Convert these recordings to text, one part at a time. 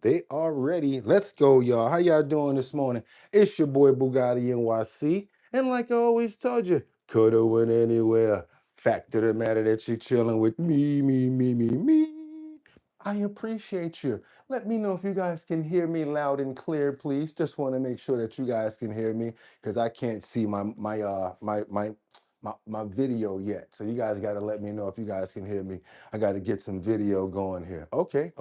They are ready. Let's go, y'all. How y'all doing this morning? It's your boy Boogotti NYC. And like I always told you, coulda went anywhere. Fact of the matter that you're chilling with me. I appreciate you. Let me know if you guys can hear me loud and clear, please. Just want to make sure that you guys can hear me because I can't see my video yet. So you guys got to let me know if you guys can hear me. I got to get some video going here. Okay.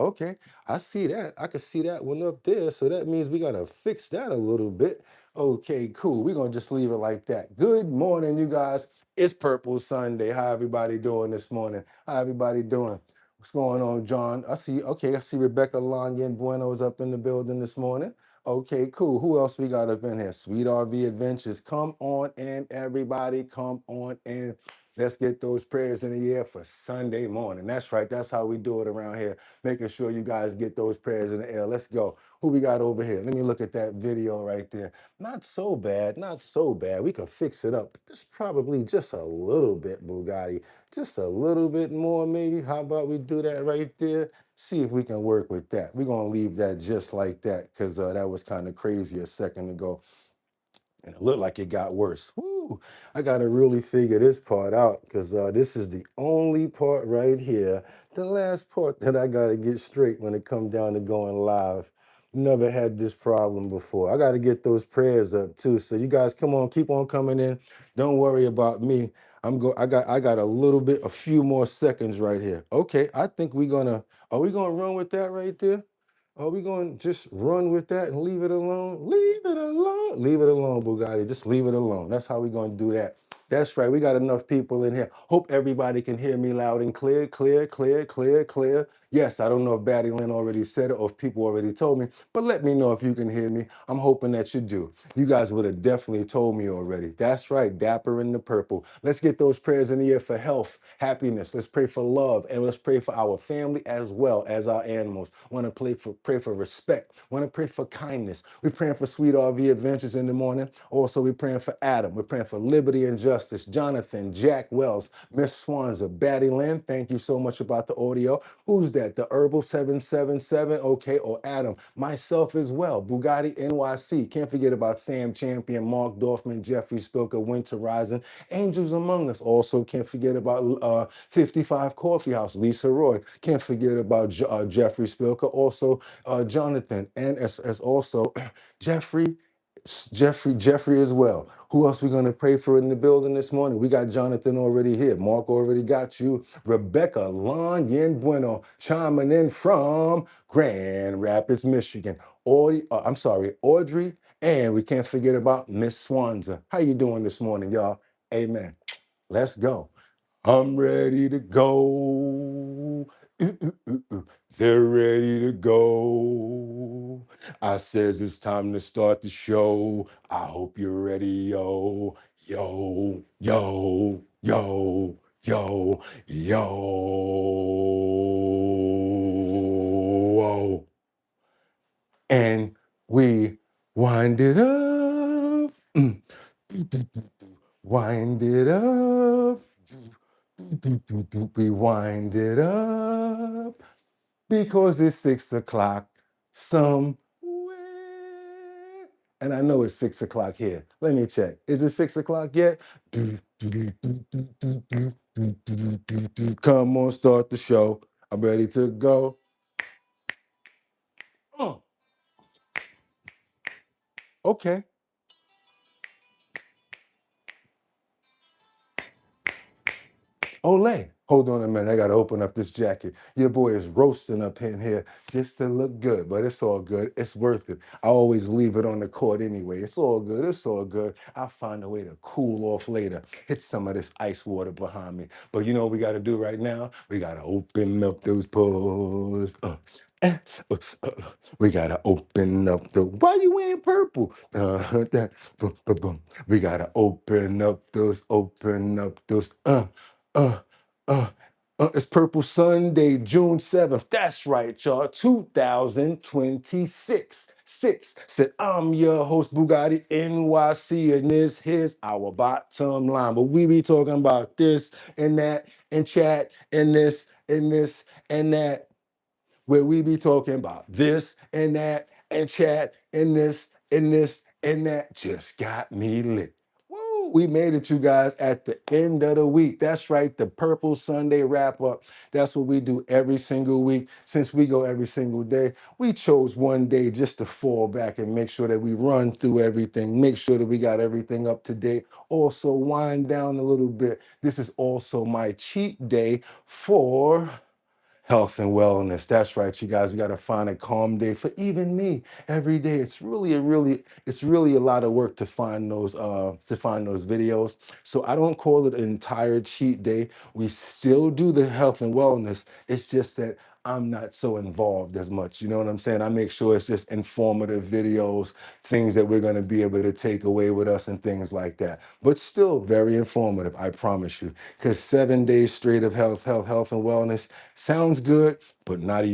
I see that. I can see that one up there. So that means we got to fix that a little bit. Okay, cool. We're going to just leave it like that. Good morning, you guys. It's Purple Sunday. How everybody doing this morning? How everybody doing? What's going on, John? I see Rebecca Longen Bueno's up in the building this morning. Okay, cool. Who else we got up in here? Sweet RV Adventures. Come on in, everybody. Come on in. Let's get those prayers in the air for Sunday morning. That's right. That's how we do it around here. Making sure you guys get those prayers in the air. Let's go. Who we got over here? Let me look at that video right there. Not so bad. Not so bad. We can fix it up. Just probably just a little bit, Boogotti. Just a little bit more, maybe. How about we do that right there? See if we can work with that. We're going to leave that just like that because that was kind of crazy a second ago. And it looked like it got worse. Woo! I got to really figure this part out because this is the only part right here, the last part that I got to get straight when it comes down to going live. Never had this problem before. I got to get those prayers up too. So you guys come on, keep on coming in. Don't worry about me. I got a few more seconds right here. Okay, I think are we gonna run with that right there? Are we going to just run with that and leave it alone? Leave it alone. Leave it alone, Boogotti. Just leave it alone. That's how we're going to do that. That's right. We got enough people in here. Hope everybody can hear me loud and clear, clear. Yes, I don't know if Batty Lynn already said it or if people already told me, but let me know if you can hear me. I'm hoping that you do. You guys would have definitely told me already. That's right. Dapper in the purple. Let's get those prayers in the air for health, happiness. Let's pray for love, and let's pray for our family as well as our animals. Want to pray for respect. Want to pray for kindness. We're praying for Sweet RV Adventures in the morning. Also, we're praying for Adam. We're praying for liberty and justice. Jonathan, Jack Wells, Miss Swanza, Batty Lynn. Thank you so much about the audio. Who's that? The Herbal 777. Okay, or Adam. Myself as well. Boogotti NYC. Can't forget about Sam Champion, Mark Dorfman, Jeffrey Spilker, Winter Rising, Angels Among Us. Also, can't forget about 55 Coffee House, Lisa Roy. Can't forget about Jeffrey Spilker. Also, Jonathan, and as also Jeffrey. Jeffrey as well. Who else we going to pray for in the building this morning? We got Jonathan already here. Mark already got you. Rebecca Lon Yen Bueno chiming in from Grand Rapids, Michigan. Audrey, and we can't forget about Miss Swanza. How you doing this morning, y'all? Amen. Let's go. I'm ready to go. They're ready to go. I says it's time to start the show. I hope you're ready, yo. Yo. And we wind it up. Wind it up. We wind it up because it's 6 o'clock somewhere. And I know it's 6 o'clock here. Let me check. Is it 6 o'clock yet? Come on, start the show. I'm ready to go. Okay. Olay. Hold on a minute. I got to open up this jacket. Your boy is roasting up in here just to look good, but it's all good. It's worth it. I always leave it on the court anyway. It's all good. It's all good. I'll find a way to cool off later. Hit some of this ice water behind me. But you know what we got to do right now? We got to open up those pores. We got to open up the... Why you wearing purple? We got to open up those... It's Purple Sunday, June 7th. That's right, y'all. 2026. Said I'm your host, Boogotti NYC, and this here's our bottom line. But we be talking about this and that and chat and this and that. where we be talking about this and that and chat and this and this and that. Just got me lit. Woo, we made it, you guys, at the end of the week. That's right, the Purple Sunday wrap up. That's what we do every single week. Since we go every single day, we chose one day just to fall back and make sure that we run through everything, make sure that we got everything up to date. Also, wind down a little bit. This is also my cheat day for health and wellness. That's right, you guys. We got to find a calm day for even me every day. It's really a lot of work to find those videos. So I don't call it an entire cheat day. We still do the health and wellness. It's just that I'm not so involved as much. You know what I'm saying? I make sure it's just informative videos, things that we're going to be able to take away with us and things like that. But still very informative, I promise you. Because 7 days straight of health and wellness sounds good, but not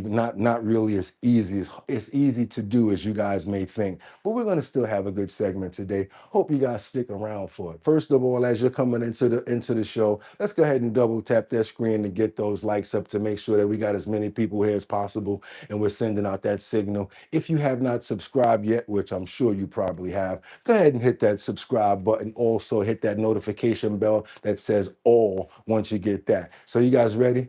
really as easy to do as you guys may think. But we're going to still have a good segment today. Hope you guys stick around for it. First of all, as you're coming into the show, let's go ahead and double tap that screen to get those likes up to make sure that we got as many people here as possible and we're sending out that signal. If you have not subscribed yet, which I'm sure you probably have, go ahead and hit that subscribe button. Also hit that notification bell that says all once you get that. So you guys ready?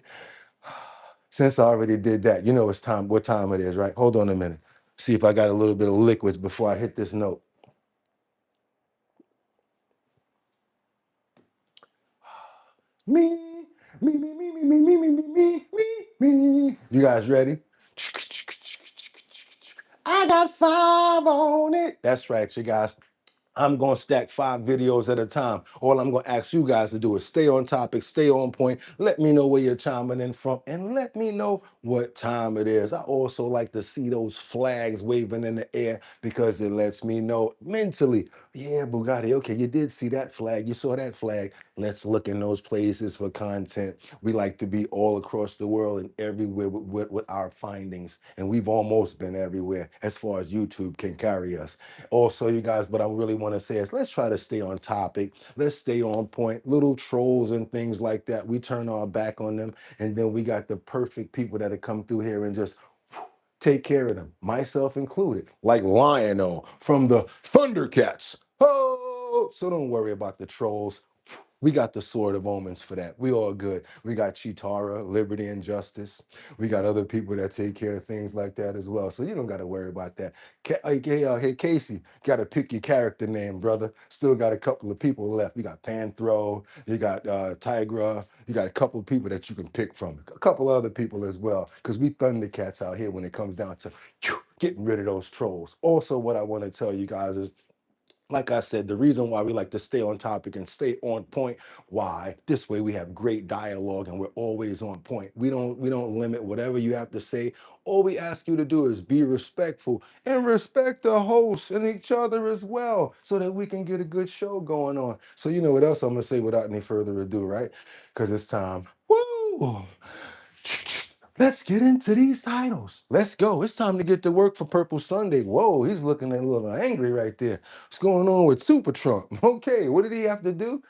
Since I already did that, you know it's time, what time it is, right? Hold on a minute. See if I got a little bit of liquids before I hit this note. Me, me. You guys ready? I got 5 on it. That's right, you guys. I'm going to stack 5 videos at a time. All I'm going to ask you guys to do is stay on topic, stay on point. Let me know where you're chiming in from, and let me know what time it is. I also like to see those flags waving in the air because it lets me know mentally, yeah, Boogotti, okay, you did see that flag. You saw that flag. Let's look in those places for content. We like to be all across the world and everywhere with our findings. And we've almost been everywhere as far as YouTube can carry us. Also, you guys, what I really want to say is let's try to stay on topic. Let's stay on point. Little trolls and things like that, we turn our back on them. And then we got the perfect people that have come through here and just take care of them, myself included, like Lion-O from the Thundercats. Oh, so don't worry about the trolls. We got the Sword of Omens for that. We all good. We got Chitara, Liberty and Justice. We got other people that take care of things like that as well. So you don't got to worry about that. Hey, Casey, got to pick your character name, brother. Still got a couple of people left. You got Panthro, you got Tigra, you got a couple of people that you can pick from. A couple other people as well, because we Thundercats out here when it comes down to getting rid of those trolls. Also, what I want to tell you guys is, like I said, the reason why we like to stay on topic and stay on point, why? This way we have great dialogue and we're always on point. We don't limit whatever you have to say. All we ask you to do is be respectful and respect the host and each other as well so that we can get a good show going on. So you know what else I'm gonna say without any further ado, right? Because it's time. Woo! Let's get into these titles. Let's go. It's time to get to work for Purple Sunday. Whoa, he's looking a little angry right there. What's going on with Super Trump? Okay, what did he have to do?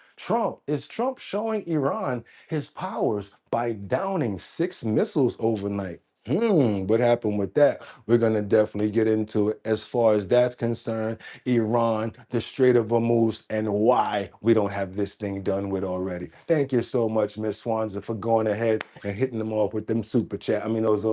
Is Trump showing Iran his powers by downing 6 missiles overnight? What happened with that? We're going to definitely get into it as far as that's concerned. Iran, the Strait of Hormuz, and why we don't have this thing done with already. Thank you so much, Miss Swanza, for going ahead and hitting them off with them super chat. I mean, those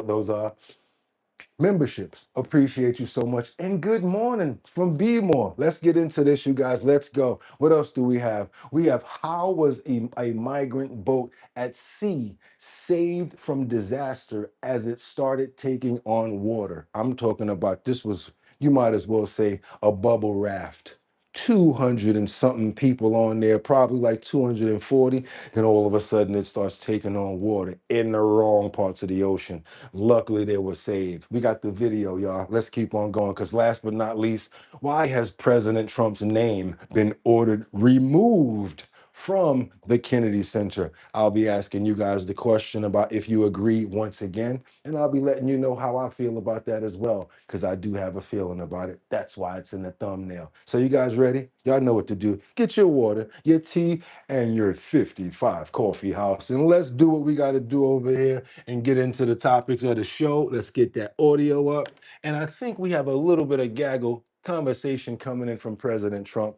memberships. Appreciate you so much. And good morning from B-More. Let's get into this, you guys. Let's go. What else do we have? We have how was a migrant boat at sea saved from disaster as it started taking on water? I'm talking about this was, you might as well say, a bubble raft. 200 and something people on there, probably like 240. Then all of a sudden it starts taking on water in the wrong parts of the ocean. Luckily, they were saved. We got the video, y'all. Let's keep on going because last but not least, why has President Trump's name been ordered removed from the Kennedy Center. I'll be asking you guys the question about if you agree once again, and I'll be letting you know how I feel about that as well, because I do have a feeling about it. That's why it's in the thumbnail. So you guys ready? Y'all know what to do. Get your water, your tea, and your 55 coffee house, and let's do what we got to do over here and get into the topics of the show. Let's get that audio up. And I think we have a little bit of gaggle conversation coming in from President Trump.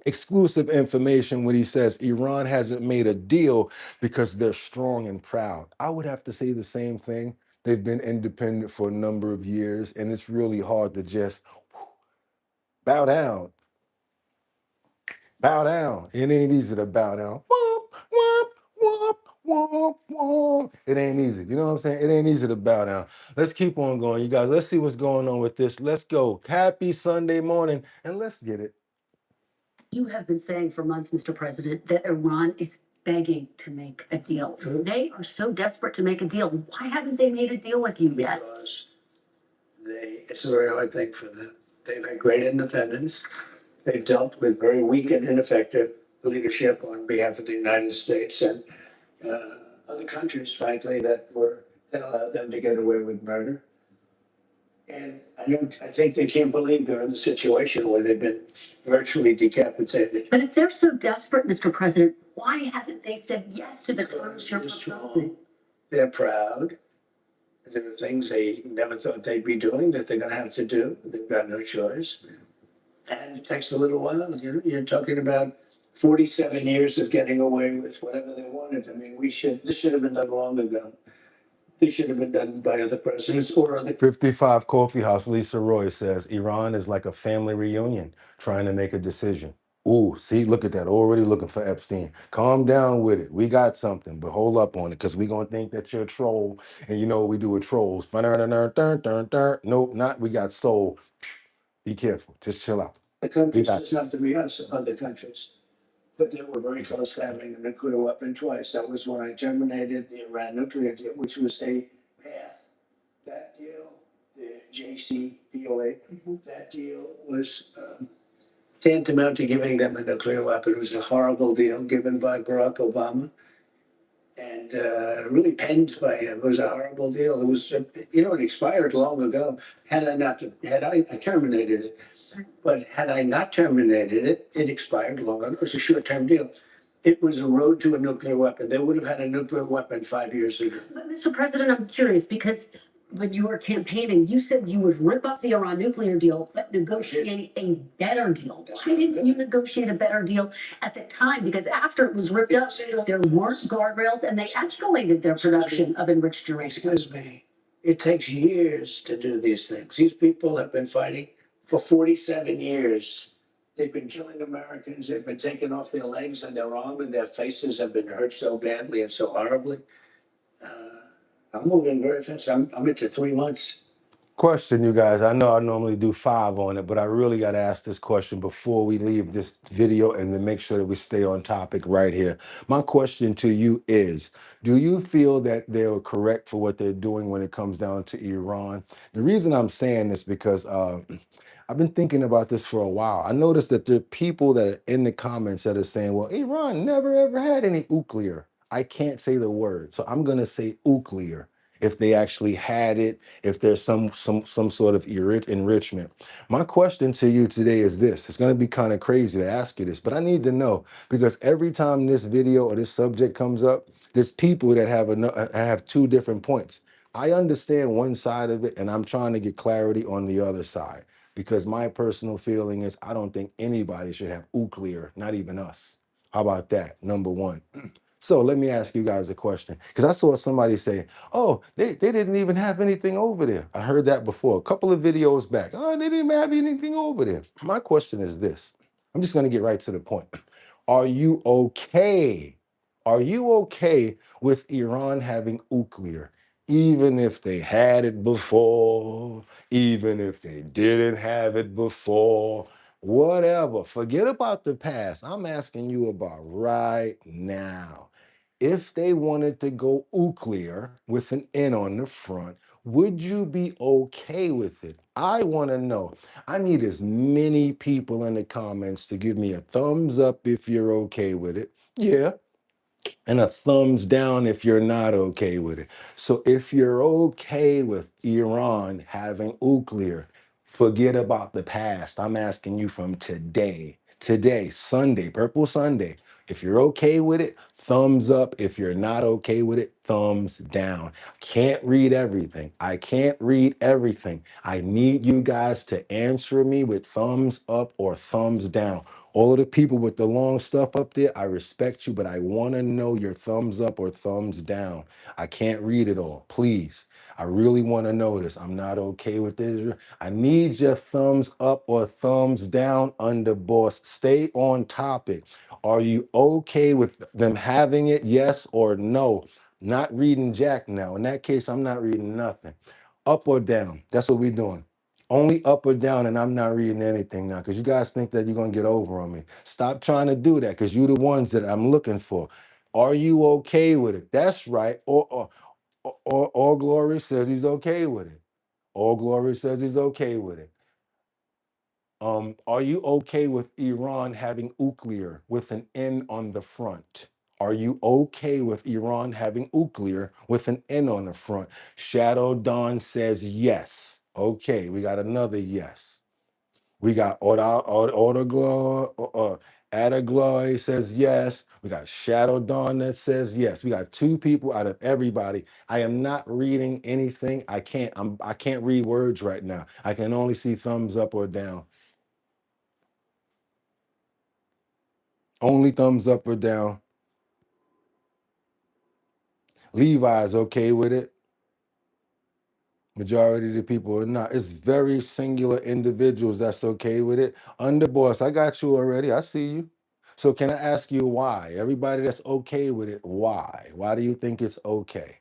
Exclusive information when he says Iran hasn't made a deal because they're strong and proud. I would have to say the same thing. They've been independent for a number of years, and it's really hard to just bow down. Bow down. It ain't easy to bow down. Womp, womp, womp, womp, womp. It ain't easy. You know what I'm saying? It ain't easy to bow down. Let's keep on going, you guys. Let's see what's going on with this. Let's go. Happy Sunday morning, and let's get it. You have been saying for months, Mr. President, that Iran is begging to make a deal. True. They are so desperate to make a deal. Why haven't they made a deal with you yet? Because it's a very hard thing for them. They've had great independence. They've dealt with very weak and ineffective leadership on behalf of the United States and other countries, frankly, that allowed them to get away with murder. And I think they can't believe they're in the situation where they've been virtually decapitated. But if they're so desperate, Mr. President, why haven't they said yes to the terms you're proposing? They're proud. There are things they never thought they'd be doing that they're going to have to do. They've got no choice. And it takes a little while. You're talking about 47 years of getting away with whatever they wanted. I mean, this should have been done long ago. This should have been done by other presidents or other. 55 Coffee House, Lisa Roy says, Iran is like a family reunion trying to make a decision. Ooh, see, look at that. Already looking for Epstein. Calm down with it. We got something, but hold up on it because we're going to think that you're a troll. And you know what we do with trolls. Nope, not. We got soul. Be careful. Just chill out. The countries doesn't have to be us, other countries. But they were very close to having a nuclear weapon twice. That was when I terminated the Iran nuclear deal, which was a path. That deal, the JCPOA, that deal was tantamount to giving them a nuclear weapon. It was a horrible deal given by Barack Obama and really penned by him. It was a horrible deal. It was, it expired long ago. I terminated it, but had I not terminated it, it expired long ago. It was a short-term deal. It was a road to a nuclear weapon. They would have had a nuclear weapon 5 years ago. But Mr. President, I'm curious because when you were campaigning, you said you would rip up the Iran nuclear deal, but negotiate a better deal. Why didn't you negotiate a better deal at the time? Because after it was ripped up, there weren't guardrails and they escalated their production of enriched uranium. Excuse me. It takes years to do these things. These people have been fighting for 47 years. They've been killing Americans. They've been taking off their legs and their arm, and their faces have been hurt so badly and so horribly. I'm moving very fast. I'm into 3 months. Question, you guys. I know I normally do 5 on it, but I really got to ask this question before we leave this video and then make sure that we stay on topic right here. My question to you is, do you feel that they're correct for what they're doing when it comes down to Iran? The reason I'm saying this because I've been thinking about this for a while. I noticed that there are people that are in the comments that are saying, well, Iran never ever had any nuclear. I can't say the word, so I'm going to say nuclear. If they actually had it, if there's some sort of enrichment. My question to you today is this. It's going to be kind of crazy to ask you this, but I need to know because every time this video or this subject comes up, there's people that have 2 different points. I understand one side of it, and I'm trying to get clarity on the other side because my personal feeling is I don't think anybody should have nuclear, not even us. How about that? Number one. So let me ask you guys a question, because I saw somebody say, oh, they didn't even have anything over there. I heard that before, a couple of videos back. Oh, they didn't have anything over there. My question is this. I'm just going to get right to the point. Are you okay? Are you okay with Iran having nuclear, even if they had it before, even if they didn't have it before? Whatever. Forget about the past. I'm asking you about right now. If they wanted to go nuclear with an N on the front, Would you be okay with it? I want to know. I need as many people in the comments to give me a thumbs up if you're okay with it. Yeah, and a thumbs down if you're not okay with it. So if you're okay with Iran having nuclear, forget about the past. I'm asking you from today. Today, Sunday, Purple Sunday. If you're okay with it, thumbs up. If you're not okay with it, thumbs down. Can't read everything. I can't read everything. I need you guys to answer me with thumbs up or thumbs down. All of the people with the long stuff up there, I respect you, but I want to know your thumbs up or thumbs down. I can't read it all. Please. I really want to know this. I'm not okay with Israel. I need your thumbs up or thumbs down, underboss. Stay on topic. Are you okay with them having it? Yes or no? Not reading Jack now. In that case, I'm not reading nothing. Up or down? That's what we're doing. Only up or down, and I'm not reading anything now because you guys think that you're going to get over on me. Stop trying to do that because you're the ones that I'm looking for. Are you okay with it? That's right. Or all glory says he's okay with it. All glory says he's okay with it. Are you okay with Iran having nuclear with an N on the front? Are you okay with Iran having nuclear with an N on the front? Shadow Dawn says yes. Okay, we got another yes. We got Adagloy says yes. We got Shadow Dawn that says yes. We got two people out of everybody. I am not reading anything. I can't read words right now. I can only see thumbs up or down. Only thumbs up or down. Levi's okay with it. Majority of the people are not. It's very singular individuals that's okay with it. Underboss, I got you already. I see you. So can I ask you why? Everybody that's okay with it, why? Why do you think it's okay?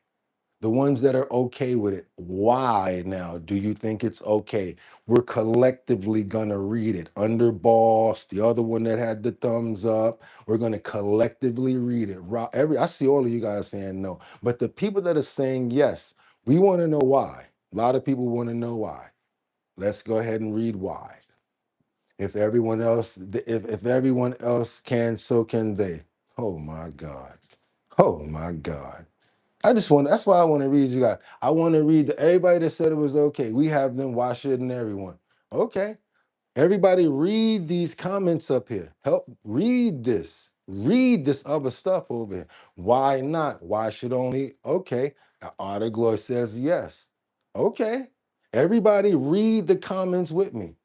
The ones that are okay with it, why now do you think it's okay? We're collectively gonna read it. Underboss, the other one that had the thumbs up, we're gonna collectively read it. I see all of you guys saying no, but the people that are saying yes, we want to know why. A lot of people want to know why. Let's go ahead and read why. If everyone else, if everyone else can, so can they. Oh my God. Oh my God. That's why I want to read you guys. I want to read everybody that said it was okay. We have them. Why shouldn't everyone? Okay. Everybody read these comments up here. Help read this. Read this other stuff over here. Why not? Why should only? Okay. Artigloy says yes. Okay. Everybody read the comments with me.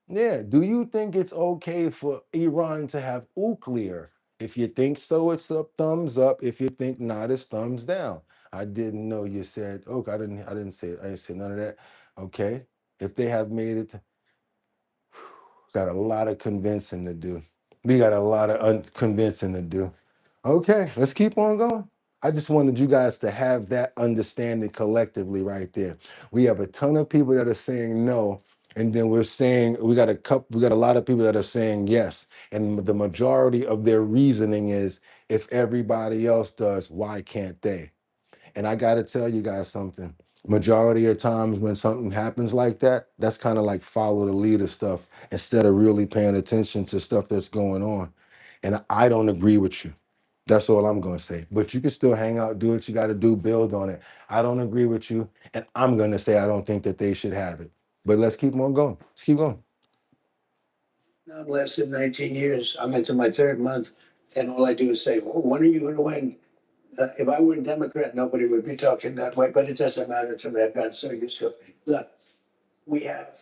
Yeah. Do you think it's okay for Iran to have nuclear? If you think so, it's a thumbs up. If you think not, it's thumbs down. I didn't know you said, okay, I didn't say it. I didn't say none of that. Okay. If they have made it, got a lot of convincing to do. We got a lot of convincing to do. Okay, let's keep on going. I just wanted you guys to have that understanding collectively right there. We have a ton of people that are saying no, and then we're saying we got a lot of people that are saying yes. And the majority of their reasoning is if everybody else does, why can't they? And I got to tell you guys something. Majority of times when something happens like that, that's kind of like follow the leader stuff instead of really paying attention to stuff that's going on. And I don't agree with you. That's all I'm going to say. But you can still hang out, do what you got to do, build on it. I don't agree with you. And I'm going to say I don't think that they should have it. But let's keep on going. Let's keep going. Now I've lasted 19 years. I'm into my third month, and all I do is say, well, when are you going to win? If I were a Democrat, nobody would be talking that way, but it doesn't matter to me. I've gotten so used to it. Look, we have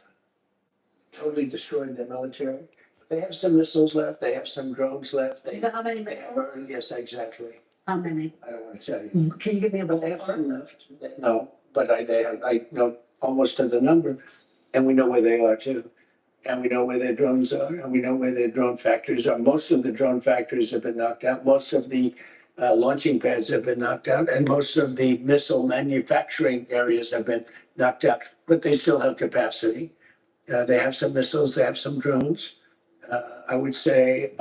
totally destroyed their military. They have some missiles left. They have some drones left. You know how many Yes, exactly. How many? I don't want to tell you. Can you give me a But they have ballpark? some left. No, but I know almost to the number, and we know where they are too. And we know where their drones are, and we know where their drone factories are. Most of the drone factories have been knocked out. Most of the launching pads have been knocked out, and most of the missile manufacturing areas have been knocked out. But they still have capacity. They have some missiles. They have some drones. I would say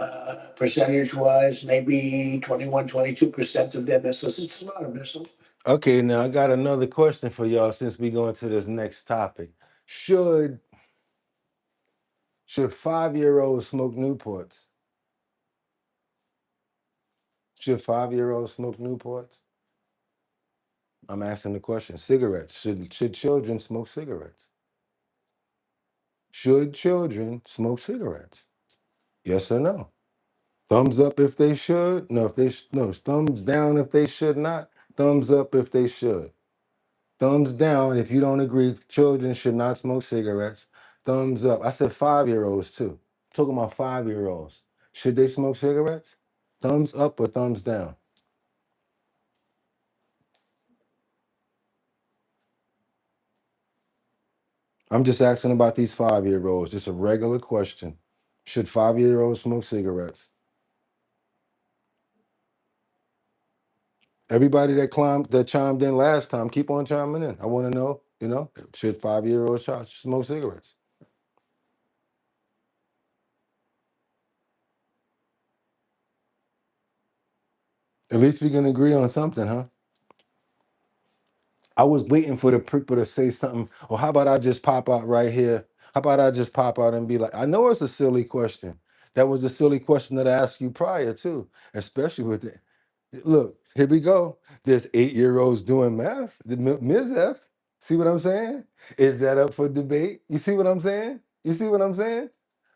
percentage-wise, maybe 21, 22% of their missiles. It's a lot of missiles. Okay, now I got another question for y'all since we go into this next topic. Should 5-year-olds smoke Newports? Should 5-year-olds smoke Newports? I'm asking the question. Cigarettes. Should children smoke cigarettes? Should children smoke cigarettes? Yes or no? Thumbs up if they should. No, if they no. Thumbs down if they should not. Thumbs up if they should. Thumbs down if you don't agree. Children should not smoke cigarettes. Thumbs up. I said 5-year-olds too. I'm talking about 5-year-olds. Should they smoke cigarettes? Thumbs up or thumbs down? I'm just asking about these 5-year-olds. Just a regular question. Should 5-year-olds smoke cigarettes? Everybody that chimed in last time, keep on chiming in. I want to know, should 5-year-olds smoke cigarettes? At least we can agree on something, huh? I was waiting for the people to say something. Or how about I just pop out right here? How about I just pop out and be like, I know it's a silly question. That was a silly question that I asked you prior too, especially with it. Look, here we go. There's 8-year-olds doing math. The Ms. F. See what I'm saying? Is that up for debate? You see what I'm saying? You see what I'm saying?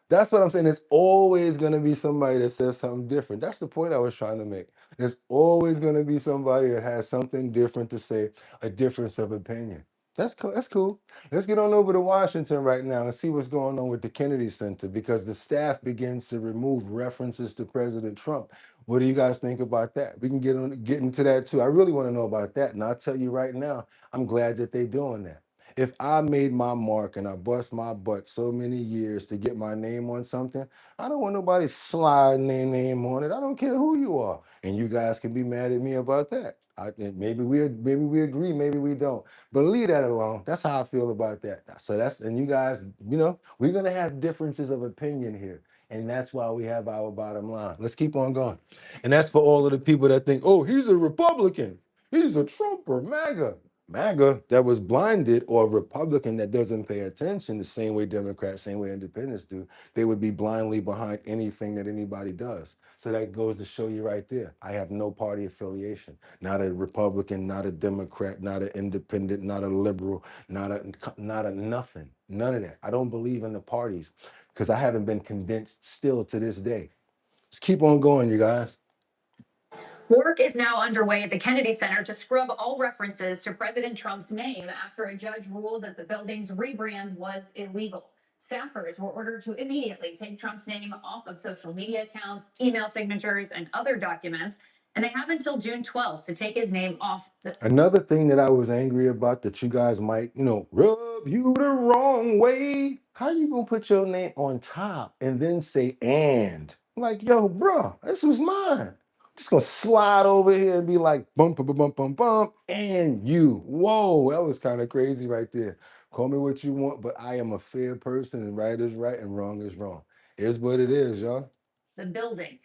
That's what I'm saying. There's always going to be somebody that says something different. That's the point I was trying to make. There's always going to be somebody that has something different to say, a difference of opinion. That's cool. That's cool. Let's get on over to Washington right now and see what's going on with the Kennedy Center because the staff begins to remove references to President Trump. What do you guys think about that? We can get into that too. I really want to know about that. And I'll tell you right now, I'm glad that they're doing that. If I made my mark and I bust my butt so many years to get my name on something, I don't want nobody sliding their name on it. I don't care who you are. And you guys can be mad at me about that. I think maybe we agree, maybe we don't. But leave that alone. That's how I feel about that. So and you guys, we're gonna have differences of opinion here. And that's why we have our bottom line. Let's keep on going. And that's for all of the people that think, oh, he's a Republican. He's a Trumper, MAGA that was blinded, or a Republican that doesn't pay attention the same way Democrats, same way independents do, they would be blindly behind anything that anybody does. So that goes to show you right there. I have no party affiliation. Not a Republican, not a Democrat, not an independent, not a liberal, not a nothing. None of that. I don't believe in the parties because I haven't been convinced still to this day. Let's keep on going, you guys. Work is now underway at the Kennedy Center to scrub all references to President Trump's name after a judge ruled that the building's rebrand was illegal. Staffers were ordered to immediately take Trump's name off of social media accounts, email signatures, and other documents, and they have until June 12th to take his name off. Another thing that I was angry about that you guys might, rub you the wrong way. How you gonna put your name on top and then say and? Like, yo, bro, this was mine. Just gonna slide over here and be like, bump, bump, bump, bump, bump, and you. Whoa, that was kind of crazy right there. Call me what you want, but I am a fair person, and right is right and wrong is wrong. Is what it is, y'all. The building.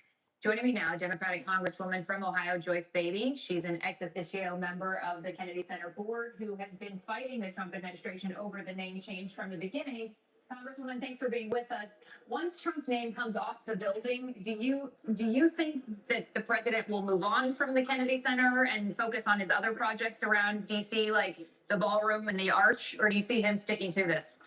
Joining me now, Democratic Congresswoman from Ohio, Joyce Beatty. She's an ex officio member of the Kennedy Center Board who has been fighting the Trump administration over the name change from the beginning. Congresswoman, thanks for being with us. Once Trump's name comes off the building, do you think that the president will move on from the Kennedy Center and focus on his other projects around DC, like the ballroom and the arch, or do you see him sticking to this?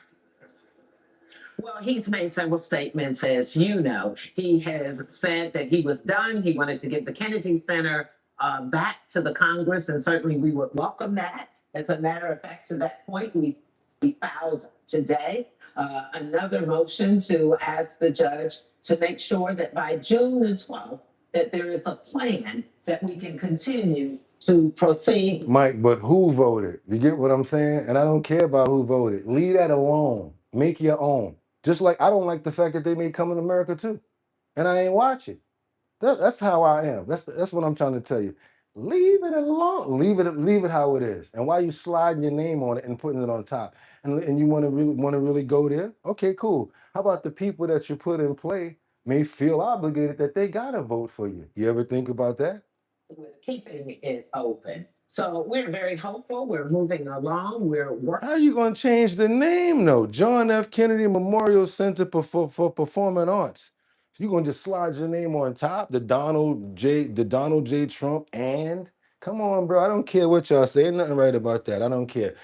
Well, he's made several statements, as you know. He has said that he was done. He wanted to give the Kennedy Center back to the Congress, and certainly we would welcome that. As a matter of fact, to that point, we filed today another motion to ask the judge to make sure that by June the 12th, that there is a plan that we can continue to proceed. Mike, but who voted? You get what I'm saying? And I don't care about who voted. Leave that alone. Make your own. Just like I don't like the fact that they made Coming to America too. And I ain't watching. That's how I am. That's what I'm trying to tell you. Leave it alone. Leave it how it is. And why you sliding your name on it and putting it on top? And you want to really go there? Okay, cool. How about the people that you put in play may feel obligated that they gotta vote for you? You ever think about that? With keeping it open. So we're very hopeful. We're moving along. We're working. How you gonna change the name though? John F. Kennedy Memorial Center for Performing Arts. You gonna just slide your name on top? The Donald J. Trump and come on, bro. I don't care what y'all say. Ain't nothing right about that. I don't care.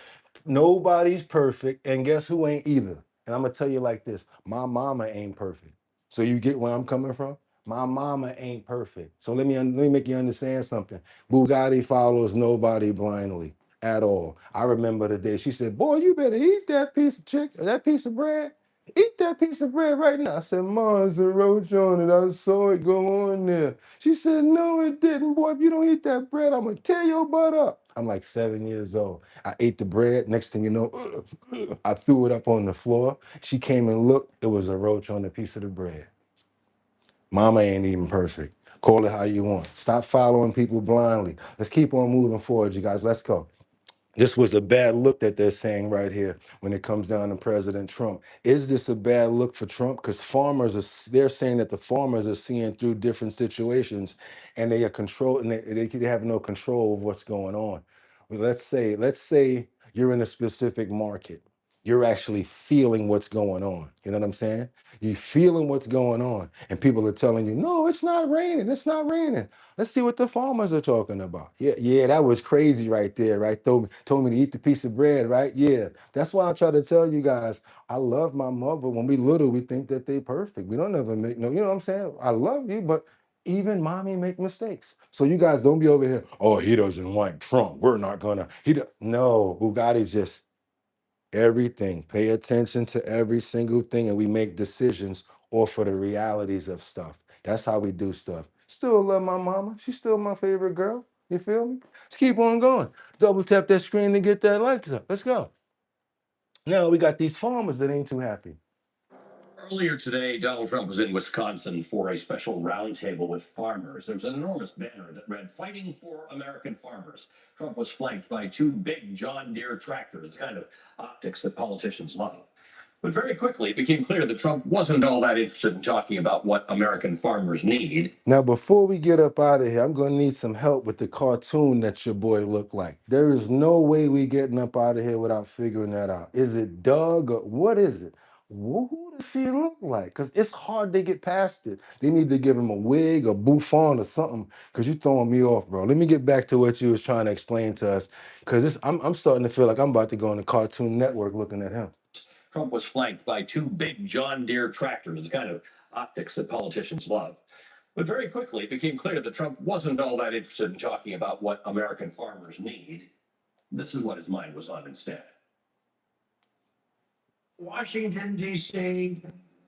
Nobody's perfect, and guess who ain't either? And I'm gonna tell you like this: my mama ain't perfect. So you get where I'm coming from? My mama ain't perfect. So let me make you understand something. Bugatti follows nobody blindly at all. I remember the day she said, "Boy, you better eat that piece of chicken, that piece of bread. Eat that piece of bread right now." I said, "Ma, there's a roach on it. I saw it go on there." She said, "No, it didn't. Boy, if you don't eat that bread, I'm gonna tear your butt up." I'm like 7 years old. I ate the bread. Next thing you know, I threw it up on the floor. She came and looked. It was a roach on a piece of the bread. Mama ain't even perfect. Call it how you want. Stop following people blindly. Let's keep on moving forward, you guys. Let's go. This was a bad look that they're saying right here when it comes down to President Trump. Is this a bad look for Trump? Because they're saying that the farmers are seeing through different situations and they are controlling, they have no control of what's going on. Well, let's say you're in a specific market. You're actually feeling what's going on. You know what I'm saying? You're feeling what's going on, and people are telling you, no, it's not raining. It's not raining. Let's see what the farmers are talking about. Yeah, that was crazy right there, right? Told me to eat the piece of bread, right? Yeah, that's why I try to tell you guys, I love my mother. When we little, we think that they perfect. We don't ever make no, you know what I'm saying? I love you, but even mommy make mistakes. So you guys don't be over here, oh, he doesn't like Trump. We're not gonna, no, Bugatti just everything. Pay attention to every single thing, and we make decisions off of the realities of stuff. That's how we do stuff. Still love my mama. She's still my favorite girl. You feel me? Let's keep on going. Double tap that screen to get that likes up. Let's go. Now we got these farmers that ain't too happy. Earlier today, Donald Trump was in Wisconsin for a special roundtable with farmers. There was an enormous banner that read, "Fighting for American Farmers." Trump was flanked by two big John Deere tractors, the kind of optics that politicians love. But very quickly, it became clear that Trump wasn't all that interested in talking about what American farmers need. Now, before we get up out of here, I'm going to need some help with the cartoon that your boy looked like. There is no way we getting up out of here without figuring that out. Is it Doug or what is it? Who does he look like? Because it's hard to get past it. They need to give him a wig, a bouffant, or something. Because you throwing me off, bro. Let me get back to what you was trying to explain to us. Because I'm starting to feel like I'm about to go on the Cartoon Network looking at him. Trump was flanked by two big John Deere tractors, the kind of optics that politicians love. But very quickly, it became clear that Trump wasn't all that interested in talking about what American farmers need. This is what his mind was on instead. Washington, D.C.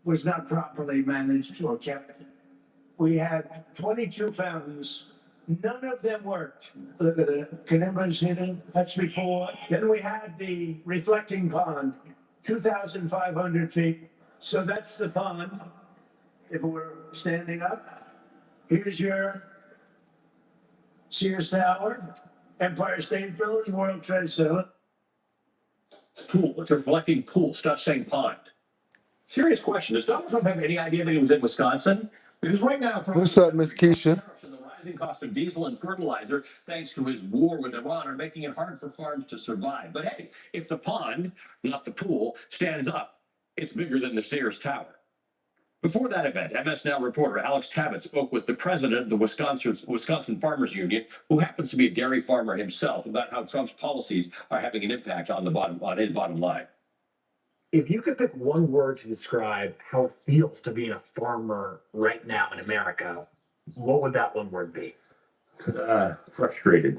was not properly managed or kept. We had 22 fountains. None of them worked. Look at the Canamas in that's before. Then we had the reflecting pond, 2,500 feet. So that's the pond. If we're standing up, here's your Sears Tower, Empire State Building, World Trade Center. Pool. It's a reflecting pool. Stop saying pond. Serious question. Does Donald Trump have any idea that he was in Wisconsin? Because right now, What's up, Miss Keisha? and the rising cost of diesel and fertilizer, thanks to his war with Iran, are making it hard for farms to survive. But hey, if the pond, not the pool, stands up, it's bigger than the Sears Tower. Before that event, MS Now reporter Alex Tabbitt spoke with the president of the Wisconsin Farmers Union, who happens to be a dairy farmer himself, about how Trump's policies are having an impact on his bottom line. If you could pick one word to describe how it feels to be a farmer right now in America, what would that one word be? Frustrated.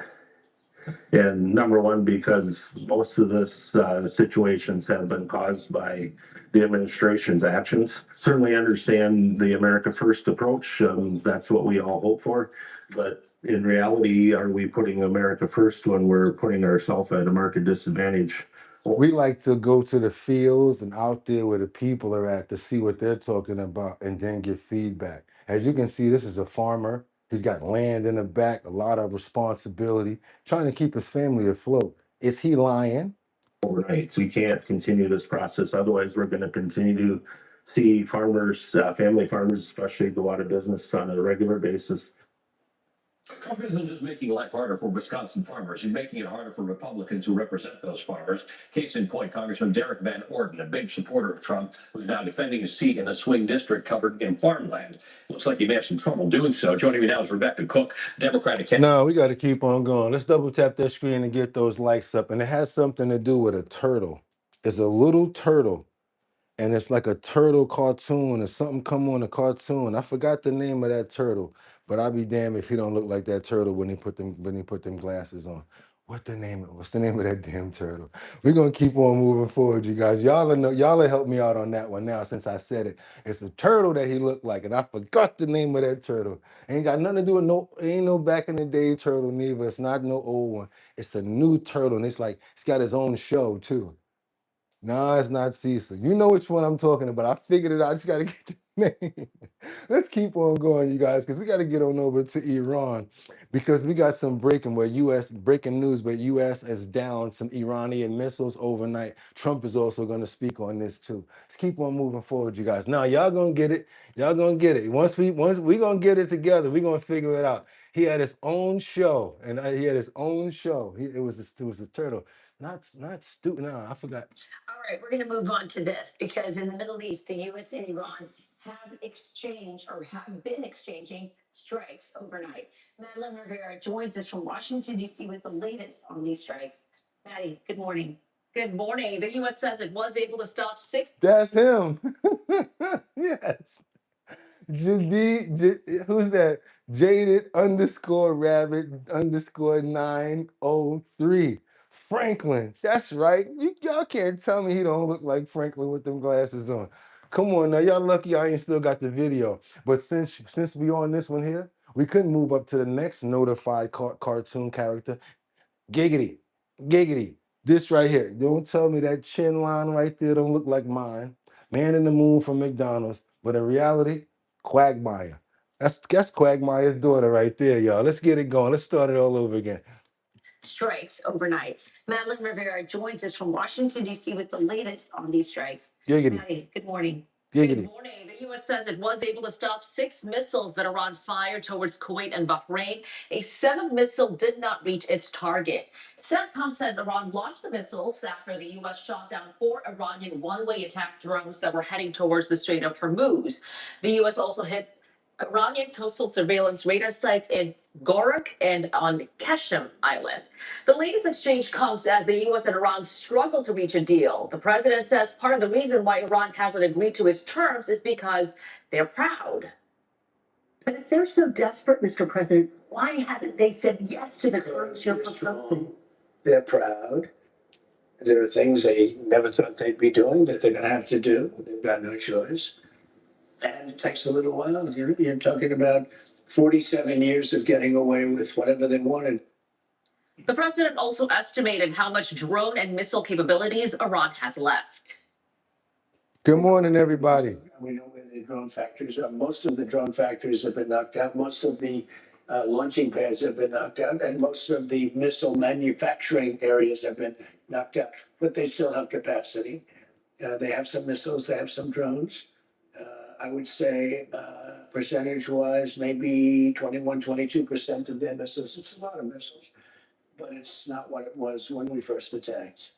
And number one, because most of this situations have been caused by the administration's actions. Certainly understand the America First approach. That's what we all hope for. But in reality, are we putting America first when we're putting ourselves at a market disadvantage? We like to go to the fields and out there where the people are at to see what they're talking about and then get feedback. As you can see, this is a farmer. He's got land in the back, a lot of responsibility, trying to keep his family afloat. Is he lying? Overnight. We can't continue this process. Otherwise, we're going to continue to see farmers, family farmers especially, go out of business on a regular basis. Trump isn't just making life harder for Wisconsin farmers, he's making it harder for Republicans who represent those farmers. Case in point, Congressman Derek Van Orden, a big supporter of Trump, who's now defending his seat in a swing district covered in farmland. Looks like he may have some trouble doing so. Joining me now is Rebecca Cook, Democratic candidate. No, we got to keep on going. Let's double tap that screen and get those likes up. And it has something to do with a turtle. It's a little turtle. And it's like a turtle cartoon or something come on a cartoon. I forgot the name of that turtle, but I'll be damned if he don't look like that turtle when he put them glasses on. What's the name of that damn turtle? We're gonna keep on moving forward, you guys. Y'all will help me out on that one now since I said it. It's a turtle that he looked like, and I forgot the name of that turtle. Ain't got nothing to do with ain't no back in the day turtle neither. It's not no old one. It's a new turtle, and it's got his own show too. No, it's not Cecil. You know which one I'm talking about. I figured it out. I just got to get the name. Let's keep on going, you guys, because we got to get on over to Iran because we got some breaking news where U.S. is down some Iranian missiles overnight. Trump is also going to speak on this too. Let's keep on moving forward, you guys. Now y'all gonna get it. Y'all gonna get it. Once we gonna get it together, we gonna figure it out. He had his own show, and he had his own show. It was a turtle. Not stupid. No, I forgot. All right, we're going to move on to this because in the Middle East, the U.S. and Iran have exchanged or have been exchanging strikes overnight. Madeline Rivera joins us from Washington, D.C. with the latest on these strikes. Maddie, good morning. Good morning. The U.S. says it was able to stop 6. That's him. Yes. Who's that? Jaded underscore rabbit underscore 903. Franklin. That's right. Y'all can't tell me he don't look like Franklin with them glasses on. Come on now. Y'all lucky I ain't still got the video. But since we on this one here, we couldn't move up to the next notified cartoon character. Giggity. Giggity. This right here. Don't tell me that chin line right there don't look like mine. Man in the Moon from McDonald's. But in reality, Quagmire. That's Quagmire's daughter right there, y'all. Let's get it going. Let's start it all over again. Strikes overnight. Madeline Rivera joins us from Washington, D.C. with the latest on these strikes. Giggity. Maddie, good morning. Good Giggity. morning. The U.S. says it was able to stop 6 missiles that Iran fired towards Kuwait and Bahrain. A 7th missile did not reach its target. CENTCOM says Iran launched the missiles after the U.S. shot down 4 Iranian one-way attack drones that were heading towards the Strait of Hormuz. The U.S. also hit Iranian coastal surveillance radar sites in Gorak and on Keshem Island. The latest exchange comes as the U.S. and Iran struggle to reach a deal. The president says part of the reason why Iran hasn't agreed to his terms is because they're proud. But if they're so desperate, Mr. President, why haven't they said yes to the terms you're proposing? They're proud. There are things they never thought they'd be doing that they're going to have to do. They've got no choice. And it takes a little while. You're talking about 47 years of getting away with whatever they wanted. The president also estimated how much drone and missile capabilities Iran has left. Good morning, everybody. We know where the drone factories are. Most of the drone factories have been knocked out. Most of the launching pads have been knocked out. And most of the missile manufacturing areas have been knocked out. But they still have capacity. They have some missiles. They have some drones. I would say percentage-wise, maybe 21, 22% of their missiles. It's a lot of missiles, but it's not what it was when we first attacked.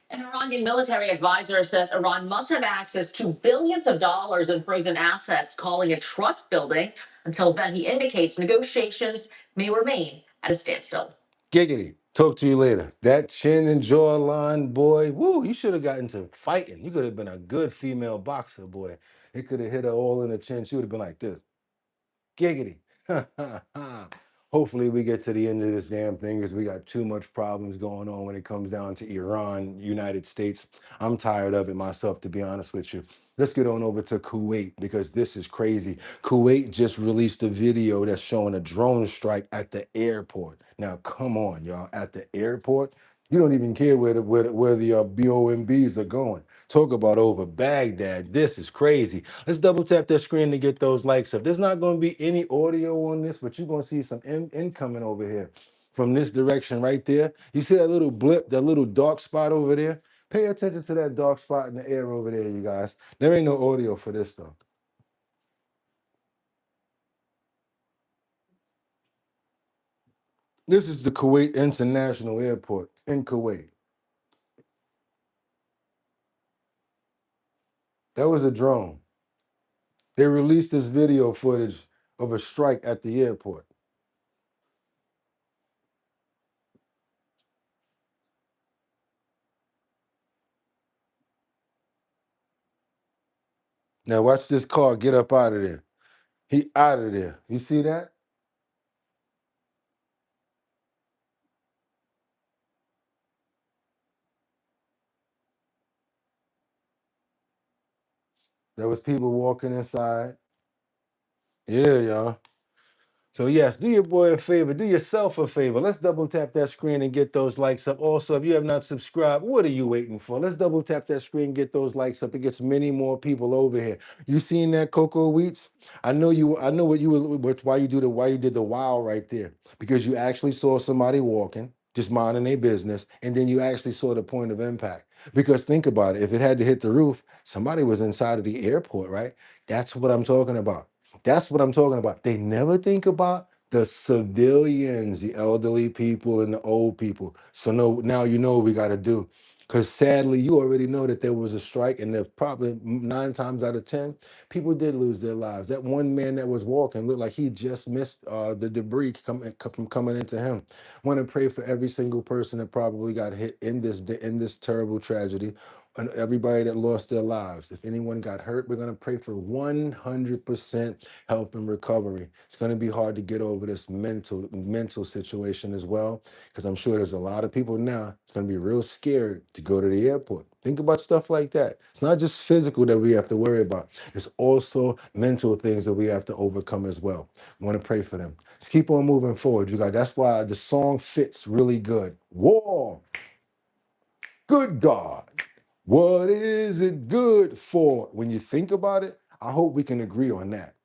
An Iranian military advisor says Iran must have access to billions of dollars in frozen assets, calling it trust building. Until then, he indicates negotiations may remain at a standstill. Giggity. Talk to you later. That chin and jawline, boy. Woo, you should have gotten to fighting. You could have been a good female boxer, boy. It could have hit her all in the chin. She would have been like this. Giggity. Hopefully we get to the end of this damn thing because we got too much problems going on when it comes down to Iran, United States. I'm tired of it myself, to be honest with you. Let's get on over to Kuwait because this is crazy. Kuwait just released a video that's showing a drone strike at the airport. Now, come on, y'all. At the airport? You don't even care where the BOMBs are going. Talk about over Baghdad. This is crazy. Let's double tap that screen to get those likes up. There's not going to be any audio on this, but you're going to see some incoming over here from this direction right there. You see that little blip, that little dark spot over there? Pay attention to that dark spot in the air over there, you guys. There ain't no audio for this, though. This is the Kuwait International Airport in Kuwait. That was a drone. They released this video footage of a strike at the airport. Now watch this car get up out of there. He out of there. You see that? There was people walking inside. Yeah, y'all. So yes, do your boy a favor, do yourself a favor. Let's double tap that screen and get those likes up. Also, if you have not subscribed, what are you waiting for? Let's double tap that screen and get those likes up. It gets many more people over here. You seen that Cocoa Wheats? I know what you were why you did the wow right there. Because you actually saw somebody walking, just minding their business, and then you actually saw the point of impact. Because think about it, if it had to hit the roof, somebody was inside of the airport, right? That's what I'm talking about. That's what I'm talking about. They never think about the civilians, the elderly people and the old people. So no, now you know what we got to do. Because sadly, you already know that there was a strike, and there's probably 9 times out of 10, people did lose their lives. That one man that was walking looked like he just missed the debris from coming into him. Want to pray for every single person that probably got hit in this terrible tragedy, and everybody that lost their lives. If anyone got hurt, we're going to pray for 100% health and recovery. It's going to be hard to get over this mental situation as well, because I'm sure there's a lot of people now. It's going to be real scared to go to the airport. Think about stuff like that. It's not just physical that we have to worry about. It's also mental things that we have to overcome as well. I want to pray for them. Let's keep on moving forward, you guys. That's why the song fits really good. War. Good God. What is it good for? When you think about it, I hope we can agree on that.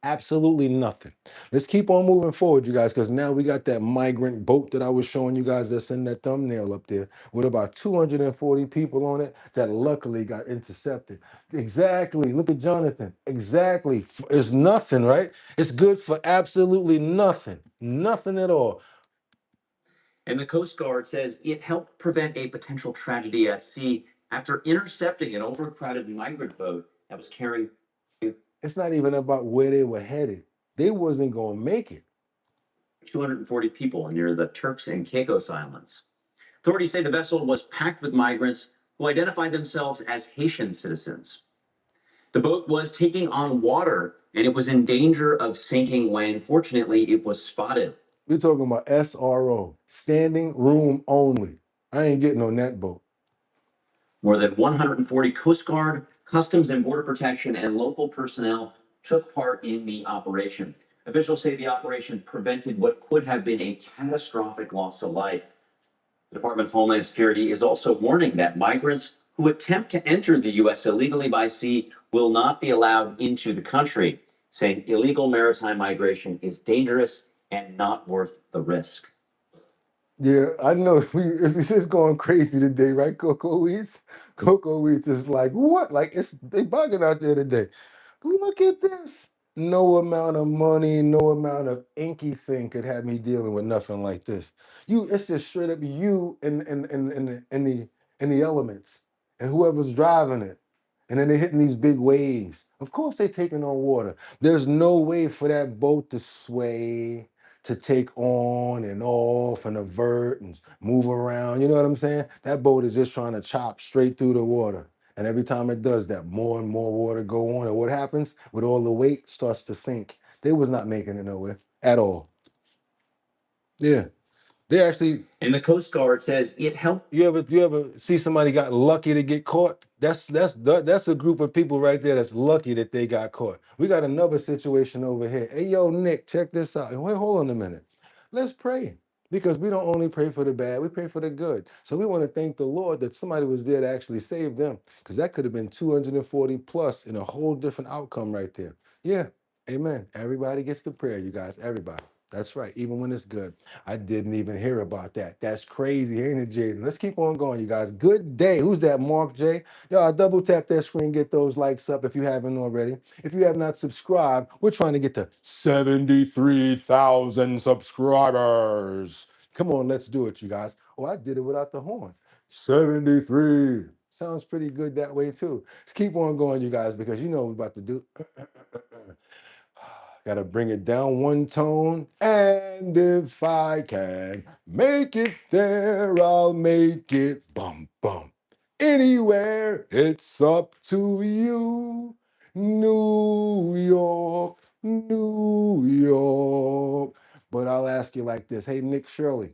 Absolutely nothing. Let's keep on moving forward, you guys, because now we got that migrant boat that I was showing you guys that's in that thumbnail up there with about 240 people on it that luckily got intercepted. Exactly. Look at Jonathan. Exactly. It's nothing, right? It's good for absolutely nothing. Nothing at all. And the Coast Guard says it helped prevent a potential tragedy at sea after intercepting an overcrowded migrant boat that was carrying. It's not even about where they were headed. They wasn't going to make it. 240 people near the Turks and Caicos Islands. Authorities say the vessel was packed with migrants who identified themselves as Haitian citizens. The boat was taking on water and it was in danger of sinking when, fortunately, it was spotted. We're talking about SRO, standing room only. I ain't getting on that boat. More than 140 Coast Guard, Customs and Border Protection, and local personnel took part in the operation. Officials say the operation prevented what could have been a catastrophic loss of life. The Department of Homeland Security is also warning that migrants who attempt to enter the U.S. illegally by sea will not be allowed into the country, saying illegal maritime migration is dangerous and not worth the risk. Yeah, I know. It's just going crazy today, right, Cocoa Eats? Cocoa Eats is like, what? Like, they bugging out there today. Look at this. No amount of money, no amount of inky thing could have me dealing with nothing like this. It's just straight up you and the elements and whoever's driving it. And then they're hitting these big waves. Of course they're taking on water. There's no way for that boat to sway, to take on and off and avert and move around. You know what I'm saying? That boat is just trying to chop straight through the water. And every time it does that, more and more water go on. And what happens with all the weight starts to sink. They was not making it nowhere at all. Yeah. They actually. And the Coast Guard says it helped. You ever see somebody got lucky to get caught? That's a group of people right there that's lucky that they got caught. We got another situation over here. Hey, yo, Nick, check this out. Wait, hold on a minute. Let's pray. Because we don't only pray for the bad, we pray for the good. So we want to thank the Lord that somebody was there to actually save them. Because that could have been 240 plus in a whole different outcome right there. Yeah. Amen. Everybody gets the prayer, you guys. Everybody. That's right. Even when it's good. I didn't even hear about that. That's crazy, ain't it, Jaden? Let's keep on going, you guys. Good day. Who's that, Mark J? Y'all double tap that screen, get those likes up if you haven't already. If you have not subscribed, we're trying to get to 73,000 subscribers. Come on, let's do it, you guys. Oh, I did it without the horn. 73. Sounds pretty good that way, too. Let's keep on going, you guys, because you know what we're about to do. Got to bring it down one tone. And if I can make it there, I'll make it. Bum, bum. Anywhere, it's up to you. New York, New York. But I'll ask you like this. Hey, Nick Shirley,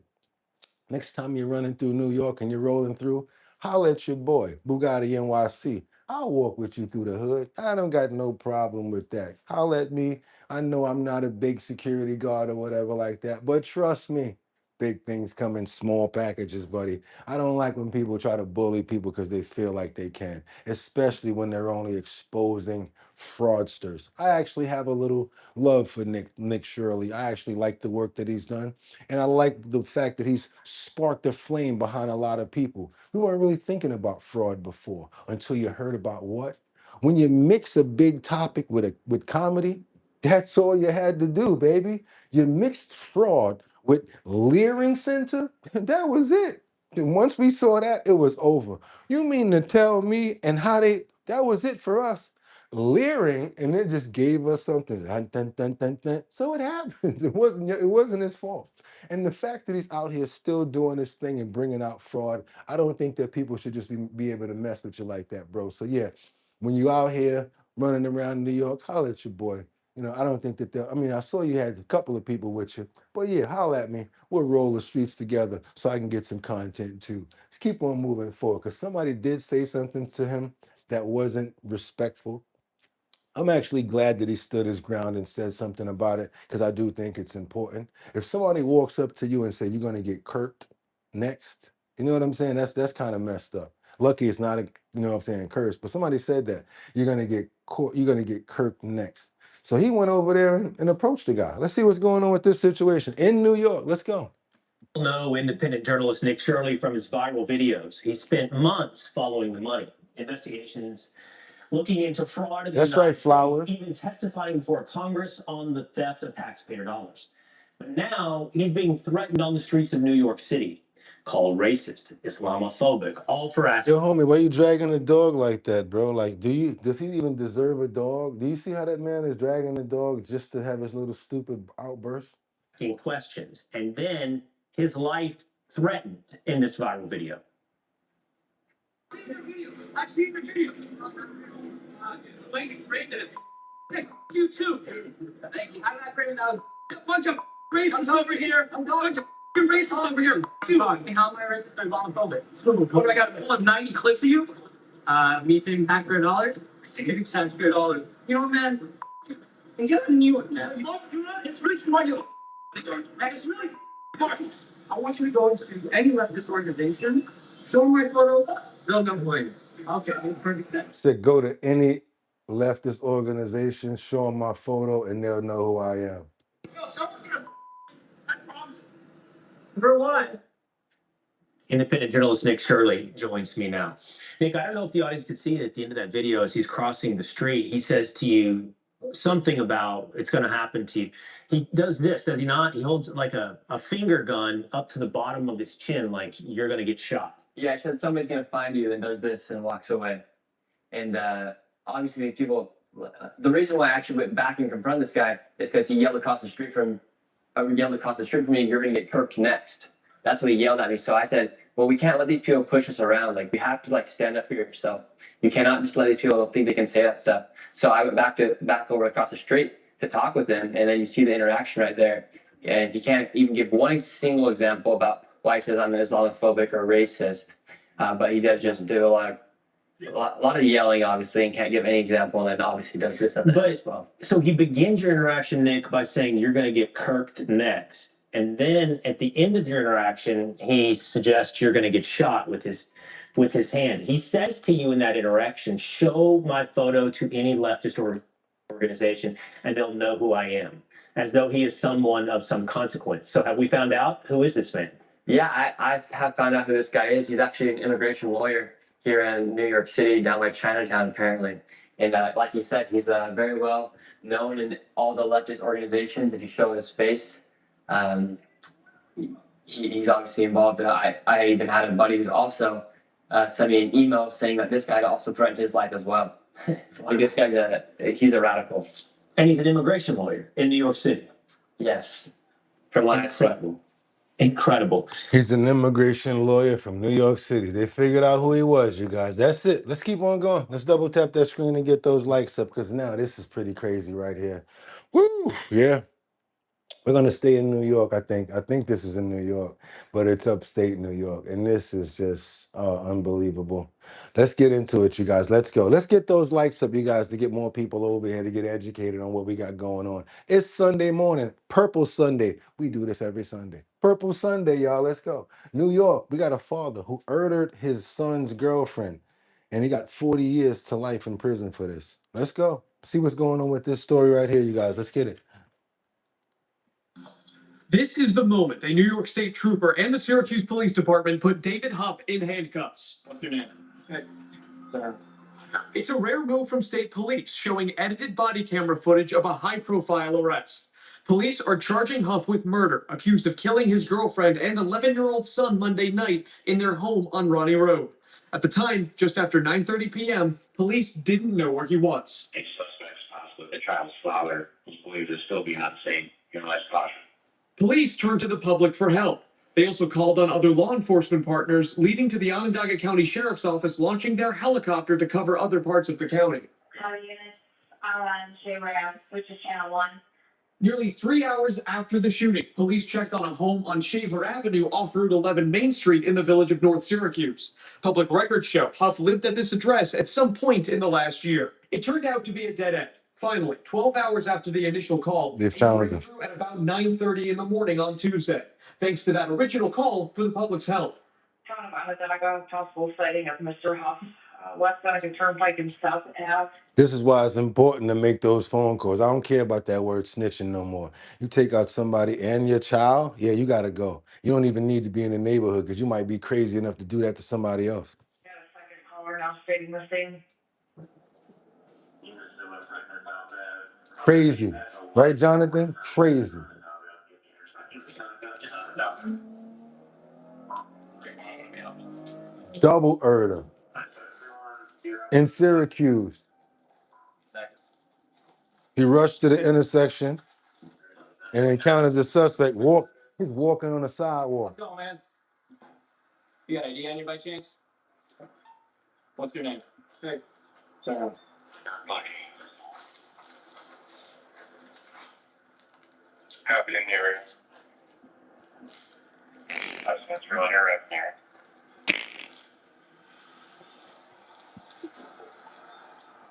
next time you're running through New York and you're rolling through, holla at your boy, Boogotti NYC. I'll walk with you through the hood. I don't got no problem with that. Holla at me. I know I'm not a big security guard or whatever like that, but trust me, big things come in small packages, buddy. I don't like when people try to bully people because they feel like they can, especially when they're only exposing fraudsters. I actually have a little love for Nick Shirley. I actually like the work that he's done. And I like the fact that he's sparked a flame behind a lot of people. We weren't really thinking about fraud before until you heard about what? When you mix a big topic with comedy, that's all you had to do, baby. You mixed fraud with Leering Center, that was it. And once we saw that, it was over. You mean to tell me and how that was it for us? Leering, and it just gave us something. Dun, dun, dun, dun, dun. So it happened. It wasn't his fault. And the fact that he's out here still doing this thing and bringing out fraud, I don't think that people should just be able to mess with you like that, bro. So yeah, when you out here running around New York, holler at your boy. You know, I don't think that I mean, I saw you had a couple of people with you, but yeah, holler at me. We'll roll the streets together so I can get some content too. Let's keep on moving forward because somebody did say something to him that wasn't respectful. I'm actually glad that he stood his ground and said something about it because I do think it's important. If somebody walks up to you and say you're going to get kirked next, you know what I'm saying? That's kind of messed up. Lucky it's not a, you know what I'm saying, cursed, but somebody said that you're going to get you're going to get kirked next. So he went over there and approached the guy. Let's see what's going on with this situation in New York. Let's go. Know independent journalist Nick Shirley from his viral videos. He spent months following the money. Investigations looking into fraud in the That's right, United States, Flowers. even testifying before Congress on the theft of taxpayer dollars. But now he's being threatened on the streets of New York City, called racist, Islamophobic, all for asking. Yo, homie, why you dragging a dog like that, bro? Like, does he even deserve a dog? Do you see how that man is dragging the dog just to have his little stupid outburst? Questions, and then his life threatened in this viral video. I've seen the video. Lady rated it. Hey, you too. Thank you. I'm not bringing down a bunch of racists over here. A bunch of racists over here. You. How am I racist or Islamophobic? What, I got to pull up 90 clips of you? Me saying taxpayer dollars? Saying taxpayer dollars. You know what, man? And get a new one, man. It's really smart. It's really smart. I want you to go into any leftist organization, show them my photo, they'll know who I am. Okay, perfect. Said go to any leftist organization, show them my photo, and they'll know who I am. Yo, someone's gonna. I promise. For what? Independent journalist Nick Shirley joins me now. Nick, I don't know if the audience could see it at the end of that video as he's crossing the street. He says to you something about it's going to happen to you. He does this, does he not? He holds like a finger gun up to the bottom of his chin like you're going to get shot. Yeah, I said somebody's gonna find you, then does this and walks away. And obviously, these people. The reason why I actually went back and confronted this guy is because he yelled across the street from me. You're gonna get kirked next. That's what he yelled at me. So I said, well, we can't let these people push us around. Like we have to stand up for yourself. You cannot just let these people think they can say that stuff. So I went back over across the street to talk with him, and then you see the interaction right there. And he can't even give one single example about why he says I'm Islamophobic or racist, but he does just do a lot of yelling, obviously, and can't give any example. And then obviously does this and that as well. So he begins your interaction, Nick, by saying you're going to get kirked next, and then at the end of your interaction, he suggests you're going to get shot with his hand. He says to you in that interaction, "Show my photo to any leftist organization, and they'll know who I am." as though he is someone of some consequence. So have we found out who is this man? Yeah, I have found out who this guy is. He's actually an immigration lawyer here in New York City, down by Chinatown, apparently. And like you said, he's very well known in all the leftist organizations. If you show his face, he's obviously involved. I even had a buddy who's also sent me an email saying that this guy also threatened his life as well. Like this guy's he's a radical. And he's an immigration lawyer in New York City. Yes, from what I've seen. Incredible. He's an immigration lawyer from New York City. They figured out who he was, you guys. That's it. Let's keep on going. Let's double tap that screen and get those likes up, because now this is pretty crazy right here. Woo! Yeah. We're gonna stay in New York, I think. I think this is in New York, but it's upstate New York, and this is just unbelievable. Let's get into it, you guys. Let's go. Let's get those likes up, you guys, to get more people over here to get educated on what we got going on. It's Sunday morning, Purple Sunday. We do this every Sunday. Purple Sunday, y'all. Let's go. New York. We got a father who murdered his son's girlfriend, and he got 40 years to life in prison for this. Let's go. See what's going on with this story right here, you guys. Let's get it. This is the moment a New York State trooper and the Syracuse Police Department put David Huff in handcuffs. What's your name? Hey. It's a rare move from state police, showing edited body camera footage of a high-profile arrest. Police are charging Huff with murder, accused of killing his girlfriend and 11-year-old son Monday night in their home on Ronnie Road. At the time, just after 9:30 p.m., police didn't know where he was. A suspect, possibly the child's father, who's believed to still be on scene. Utilize caution. Police turned to the public for help. They also called on other law enforcement partners, leading to the Onondaga County Sheriff's Office launching their helicopter to cover other parts of the county. Power units on J-Ram, which is channel 1. Nearly 3 hours after the shooting, police checked on a home on Shaver Avenue off Route 11 Main Street in the village of North Syracuse. Public records show Huff lived at this address at some point in the last year. It turned out to be a dead end. Finally, 12 hours after the initial call, They found him at about 9:30 in the morning on Tuesday. Thanks to that original call for the public's help. Town of Onondaga, possible sighting of Mr. Huff, West Seneca Turnpike and South Ave. This is why it's important to make those phone calls. I don't care about that word snitching no more. You take out somebody and your child, yeah, you got to go. You don't even need to be in the neighborhood, because you might be crazy enough to do that to somebody else. Got a second caller now stating the same. Crazy. Right, Jonathan? Crazy. Double murder in Syracuse. He rushed to the intersection and encounters the suspect. He's walking on the sidewalk. What's going on, man? You got ID on you by chance? What's your name? Hey. Sorry. Happy New Year. That's really here.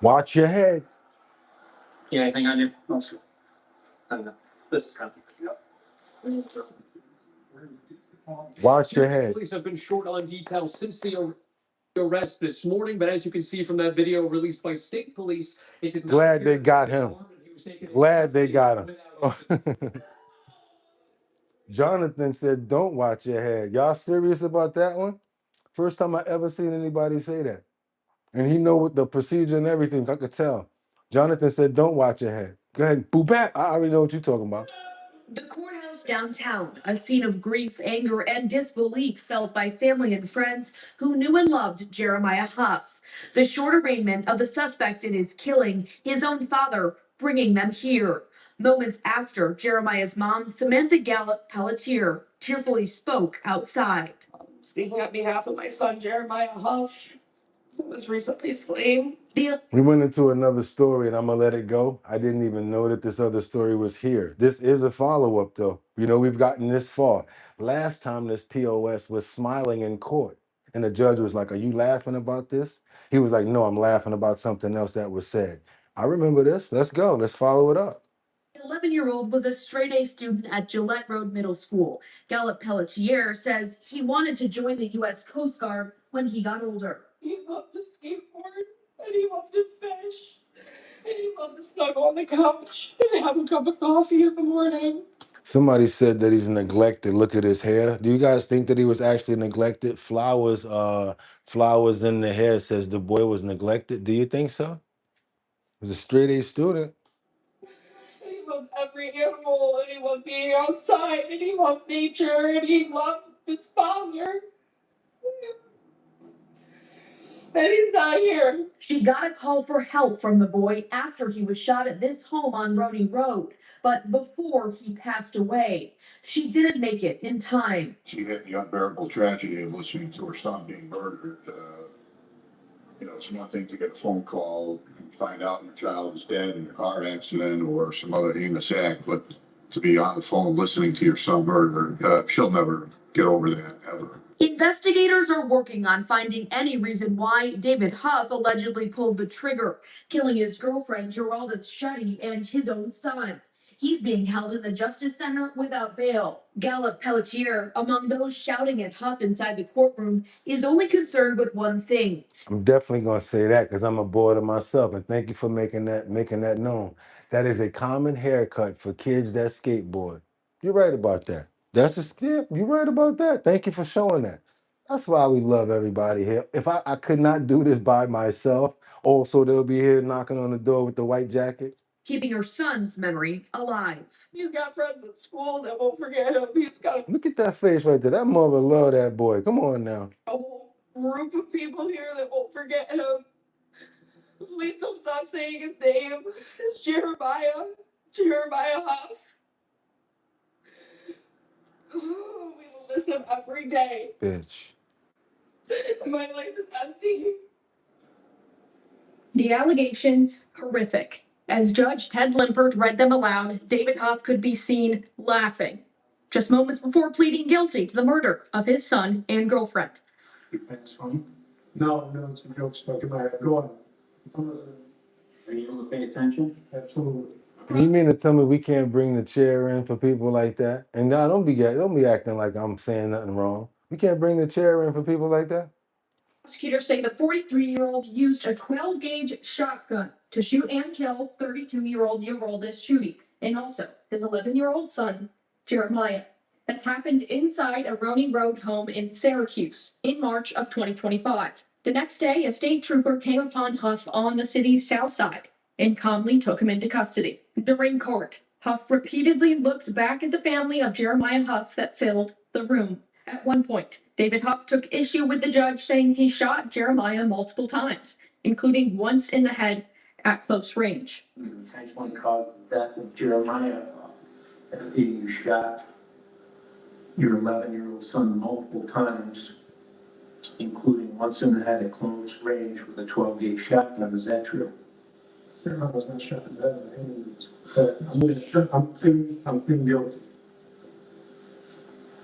Watch your head. You got anything on you? I don't know. This is kind of. Watch your head. Police have been short on details since the arrest this morning, but as you can see from that video released by state police, it did not. Glad they got him. Glad they got him. Jonathan said, don't watch your head. Y'all serious about that one? First time I ever seen anybody say that. And he know what the procedure and everything, I could tell. Jonathan said, don't watch your head. Go ahead, boo back. I already know what you're talking about. The courthouse downtown, a scene of grief, anger, and disbelief felt by family and friends who knew and loved Jeremiah Huff. The short arraignment of the suspect in his killing, his own father, bringing them here. Moments after, Jeremiah's mom, Samantha Gallup-Pelletier, tearfully spoke outside. Speaking on behalf of my son, Jeremiah Huff, who was recently slain. We went into another story, and I'm going to let it go. I didn't even know that this other story was here. This is a follow-up, though. You know, we've gotten this far. Last time, this POS was smiling in court, and the judge was like, are you laughing about this? He was like, no, I'm laughing about something else that was said. I remember this. Let's go. Let's follow it up. The 11-year-old was a straight-A student at Gillette Road Middle School. Gallup-Pelletier says he wanted to join the U.S. Coast Guard when he got older. He loved to skateboard, and he loved to fish, and he loved to snuggle on the couch and have a cup of coffee in the morning. Somebody said that he's neglected. Look at his hair. Do you guys think that he was actually neglected? Flowers in the hair says the boy was neglected. Do you think so? He's a straight A student. And he loved every animal, and he loved being outside, and he loved nature, and he loved his father. And he's not here. She got a call for help from the boy after he was shot at this home on Roney Road, but before he passed away. She didn't make it in time. She had the unbearable tragedy of listening to her son being murdered. It's one thing to get a phone call and find out your child is dead in a car accident or some other heinous act, but to be on the phone listening to your son murdered, she'll never get over that ever. Investigators are working on finding any reason why David Huff allegedly pulled the trigger, killing his girlfriend Geralda Shetty and his own son. He's being held in the Justice Center without bail. Gallup Pelletier, among those shouting at Huff inside the courtroom, is only concerned with one thing. I'm definitely gonna say that because I'm a boarder myself, and thank you for making that known. That is a common haircut for kids that skateboard. You're right about that. That's a skip. You're right about that. Thank you for showing that. That's why we love everybody here. If I could not do this by myself, also they'll be here knocking on the door with the white jacket. Keeping her son's memory alive. He's got friends at school that won't forget him. He's got Look at that face right there. That mother love that boy. Come on now. a whole group of people here that won't forget him. Please don't stop saying his name. It's Jeremiah Huff. We will miss him every day. Bitch. My life is empty. The allegations, horrific. As Judge Ted Limpert read them aloud, David Huff could be seen laughing, just moments before pleading guilty to the murder of his son and girlfriend. That's funny. No, it's a joke stuck in my head. Go on. Are you able to pay attention? Absolutely. You mean to tell me we can't bring the chair in for people like that? And now don't be acting like I'm saying nothing wrong. We can't bring the chair in for people like that? Prosecutors say the 43-year-old used a 12-gauge shotgun to shoot and kill 32-year-old Uvalde Shooty and also his 11-year-old son, Jeremiah. That happened inside a Roney Road home in Syracuse in March of 2025. The next day, a state trooper came upon Huff on the city's south side and calmly took him into custody. During court, Huff repeatedly looked back at the family of Jeremiah Huff that filled the room. At one point, David Huff took issue with the judge, saying he shot Jeremiah multiple times, including once in the head at close range. You intentionally caused the death of Jeremiah after you shot your 11-year-old son multiple times, including once in the head at close range with a 12-gauge shotgun. Is that true? Jeremiah was not shot in the head. I'm pleading guilty.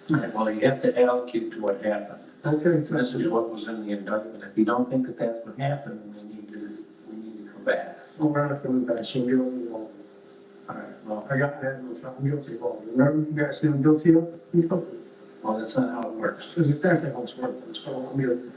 All right, well, you have to allocate to what happened. Okay. This is what was in the indictment. If you don't think that that's what happened, we need to come back. Well, we're not coming back, so we're guilty. All right, well, I got that, I'm guilty of all. Remember you guys saying guilty of? Well, that's not how it works. It's exactly how it's working. It's called I'm guilty.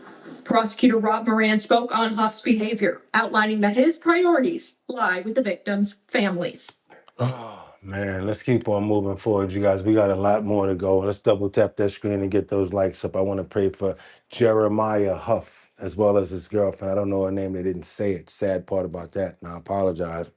Prosecutor Rob Moran spoke on Huff's behavior, outlining that his priorities lie with the victims' families. Oh, man, let's keep on moving forward, you guys. We got a lot more to go. Let's double tap that screen and get those likes up. I want to pray for Jeremiah Huff as well as his girlfriend. I don't know her name. They didn't say it. Sad part about that. And I apologize.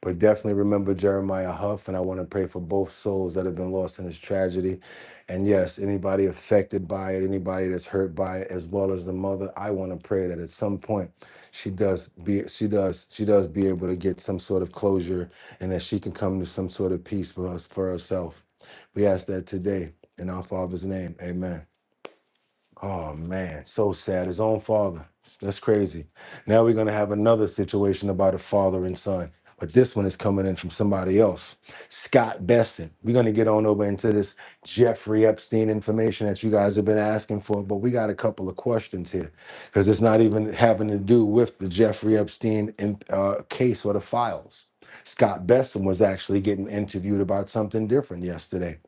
But definitely remember Jeremiah Huff. And I want to pray for both souls that have been lost in this tragedy. And yes, anybody affected by it, anybody that's hurt by it, as well as the mother, I want to pray that at some point she does be able to get some sort of closure and that she can come to some sort of peace for herself. We ask that today in our Father's name. Amen. Oh man, so sad. His own father. That's crazy. Now we're gonna have another situation about a father and son. But this one is coming in from somebody else. Scott Besson. We're gonna get on over into this Jeffrey Epstein information that you guys have been asking for, but we got a couple of questions here because it's not even having to do with the Jeffrey Epstein case or the files. Scott Besson was actually getting interviewed about something different yesterday.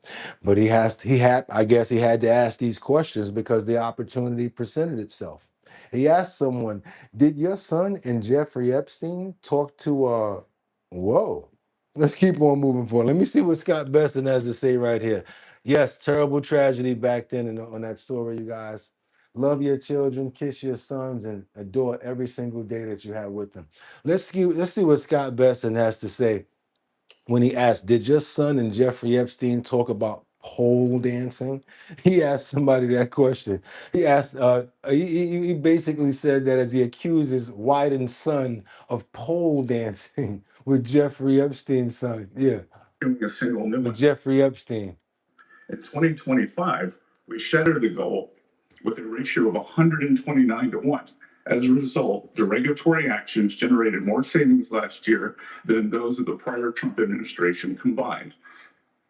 But I guess he had to ask these questions because the opportunity presented itself. He asked someone, did your son and Jeffrey Epstein talk to Whoa. Let's keep on moving forward. Let me see what Scott Besson has to say right here. Yes, terrible tragedy back then on that story, you guys. Love your children, kiss your sons, and adore every single day that you have with them. Let's see what Scott Besson has to say when he asked, did your son and Jeffrey Epstein talk about pole dancing? He asked somebody that question. He asked, he basically said that as he accused his Wyden's son of pole dancing with Jeffrey Epstein's son. Yeah. A single new With one. Jeffrey Epstein. In 2025, we shattered the goal with a ratio of 129 to 1. As a result, the regulatory actions generated more savings last year than those of the prior Trump administration combined.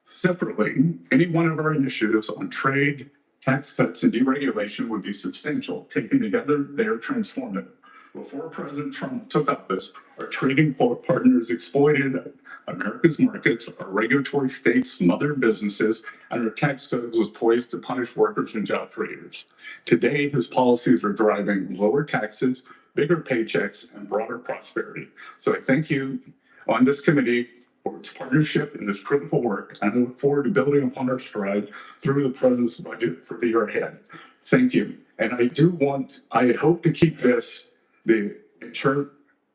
Separately, any one of our initiatives on trade, tax cuts, and deregulation would be substantial. Taken together, they are transformative. Before President Trump took office, our trading partners exploited America's markets, our regulatory states smothered businesses, and our tax code was poised to punish workers and job creators. Today, his policies are driving lower taxes, bigger paychecks, and broader prosperity. So I thank you on this committee for its partnership in this critical work, and I look forward to building upon our stride through the president's budget for the year ahead. Thank you. And I had hoped to keep this, in terms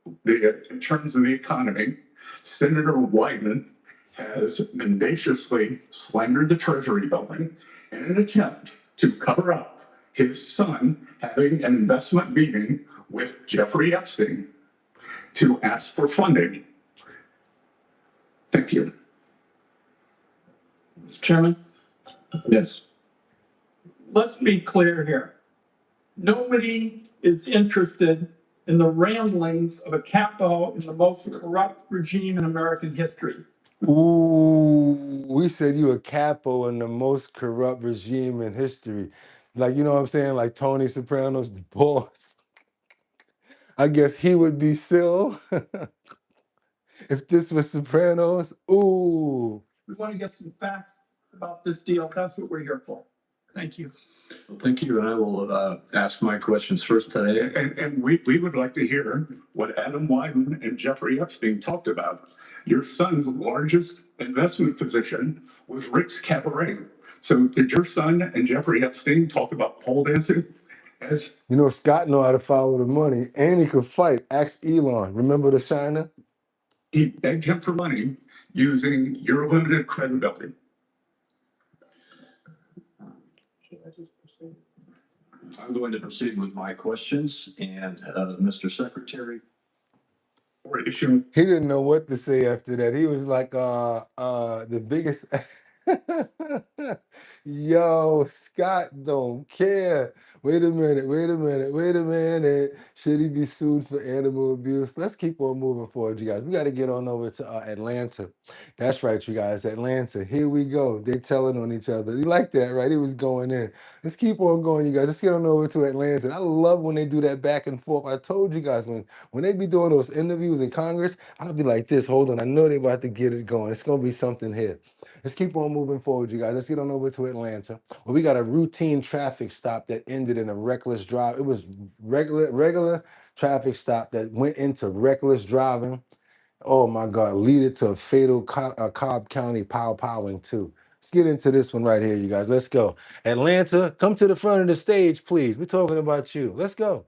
of the economy, Senator Wyden has mendaciously slandered the Treasury building in an attempt to cover up his son having an investment meeting with Jeffrey Epstein to ask for funding. Thank you. Mr. Chairman, Yes. let's be clear here. Nobody is interested in the ramblings of a capo in the most corrupt regime in American history. Ooh, we said you a capo in the most corrupt regime in history. Like, you know what I'm saying? Like Tony Soprano's the boss. I guess he would be Syl if this was Sopranos. Ooh. We want to get some facts about this deal. That's what we're here for. Thank you. Well, thank you, and I will ask my questions first today. And we would like to hear what Adam Wyden and Jeffrey Epstein talked about. Your son's largest investment position was Rick's Cabaret. So did your son and Jeffrey Epstein talk about pole dancing? You know, Scott know how to follow the money, and he could fight. Ask Elon. Remember the Shiner? He begged him for money using your limited credibility. I'm going to proceed with my questions, and Mr. Secretary. He didn't know what to say after that. He was like, the biggest. Yo, Scott don't care. Wait a minute. Should he be sued for animal abuse? Let's keep on moving forward, you guys. We got to get on over to Atlanta. That's right, you guys. Atlanta. Here we go. They're telling on each other. You like that, right? He was going in. Let's keep on going, you guys. Let's get on over to Atlanta. I love when they do that back and forth. I told you guys when they be doing those interviews in Congress, I'll be like this. Hold on. I know they about to get it going. It's going to be something here. Let's keep on moving forward, you guys. Let's get on over to Atlanta. Well, we got a routine traffic stop that ended in a reckless drive. It was regular traffic stop that went into reckless driving. Oh my God, lead it to a fatal Cobb County powing too. Let's get into this one right here, you guys. Let's go. Atlanta, come to the front of the stage, please. We're talking about you. Let's go.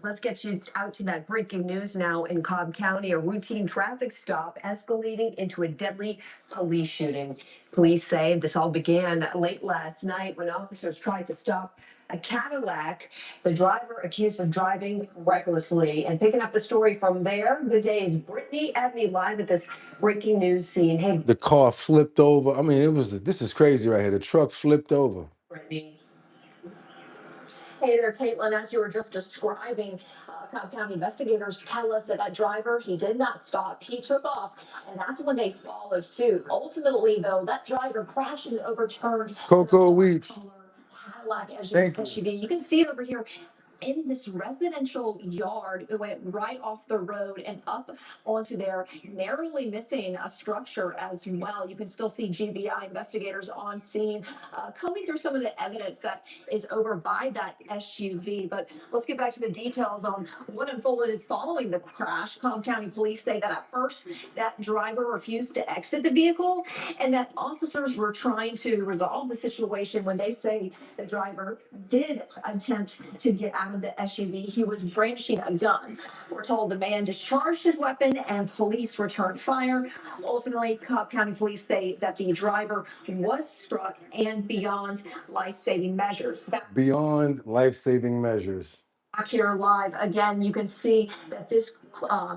Let's get you out to that breaking news now in Cobb County. A routine traffic stop escalating into a deadly police shooting. Police say this all began late last night when officers tried to stop a Cadillac. The driver accused of driving recklessly. And picking up the story from there, good day is Brittany Edney live at this breaking news scene. Hey, the car flipped over. I mean, this is crazy right here. The truck flipped over. Brittany. Hey there, Caitlin. As you were just describing, Cobb County investigators tell us that driver, he did not stop. He took off, and that's when they followed suit. Ultimately, though, that driver crashed and overturned Cocoa Wheats. Cadillac SUV. You can see it over here. in this residential yard. It went right off the road and up onto there, narrowly missing a structure as well. You can still see GBI investigators on scene, combing through some of the evidence that is over by that SUV. But let's get back to the details on what unfolded following the crash. Cobb County Police say that at first that driver refused to exit the vehicle and that officers were trying to resolve the situation when they say the driver did attempt to get out of the SUV. He was brandishing a gun. We're told the man discharged his weapon and police returned fire. Ultimately, Cobb County Police say that the driver was struck and beyond life-saving measures. Beyond life-saving measures. Back here live again, you can see that this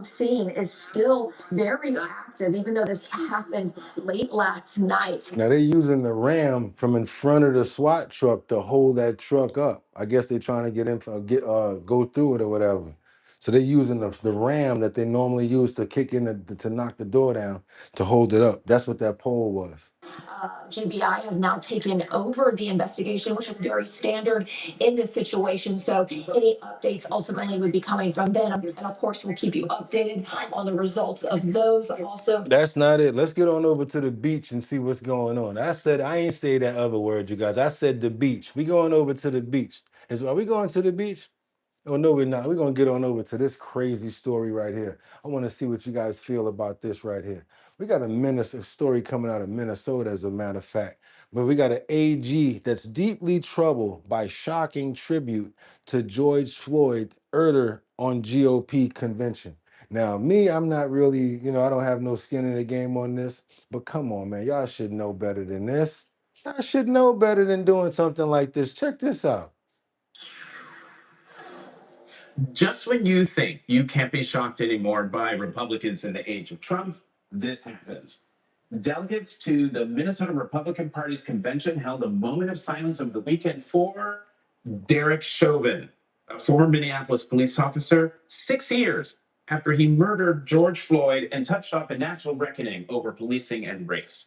scene is still very active, even though this happened late last night. Now they're using the ram from in front of the SWAT truck to hold that truck up. I guess they're trying to get in, go through it or whatever. So they're using the ram that they normally use to kick in to knock the door down to hold it up. That's what that pole was. GBI has now taken over the investigation, which is very standard in this situation. So any updates ultimately would be coming from them. And of course, we'll keep you updated on the results of those also. That's not it. Let's get on over to the beach and see what's going on. I ain't say that other word, you guys. I said the beach. We going over to the beach. Are we going to the beach? Oh, no, we're not. We're going to get on over to this crazy story right here. I want to see what you guys feel about this right here. We got a story coming out of Minnesota, as a matter of fact. But we got an AG that's deeply troubled by shocking tribute to George Floyd murder on GOP convention. Now, me, I'm not really, I don't have no skin in the game on this. But come on, man. Y'all should know better than this. Y'all should know better than doing something like this. Check this out. Just when you think you can't be shocked anymore by Republicans in the age of Trump, this happens. Delegates to the Minnesota Republican Party's convention held a moment of silence over the weekend for Derek Chauvin, a former Minneapolis police officer, 6 years after he murdered George Floyd and touched off a national reckoning over policing and race.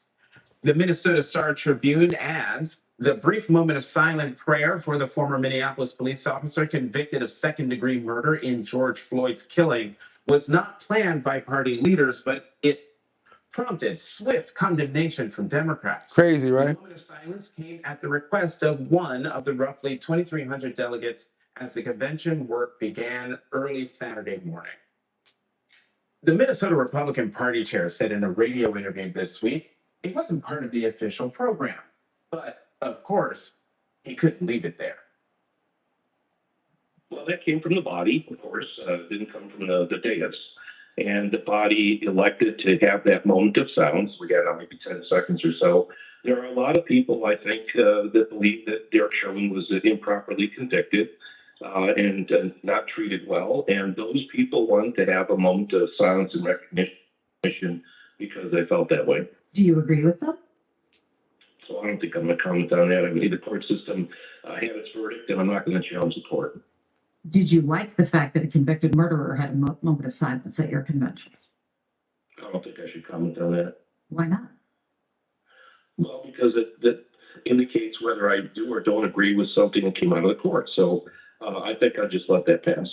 The Minnesota Star Tribune adds, the brief moment of silent prayer for the former Minneapolis police officer convicted of second-degree murder in George Floyd's killing was not planned by party leaders, but it prompted swift condemnation from Democrats. Crazy, right? The moment of silence came at the request of one of the roughly 2,300 delegates as the convention work began early Saturday morning. The Minnesota Republican Party chair said in a radio interview this week, it wasn't part of the official program, but of course, he couldn't leave it there. Well, that came from the body, of course, didn't come from the dais. And the body elected to have that moment of silence. We got maybe 10 seconds or so. There are a lot of people, I think, that believe that Derek Chauvin was improperly convicted and not treated well. And those people want to have a moment of silence and recognition because they felt that way. Do you agree with them? So I don't think I'm going to comment on that. I mean, the court system had its verdict, and I'm not going to challenge the court. Did you like the fact that a convicted murderer had a moment of silence at your convention? I don't think I should comment on that. Why not? Well, because that indicates whether I do or don't agree with something that came out of the court. So I think I'll just let that pass.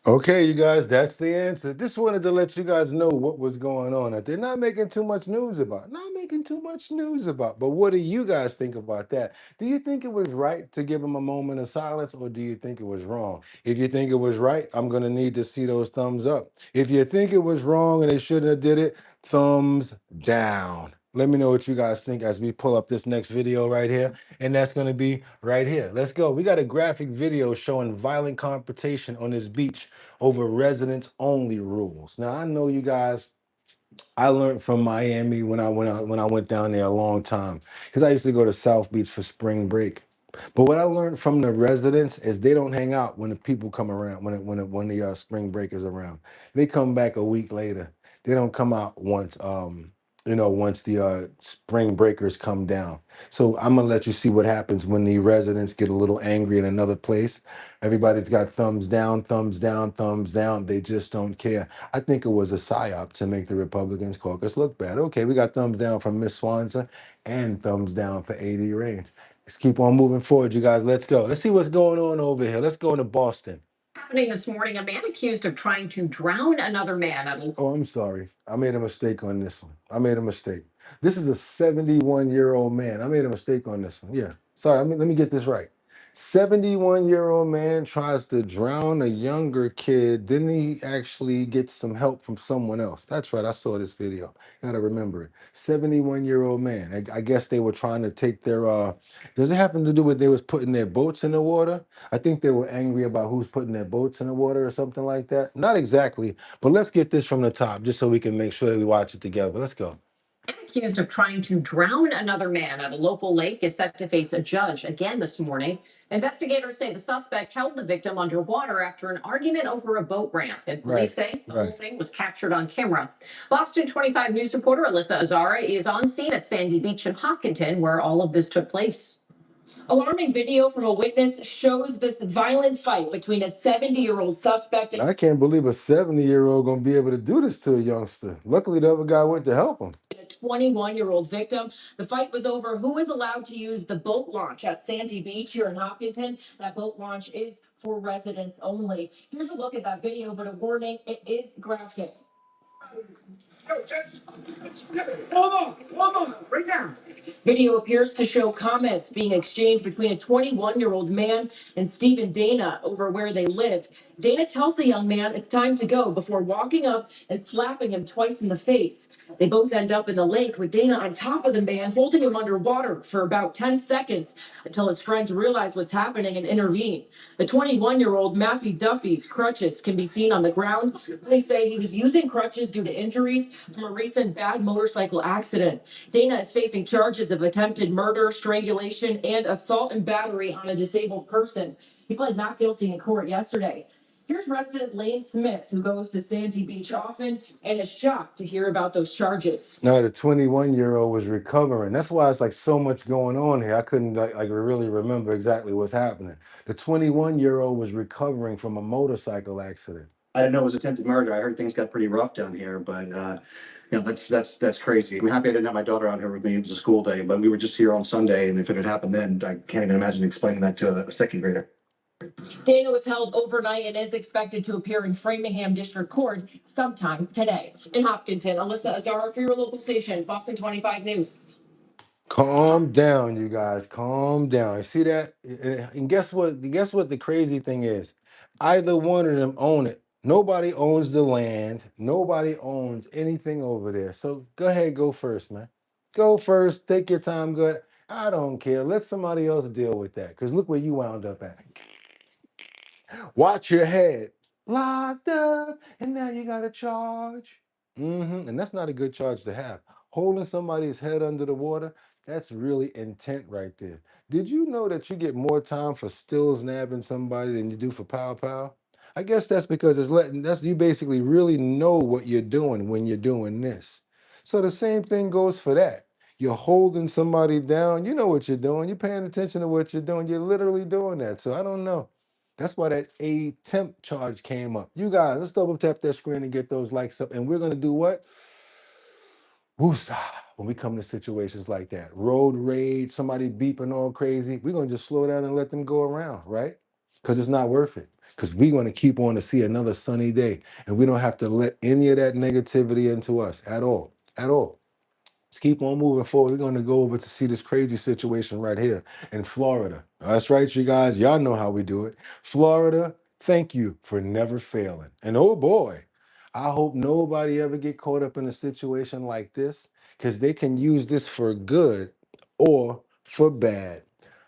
Okay, you guys, that's the answer. Just wanted to let you guys know what was going on. That they're not making too much news about. Not making too much news about. But what do you guys think about that? Do you think it was right to give him a moment of silence, or do you think it was wrong? If you think it was right, I'm going to need to see those thumbs up. If you think it was wrong and they shouldn't have did it, thumbs down. Let me know what you guys think as we pull up this next video right here. And that's going to be right here. Let's go. We got a graphic video showing violent confrontation on this beach over residents only rules. Now, I know you guys, I learned from Miami when I went down there a long time, because I used to go to South Beach for spring break. But what I learned from the residents is they don't hang out when the people come around, when the spring break is around. They come back a week later. They don't come out once once the spring breakers come down. So I'm gonna let you see what happens when the residents get a little angry in another place. Everybody's got thumbs down, thumbs down, thumbs down. They just don't care. I think it was a psyop to make the Republicans caucus look bad. Okay, we got thumbs down from Miss Swanson and thumbs down for AD Reigns. Let's keep on moving forward, you guys. Let's go. Let's see what's going on over here. Let's go into Boston. Happening this morning, a man accused of trying to drown another man at a Oh, I'm sorry. I made a mistake on this one. I made a mistake. This is a 71-year-old man. I made a mistake on this one. Yeah. Sorry, let me get this right. 71-year-old man tries to drown a younger kid. Then he actually gets some help from someone else. That's right. I saw this video. Gotta remember it. 71-year-old man. I guess they were trying to take their does it happen to do with they was putting their boats in the water? I think they were angry about who's putting their boats in the water or something like that. Not exactly, but let's get this from the top just so we can make sure that we watch it together. Let's go. accused of trying to drown another man at a local lake is set to face a judge again this morning. Investigators say the suspect held the victim underwater after an argument over a boat ramp, and police say the whole thing was captured on camera. Boston 25 News reporter Alyssa Azara is on scene at Sandy Beach in Hopkinton, where all of this took place. Alarming video from a witness shows this violent fight between a 70-year-old suspect and I can't believe a 70-year-old gonna be able to do this to a youngster. Luckily, the other guy went to help him. a 21-year-old victim. The fight was over who is allowed to use the boat launch at Sandy Beach here in Hopkinton. That boat launch is for residents only. Here's a look at that video, but a warning, it is graphic. Right down. Video appears to show comments being exchanged between a 21-year-old man and Stephen Dana over where they live. Dana tells the young man it's time to go before walking up and slapping him twice in the face. They both end up in the lake with Dana on top of the man, holding him underwater for about 10 seconds until his friends realize what's happening and intervene. The 21-year-old Matthew Duffy's crutches can be seen on the ground. They say he was using crutches due to injuries from a recent bad motorcycle accident. Dana is facing charges of attempted murder, strangulation, and assault and battery on a disabled person. He pled not guilty in court yesterday. Here's resident Lane Smith, who goes to Sandy Beach often and is shocked to hear about those charges. No, the 21-year-old was recovering. That's why it's like so much going on here. I couldn't like really remember exactly what's happening. The 21-year-old was recovering from a motorcycle accident. I didn't know it was attempted murder. I heard things got pretty rough down here, but that's crazy. I'm happy I didn't have my daughter out here with me. It was a school day, but we were just here on Sunday, and if it had happened then, I can't even imagine explaining that to a second grader. Dana was held overnight and is expected to appear in Framingham District Court sometime today. In Hopkinton, Alyssa Azara for your local station, Boston 25 News. Calm down, you guys. Calm down. See that? And guess what? Guess what the crazy thing is? Either one of them own it. Nobody owns the land. Nobody owns anything over there. So go ahead, go first, man. Go first. Take your time. Good. I don't care. Let somebody else deal with that. Because look where you wound up at. Watch your head. Locked up, and now you got to charge. And that's not a good charge to have. Holding somebody's head under the water, that's really intent right there. Did you know that you get more time for stills nabbing somebody than you do for pow pow? I guess that's because that's you basically really know what you're doing when you're doing this. So the same thing goes for that. You're holding somebody down, you know what you're doing. You're paying attention to what you're doing. You're literally doing that. So I don't know. That's why that attempt charge came up. You guys, let's double tap that screen and get those likes up. And we're going to do what? Woosah. When we come to situations like that, road rage, somebody beeping all crazy, we're going to just slow down and let them go around, right? Because it's not worth it. Because we're going to keep on to see another sunny day. And we don't have to let any of that negativity into us at all. At all. Let's keep on moving forward. We're going to go over to see this crazy situation right here in Florida. That's right, you guys. Y'all know how we do it. Florida, thank you for never failing. And oh boy, I hope nobody ever get caught up in a situation like this because they can use this for good or for bad.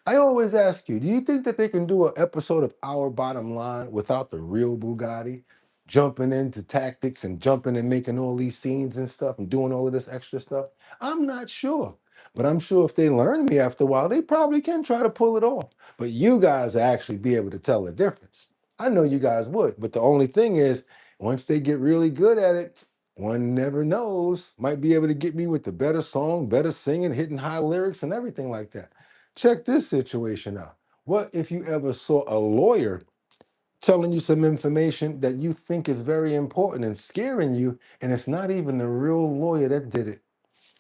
I always ask you, do you think that they can do an episode of Our Bottom Line without the real Boogotti? Jumping into tactics and jumping and making all these scenes and stuff and doing all of this extra stuff? I'm not sure, but I'm sure if they learn me after a while, they probably can try to pull it off. But you guys actually be able to tell the difference. I know you guys would, but the only thing is, once they get really good at it, one never knows. Might be able to get me with the better song, better singing, hitting high lyrics and everything like that. Check this situation out. What if you ever saw a lawyer telling you some information that you think is very important and scaring you, and it's not even the real lawyer that did it?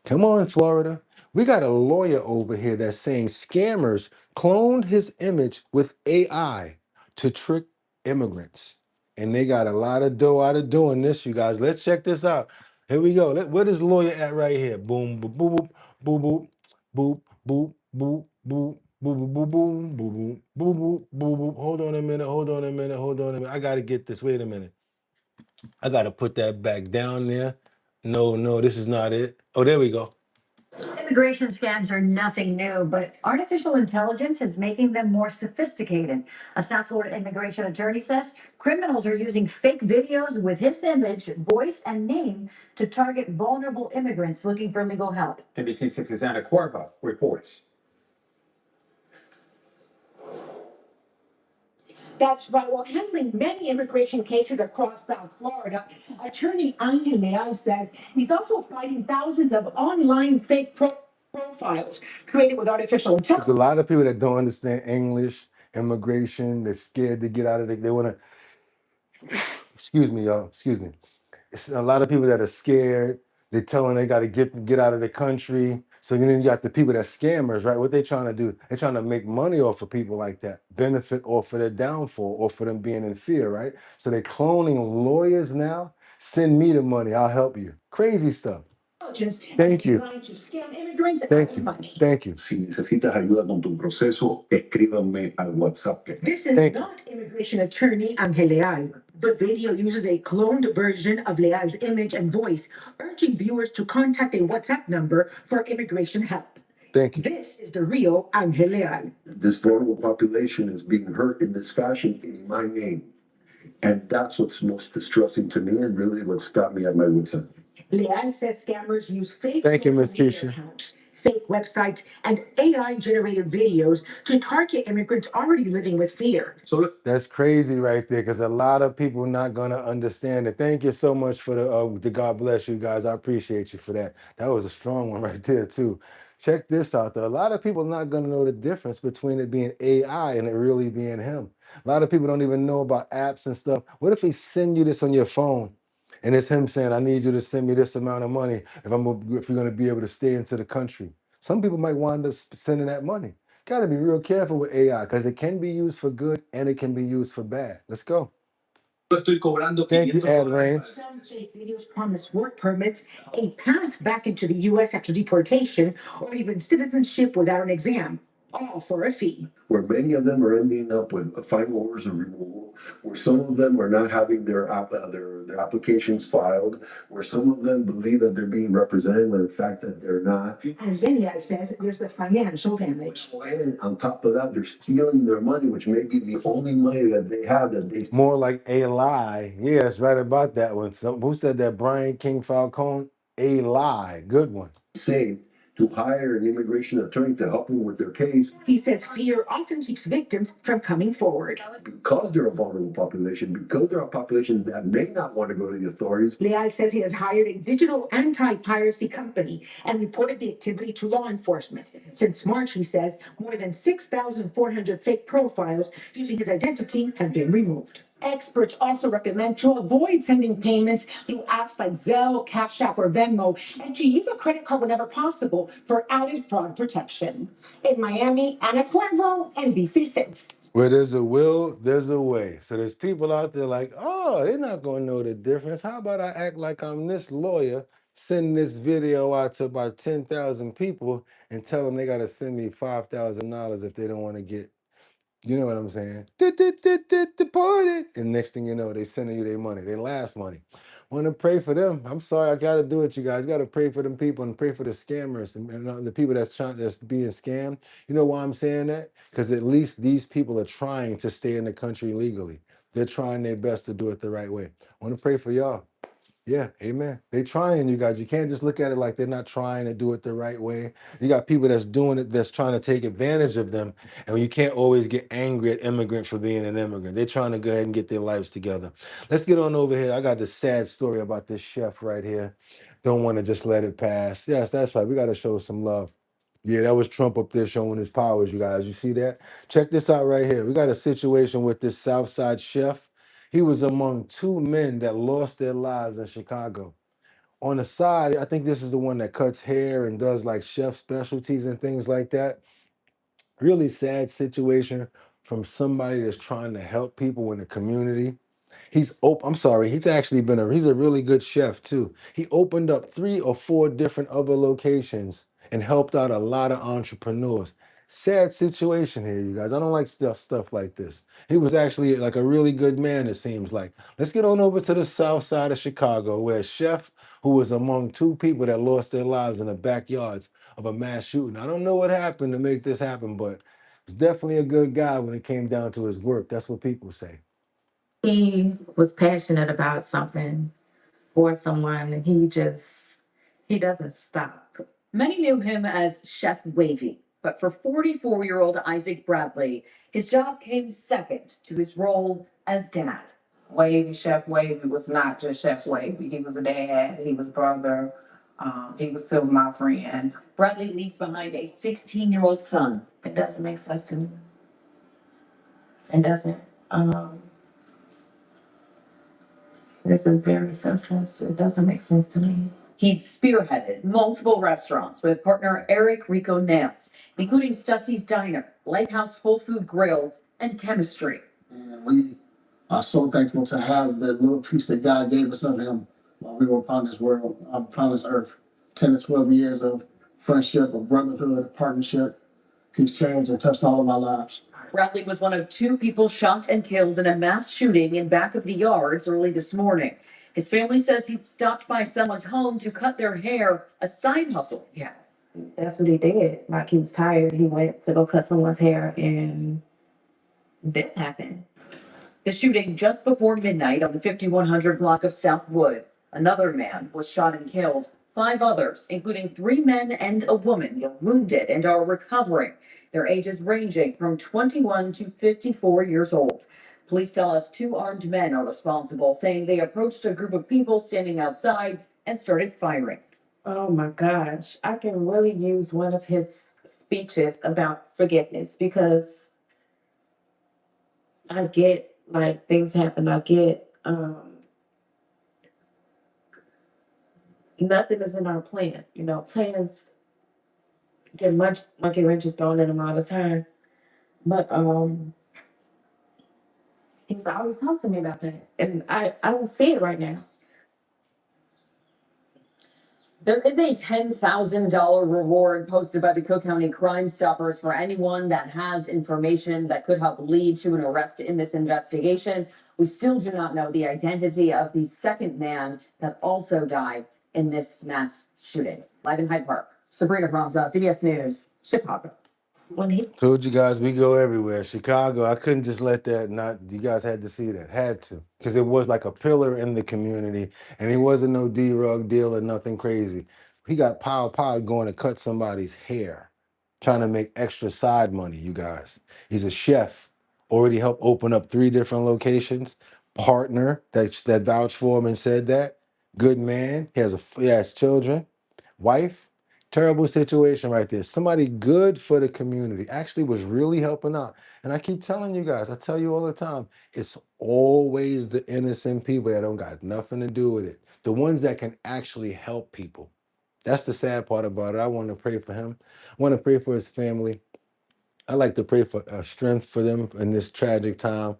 Come on, Florida. We got a lawyer over here that's saying scammers cloned his image with AI to trick immigrants. and they got a lot of dough out of doing this, you guys. Let's check this out. Here we go. Where this lawyer at right here? Boom, boop, boop, boop, boop, boop, boop, boop, boop, boop, boop, boom, boop, boop, boop, boop, boop, boop. Hold on a minute. Hold on a minute. Hold on a minute. I gotta get this. Wait a minute. I gotta put that back down there. No, this is not it. Oh, there we go. Immigration scams are nothing new, but artificial intelligence is making them more sophisticated. A South Florida immigration attorney says criminals are using fake videos with his image, voice, and name to target vulnerable immigrants looking for legal help. NBC6's Anna Cuerva reports. That's right. While handling many immigration cases across South Florida, attorney Angel Leal says he's also fighting thousands of online fake profiles created with artificial There's a intelligence. lot of people that don't understand English, immigration. They're scared to get out of it. They want to, excuse me, y'all, excuse me. It's a lot of people that are scared. They're telling they got to get out of the country. So then you got the people that scammers, right? What they trying to do? They're trying to make money off of people like that, benefit off of their downfall, or for them being in fear, right? So they're cloning lawyers now. Send me the money, I'll help you. Crazy stuff. Thank you. Designed to scam immigrants Thank out of you. money. Thank you. Si necesitas ayuda con tu proceso, escríbanme al WhatsApp. This is Thank you. not immigration attorney Angel Leal. The video uses a cloned version of Leal's image and voice, urging viewers to contact a WhatsApp number for immigration help. Thank you. This is the real Angel Leal. This vulnerable population is being hurt in this fashion in my name. And that's what's most distressing to me and really what's got me at my wits' end. Leal says scammers use fake Thank you, Ms. social media Keisha. accounts, fake websites, and AI-generated videos to target immigrants already living with fear. So that's crazy right there, because a lot of people not gonna understand it. Thank you so much for the God bless you guys. I appreciate you for that. That was a strong one right there too. Check this out though. A lot of people not gonna know the difference between it being AI and it really being him. A lot of people don't even know about apps and stuff. What if he send you this on your phone? And it's him saying, I need you to send me this amount of money if you're gonna be able to stay into the country. Some people might wind up sending that money. Got to be real careful with AI because it can be used for good and it can be used for bad. Let's go. Thank you, Ed Rains. Some fake videos promise work permits, a path back into the U.S. after deportation, or even citizenship without an exam, all for a fee. Where many of them are ending up with final orders of removal, where some of them are not having their applications filed, where some of them believe that they're being represented when in fact that they're not. And then Leal says there's the financial damage. And on top of that, they're stealing their money, which may be the only money that they have that they More like a lie. Yeah, it's right about that one. Who said that? Brian King Falcone? A lie. Good one. save to hire an immigration attorney to help them with their case. He says fear often keeps victims from coming forward. Because they're a vulnerable population, because they're a population that may not want to go to the authorities. Leal says he has hired a digital anti-piracy company and reported the activity to law enforcement. Since March, he says, more than 6,400 fake profiles using his identity have been removed. Experts also recommend to avoid sending payments through apps like Zelle, Cash App, or Venmo, and to use a credit card whenever possible for added fraud protection. In Miami, Anna Cuervo, NBC6. Where there's a will, there's a way. So there's people out there like, oh, they're not going to know the difference. How about I act like I'm this lawyer, send this video out to about 10,000 people and tell them they got to send me $5,000 if they don't want to get, you know what I'm saying? Deported. And next thing you know, they sending you their money, their last money. Want to pray for them. I'm sorry, I got to do it, you guys. Got to pray for them people and pray for the scammers and the people that's being scammed. You know why I'm saying that? Because at least these people are trying to stay in the country legally. They're trying their best to do it the right way. Want to pray for y'all. Yeah, amen. They trying, you guys. You can't just look at it like they're not trying to do it the right way. You got people that's doing it, that's trying to take advantage of them. And you can't always get angry at immigrant for being an immigrant. They're trying to go ahead and get their lives together. Let's get on over here. I got this sad story about this chef right here. Don't want to just let it pass. Yes, that's right. We got to show some love. Yeah, that was Trump up there showing his powers, you guys. You see that? Check this out right here. We got a situation with this Southside chef. He was among two men that lost their lives in Chicago. On the side, I think this is the one that cuts hair and does like chef specialties and things like that. Really sad situation from somebody that's trying to help people in the community. I'm sorry, he's actually he's a really good chef too. He opened up 3 or 4 different other locations and helped out a lot of entrepreneurs. Sad situation here, you guys. I don't like stuff like this. He was actually like a really good man, it seems like. Let's get on over to the south side of Chicago, where a chef who was among 2 people that lost their lives in the backyards of a mass shooting. I don't know what happened to make this happen, but he's definitely a good guy when it came down to his work. That's what people say. He was passionate about something for someone, and he doesn't stop. Many knew him as Chef Wavy, but for 44-year-old Isaac Bradley, his job came second to his role as dad. Chef Wavy was not just Chef Wavy. He was a dad, he was a brother, he was still my friend. Bradley leaves behind a 16-year-old son. It doesn't make sense to me. It doesn't. This is very senseless. It doesn't make sense to me. He'd spearheaded multiple restaurants with partner Eric Rico Nance, including Stussie's Diner, Lighthouse Whole Food Grill, and Chemistry. And we are so thankful to have the little piece that God gave us of him while we were upon this world, upon this earth. 10 to 12 years of friendship, of brotherhood, of partnership. He's changed and touched all of our lives. Bradley was one of 2 people shot and killed in a mass shooting in back of the yards early this morning. His family says he'd stopped by someone's home to cut their hair, a side hustle he had. That's what he did. Like, he was tired. He went to go cut someone's hair, and this happened. The shooting just before midnight on the 5100 block of South Wood. Another man was shot and killed. 5 others, including 3 men and a woman, got wounded and are recovering. Their ages ranging from 21 to 54 years old. Police tell us 2 armed men are responsible, saying they approached a group of people standing outside and started firing. Oh my gosh, I can really use one of his speeches about forgiveness, because I get, like, things happen. I get, nothing is in our plan. You know, plans get much monkey wrenches thrown in them all the time. But he's always talking to me about that, and I don't see it right now. There is a $10,000 reward posted by the Cook County Crime Stoppers for anyone that has information that could help lead to an arrest in this investigation. We still do not know the identity of the second man that also died in this mass shooting. Live in Hyde Park, Sabrina Franza, CBS News, Chicago. Told you guys we go everywhere. Chicago, I couldn't just let that not, you guys had to see that. Had to. Because it was like a pillar in the community. And he wasn't no D-rug deal or nothing crazy. He got pow going to cut somebody's hair, trying to make extra side money, you guys. He's a chef. Already helped open up 3 different locations. Partner that vouched for him and said that. Good man. He has children. Wife. Terrible situation right there. Somebody good for the community actually was really helping out. And I keep telling you guys, I tell you all the time, it's always the innocent people that don't got nothing to do with it. The ones that can actually help people. That's the sad part about it. I want to pray for him. I want to pray for his family. I like to pray for strength for them in this tragic time.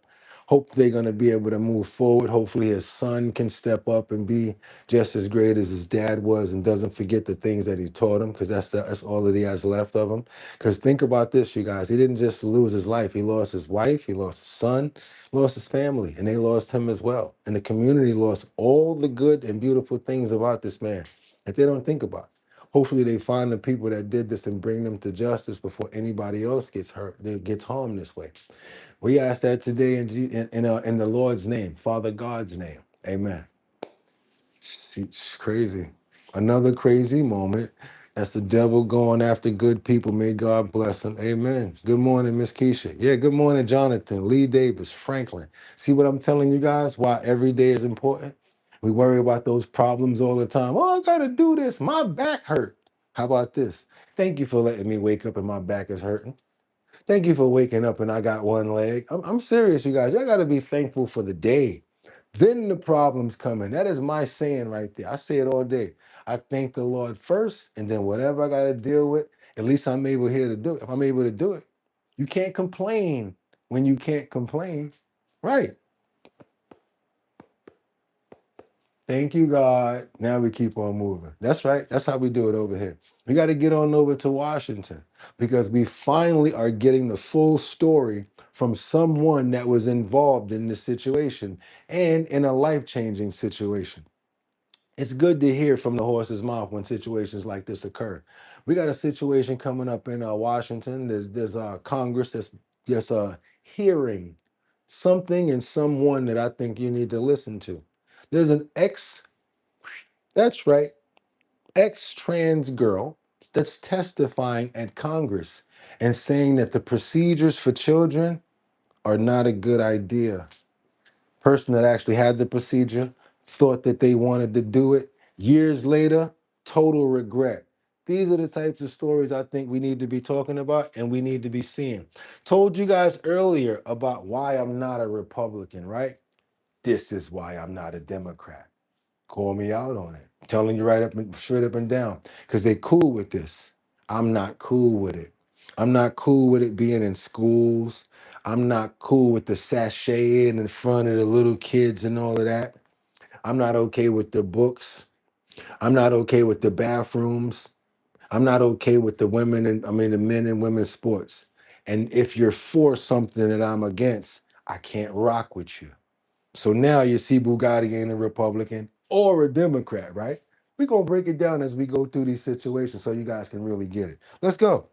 Hope they're going to be able to move forward. Hopefully his son can step up and be just as great as his dad was and doesn't forget the things that he taught him, because that's all that he has left of him. Because think about this, you guys. He didn't just lose his life. He lost his wife. He lost his son. Lost his family. And they lost him as well. And the community lost all the good and beautiful things about this man that they don't think about. Hopefully they find the people that did this and bring them to justice before anybody else gets hurt, that gets harmed this way. We ask that today in the Lord's name, Father God's name. Amen. It's crazy. Another crazy moment. That's the devil going after good people. May God bless them. Amen. Good morning, Miss Keisha. Yeah, good morning, Jonathan, Lee Davis, Franklin. See what I'm telling you guys? Why every day is important? We worry about those problems all the time. Oh, I gotta do this. My back hurt. How about this? Thank you for letting me wake up and my back is hurting. Thank you for waking up and I got one leg. I'm serious, you guys. Y'all gotta be thankful for the day. Then the problems come in. That is my saying right there. I say it all day. I thank the Lord first, and then whatever I got to deal with, at least I'm able here to do it. If I'm able to do it, you can't complain when you can't complain, right? Thank you, God. Now we keep on moving. That's right. That's how we do it over here. We got to get on over to Washington because we finally are getting the full story from someone that was involved in this situation and in a life-changing situation. It's good to hear from the horse's mouth when situations like this occur. We got a situation coming up in Washington. There's Congress that's hearing something and someone that I think you need to listen to. There's an that's right, ex-trans girl that's testifying at Congress and saying that the procedures for children are not a good idea. Person that actually had the procedure thought that they wanted to do it. Years later, total regret. These are the types of stories I think we need to be talking about and we need to be seeing. Told you guys earlier about why I'm not a Republican, right? This is why I'm not a Democrat. Call me out on it. I'm telling you right up and straight up and down. Because they cool with this. I'm not cool with it. I'm not cool with it being in schools. I'm not cool with the sashaying in front of the little kids and all of that. I'm not okay with the books. I'm not okay with the bathrooms. I'm not okay with the the men and women's sports. And if you're for something that I'm against, I can't rock with you. So now you see Boogotti ain't a Republican or a Democrat, right? We're going to break it down as we go through these situations so you guys can really get it. Let's go.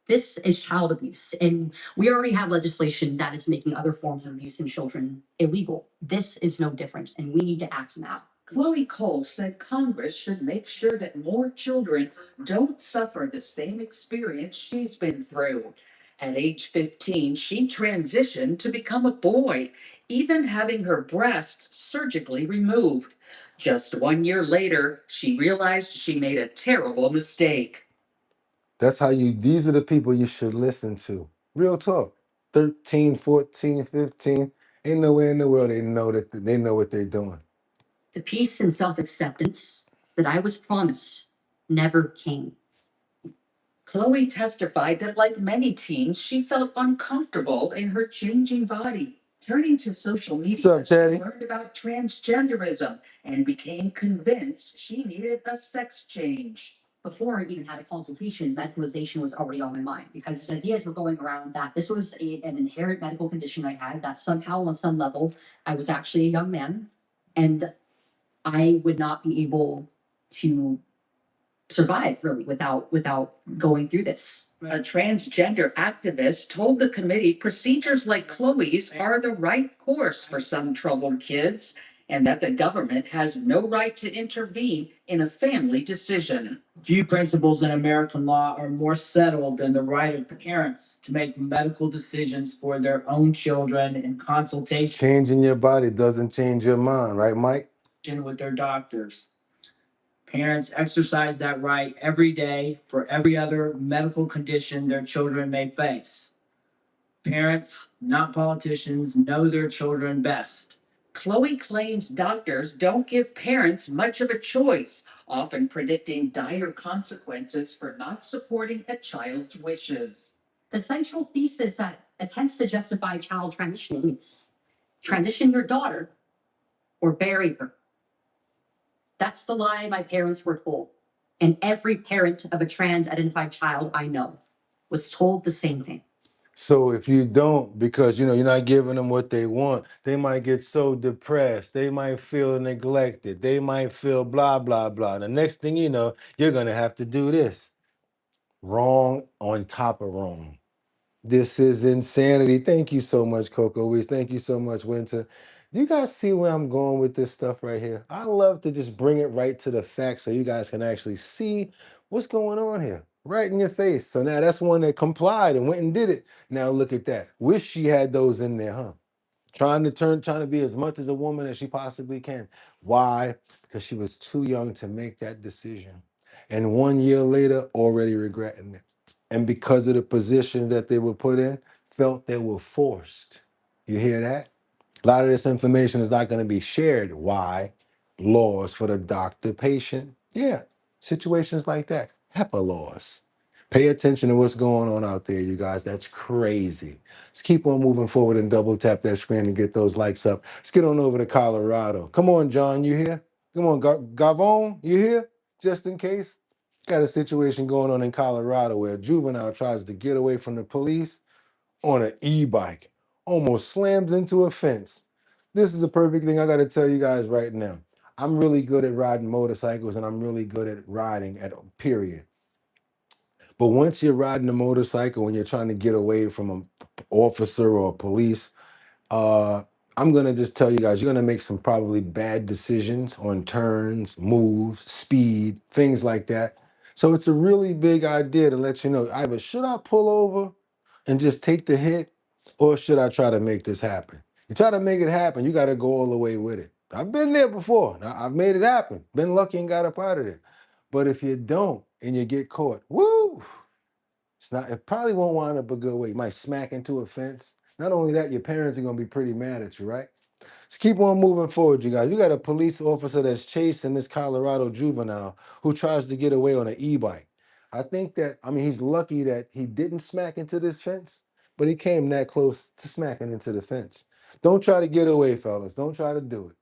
This is child abuse, and we already have legislation that is making other forms of abuse in children illegal. This is no different, and we need to act now. Chloe Cole said Congress should make sure that more children don't suffer the same experience she's been through. At age 15, she transitioned to become a boy, even having her breasts surgically removed. Just 1 year later, she realized she made a terrible mistake. These are the people you should listen to. Real talk. 13, 14, 15. Ain't nowhere in the world they know what they're doing. The peace and self-acceptance that I was promised never came. Chloe testified that, like many teens, she felt uncomfortable in her changing body. Turning to social media, What's up, Teddy? she learned about transgenderism and became convinced she needed a sex change. Before I even had a consultation, medicalization was already on my mind because these ideas were going around that this was an inherent medical condition I had, that somehow on some level I was actually a young man and I would not be able to survive really without going through this. A transgender activist told the committee procedures like Chloe's are the right course for some troubled kids and that the government has no right to intervene in a family decision. Few principles in American law are more settled than the right of parents to make medical decisions for their own children in consultation Changing your body doesn't change your mind, right, Mike? with their doctors. Parents exercise that right every day for every other medical condition their children may face. Parents, not politicians, know their children best. Chloe claims doctors don't give parents much of a choice, often predicting dire consequences for not supporting a child's wishes. The central thesis that attempts to justify child transitioning is transition your daughter or bury her. That's the lie my parents were told. And every parent of a trans-identified child I know was told the same thing. So if you don't, because you're not giving them what they want, they might get so depressed. They might feel neglected. They might feel blah, blah, blah. The next thing you know, you're going to have to do this. Wrong on top of wrong. This is insanity. Thank you so much, Coco Weeks. Thank you so much, Winter. You guys see where I'm going with this stuff right here? I love to just bring it right to the facts so you guys can actually see what's going on here, right in your face. So now that's one that complied and went and did it. Now look at that. Wish she had those in there, huh? Trying to be as much as a woman as she possibly can. Why? Because she was too young to make that decision. And 1 year later, already regretting it. And because of the position that they were put in, felt they were forced. You hear that? A lot of this information is not going to be shared. Why? Laws for the doctor patient. Yeah, situations like that. HEPA laws. Pay attention to what's going on out there, you guys. That's crazy. Let's keep on moving forward and double tap that screen and get those likes up. Let's get on over to Colorado. Come on, John, you here? Come on, Gavon, you here? Just in case. Got a situation going on in Colorado where a juvenile tries to get away from the police on an e-bike, almost slams into a fence. This is the perfect thing I got to tell you guys right now. I'm really good at riding motorcycles and I'm really good at riding at period. But once you're riding a motorcycle and you're trying to get away from an officer or police, I'm going to just tell you guys, you're going to make some probably bad decisions on turns, moves, speed, things like that. So it's a really big idea to let you know, either should I pull over and just take the hit, or should I try to make this happen? You try to make it happen, you got to go all the way with it. I've been there before. I've made it happen. Been lucky and got up out of there. But if you don't and you get caught, woo! It probably won't wind up a good way. You might smack into a fence. Not only that, your parents are gonna be pretty mad at you, right? Let's keep on moving forward, you guys. You got a police officer that's chasing this Colorado juvenile who tries to get away on an e-bike. I mean, he's lucky that he didn't smack into this fence, but he came that close to smacking into the fence. Don't try to get away, fellas. Don't try to do it.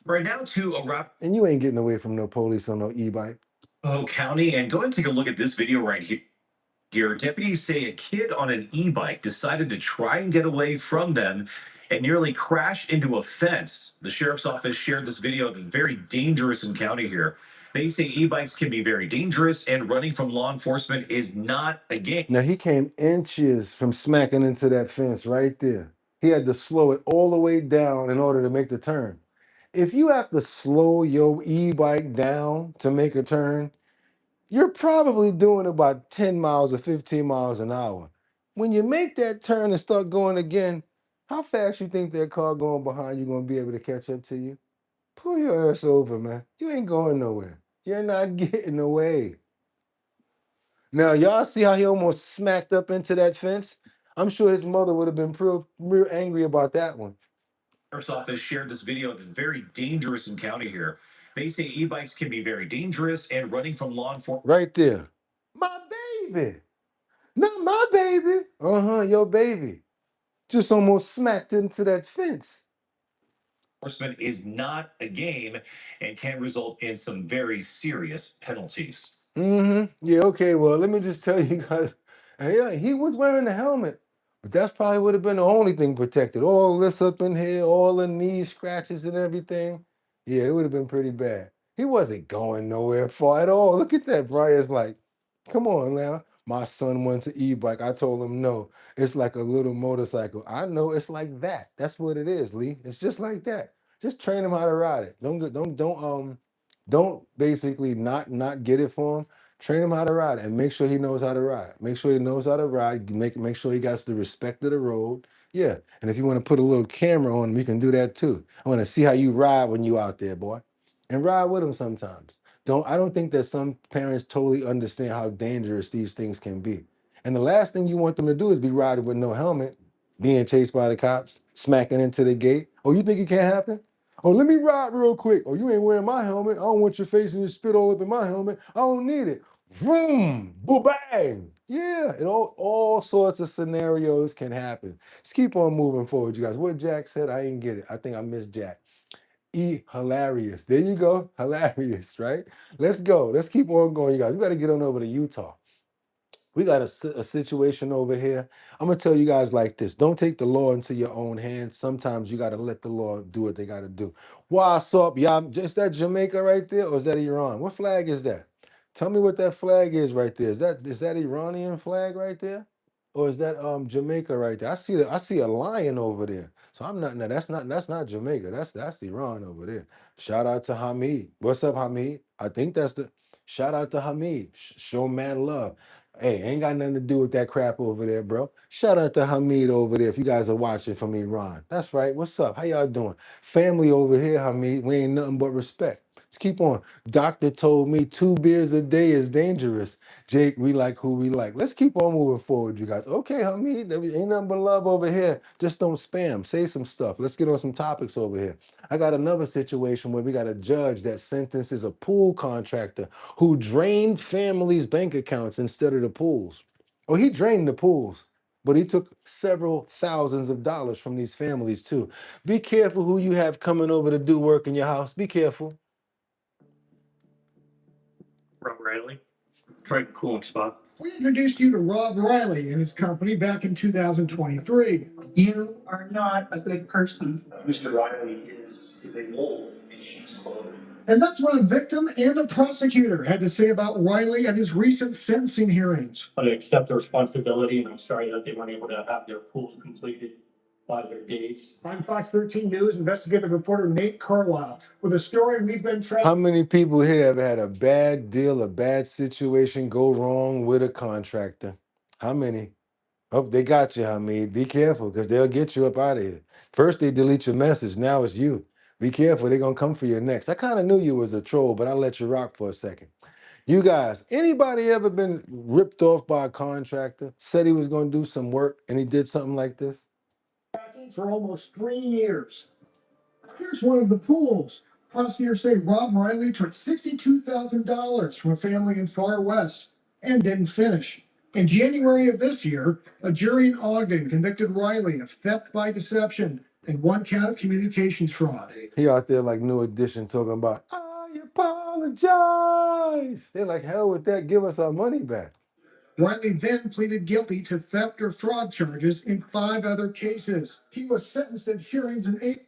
Right now to And you ain't getting away from no police on no e-bike. Arapahoe County, and go ahead and take a look at this video right here. Deputies say a kid on an e-bike decided to try and get away from them and nearly crashed into a fence. The sheriff's office shared this video that's very dangerous encounter here. They say e-bikes can be very dangerous and running from law enforcement is not a game. Now he came inches from smacking into that fence right there. He had to slow it all the way down in order to make the turn. If you have to slow your e-bike down to make a turn, you're probably doing about 10 miles or 15 miles an hour. When you make that turn and start going again, how fast you think that car going behind you going to be able to catch up to you? Pull your ass over, man. You ain't going nowhere. You're not getting away. Now, y'all see how he almost smacked up into that fence? I'm sure his mother would have been real angry about that one. Sheriff's office shared this video that's very dangerous encounter here. They say e-bikes can be very dangerous and running from law enforcement. Right there. My baby. Not my baby. Your baby. Just almost smacked into that fence. Enforcement is not a game and can result in some very serious penalties. Yeah, okay, well, let me just tell you guys, yeah, he was wearing a helmet, but that's probably would have been the only thing protected. All this up in here, all the knee scratches and everything. Yeah, it would have been pretty bad. He wasn't going nowhere far at all. Look at that. Brian's like, come on now. My son wants an e-bike. I told him no. It's like a little motorcycle. I know it's like that. That's what it is, Lee. It's just like that. Just train him how to ride it. Don't basically not get it for him. Train him how to ride and make sure he knows how to ride. Make sure he knows how to ride. Make sure he got the respect of the road. Yeah, and if you want to put a little camera on him, you can do that too. I want to see how you ride when you out there, boy, and ride with him sometimes. I don't think that some parents totally understand how dangerous these things can be. And the last thing you want them to do is be riding with no helmet, being chased by the cops, smacking into the gate. Oh, you think it can't happen? Oh, let me ride real quick. Oh, you ain't wearing my helmet. I don't want your face and your spit all up in my helmet. I don't need it. Vroom, boom, bang. Yeah, all sorts of scenarios can happen. Let's keep on moving forward, you guys. What Jack said, I didn't get it. I think I missed Jack. Hilarious. There you go. Hilarious, right? Let's go. Let's keep on going, you guys. We got to get on over to Utah. We got a situation over here. I'm going to tell you guys like this. Don't take the law into your own hands. Sometimes you got to let the law do what they got to do. What's up, y'all? Is that Jamaica right there, or is that Iran? What flag is that? Tell me what that flag is right there. Is that Iranian flag right there? Or is that Jamaica right there? I see a lion over there. So I'm not, no, that's not Jamaica. That's Iran over there. Shout out to Hamid. What's up, Hamid? I think that's the shout out to Hamid. Show man love. Hey, ain't got nothing to do with that crap over there, bro. Shout out to Hamid over there if you guys are watching from Iran. That's right. What's up? How y'all doing? Family over here, Hamid. We ain't nothing but respect. Let's keep on. Doctor told me 2 beers a day is dangerous. Jake, we like who we like. Let's keep on moving forward, you guys. Okay, homie, there ain't nothing but love over here. Just don't spam. Say some stuff. Let's get on some topics over here. I got another situation where we got a judge that sentences a pool contractor who drained families' bank accounts instead of the pools. Oh, he drained the pools, but he took several thousands of dollars from these families too. Be careful who you have coming over to do work in your house. Be careful. Rob Riley, Triton Cooling Spot. We introduced you to Rob Riley and his company back in 2023. You are not a good person. Mr. Riley is a mole in sheep's clothing. And that's what a victim and a prosecutor had to say about Riley at his recent sentencing hearings. I accept the responsibility, and I'm sorry that they weren't able to have their pools completed by their dates. I'm Fox 13 News investigative reporter Nate Carlisle with a story we've been tracking. How many people here have had a bad deal, a bad situation go wrong with a contractor? How many? Oh, they got you, Hamid. Be careful, because they'll get you up out of here. First, they delete your message. Now it's you. Be careful. They're going to come for you next. I kind of knew you was a troll, but I let you rock for a second. You guys, anybody ever been ripped off by a contractor, said he was going to do some work, and he did something like this? For almost 3 years. Here's one of the pools. Prosecutors say Rob Riley took $62,000 from a family in Far West and didn't finish. In January of this year, a jury in Ogden convicted Riley of theft by deception and 1 count of communications fraud. He out there like New Edition talking about, I apologize. They're like, hell with that. Give us our money back. Riley then pleaded guilty to theft or fraud charges in 5 other cases. He was sentenced at hearings in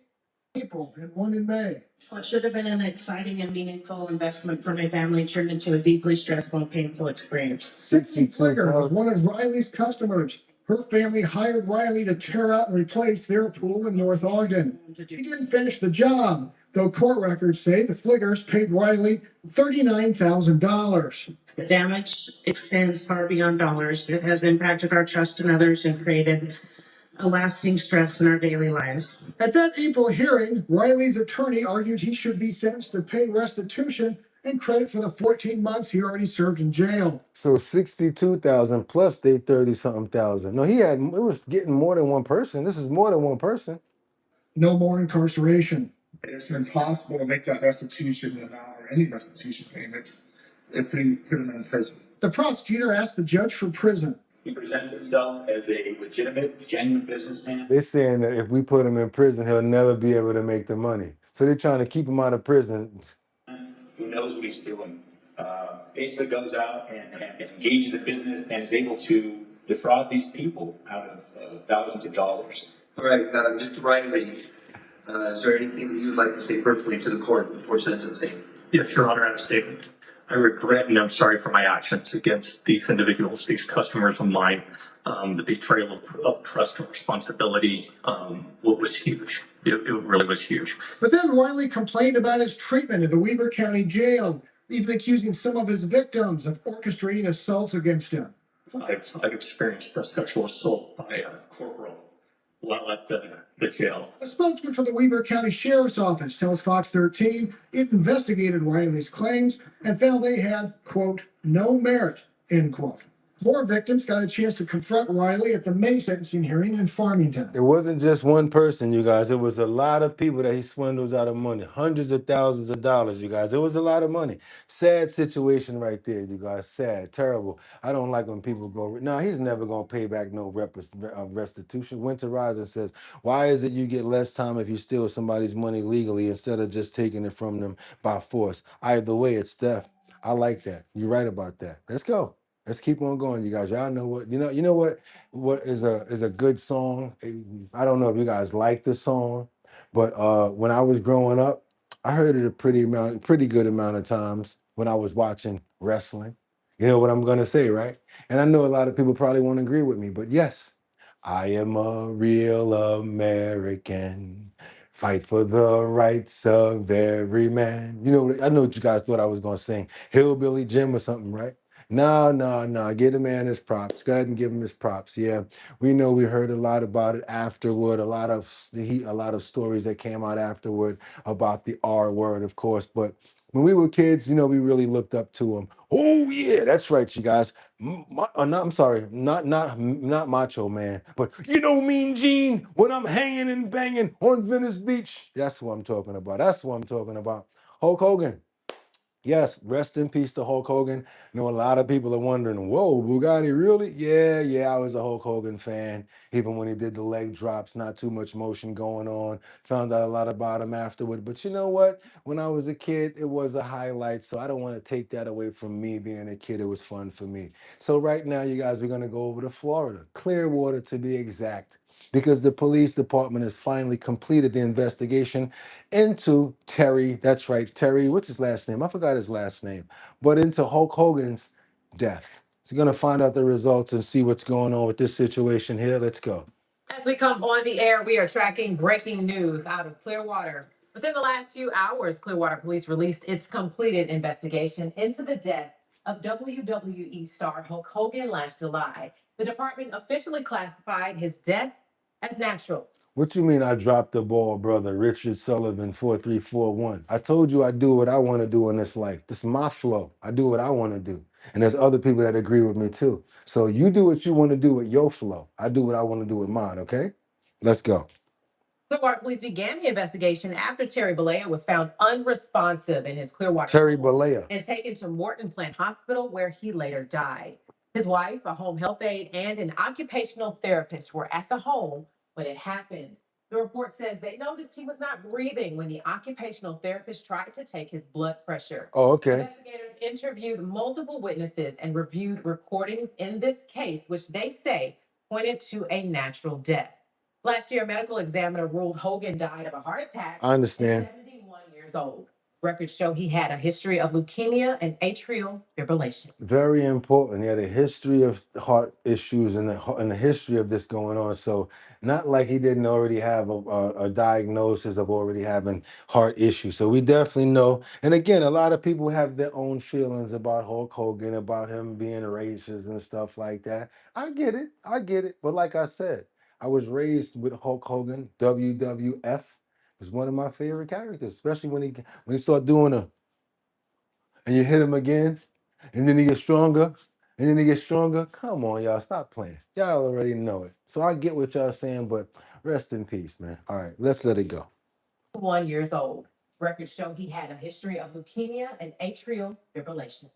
April and 1 in May. What should have been an exciting and meaningful investment for my family turned into a deeply stressful and painful experience. Cynthia Flicker was one of Riley's customers. Her family hired Riley to tear out and replace their pool in North Ogden. He didn't finish the job, though court records say the Flickers paid Riley $39,000. The damage extends far beyond dollars. It has impacted our trust in others and created a lasting stress in our daily lives. At that April hearing, Riley's attorney argued he should be sentenced to pay restitution and credit for the 14 months he already served in jail. So 62,000 plus they 30-something thousand. No, it was getting more than one person. This is more than one person. No more incarceration. It's impossible to make that restitution amount or any restitution payments if they put him in prison. The prosecutor asked the judge for prison. He presents himself as a legitimate, genuine businessman. They're saying that if we put him in prison, he'll never be able to make the money. So they're trying to keep him out of prison. Who knows what he's doing. Basically goes out and engages in business and is able to defraud these people out of thousands of dollars. All right, Mr. Riley, is there anything that you would like to say personally to the court before sentencing? Yes, Your Honor, I have a statement. I regret and I'm sorry for my actions against these individuals, these customers of mine. The betrayal of trust and responsibility was huge. It really was huge. But then Riley complained about his treatment in the Weber County Jail, even accusing some of his victims of orchestrating assaults against him. I've experienced a sexual assault by a corporal while at the jail. A spokesman for the Weber County Sheriff's Office tells Fox 13 it investigated Riley's claims and found they had, quote, no merit, end quote. 4 victims got a chance to confront Riley at the May sentencing hearing in Farmington. It wasn't just one person, you guys. It was a lot of people that he swindles out of money. Hundreds of thousands of dollars, you guys. It was a lot of money. Sad situation right there, you guys. Sad, terrible. I don't like when people go, no, he's never going to pay back no restitution. Winter Rising says, why is it you get less time if you steal somebody's money legally instead of just taking it from them by force? Either way, it's theft. I like that. You're right about that. Let's go. Let's keep on going, you guys. Y'all know what what is a good song. I don't know if you guys like the song, but when I was growing up, I heard it a pretty good amount of times when I was watching wrestling. You know what I'm gonna say, right? And I know a lot of people probably won't agree with me, but yes, I am a real American. Fight for the rights of every man. You know, I know what you guys thought I was gonna sing Hillbilly Jim or something, right? No. Give the man his props. Go ahead and give him his props. Yeah, we know we heard a lot about it afterward. A lot of stories that came out afterward about the R word, of course. But when we were kids, you know, we really looked up to him. Oh yeah, that's right, you guys. I'm sorry, not Macho Man, but you know Mean Gene when I'm hanging and banging on Venice Beach. That's what I'm talking about. That's what I'm talking about. Hulk Hogan. Yes, rest in peace to Hulk Hogan. I know a lot of people are wondering, whoa, Boogotti, really? Yeah, I was a Hulk Hogan fan. Even when he did the leg drops, not too much motion going on. Found out a lot about him afterward. But you know what? When I was a kid, it was a highlight. So I don't want to take that away from me being a kid. It was fun for me. So right now, you guys, we're going to go over to Florida, Clearwater to be exact, because the police department has finally completed the investigation into Terry, that's right, Terry, what's his last name? I forgot his last name, but into Hulk Hogan's death. So you're going to find out the results and see what's going on with this situation here. Let's go. As we come on the air, we are tracking breaking news out of Clearwater. Within the last few hours, Clearwater Police released its completed investigation into the death of WWE star Hulk Hogan last July. The department officially classified his death as natural. What you mean I dropped the ball, brother? Richard Sullivan, 4341. I told you I do what I want to do in this life. This is my flow. I do what I want to do. And there's other people that agree with me too. So you do what you want to do with your flow. I do what I want to do with mine, okay? Let's go. Clearwater Police began the investigation after Terry Bollea was found unresponsive in his Clearwater Terry home Bollea. and taken to Morton Plant Hospital, where he later died. His wife, a home health aide, and an occupational therapist were at the home when it happened. The report says they noticed he was not breathing when the occupational therapist tried to take his blood pressure. Oh, okay. Investigators interviewed multiple witnesses and reviewed recordings in this case, which they say pointed to a natural death. Last year, a medical examiner ruled Hogan died of a heart attack. I understand. At 71 years old. Records show he had a history of leukemia and atrial fibrillation. Very important. He had a history of heart issues and the history of this going on. So not like he didn't already have a diagnosis of already having heart issues. So we definitely know. And again, a lot of people have their own feelings about Hulk Hogan, about him being racist and stuff like that. I get it. I get it. But like I said, I was raised with Hulk Hogan. WWF was one of my favorite characters, especially when he started doing and you hit him again. And then he gets stronger, and then he gets stronger. Come on, y'all, stop playing. Y'all already know it. So I get what y'all saying, but rest in peace, man. All right, let's let it go. 1 years old. Records show he had a history of leukemia and atrial fibrillation.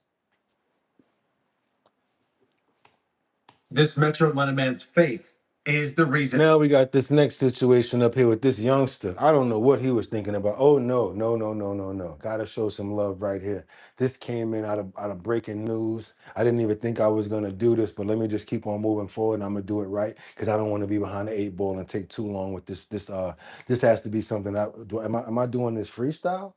This Metro Atlanta man's faith is the reason. Now we got this next situation up here with this youngster. I don't know what he was thinking about. Oh no. Gotta show some love right here. This came in out of breaking news. I didn't even think I was gonna do this, but let me just keep on moving forward and I'm gonna do it right because I don't want to be behind the 8 ball and take too long with this. This has to be something am I doing this freestyle?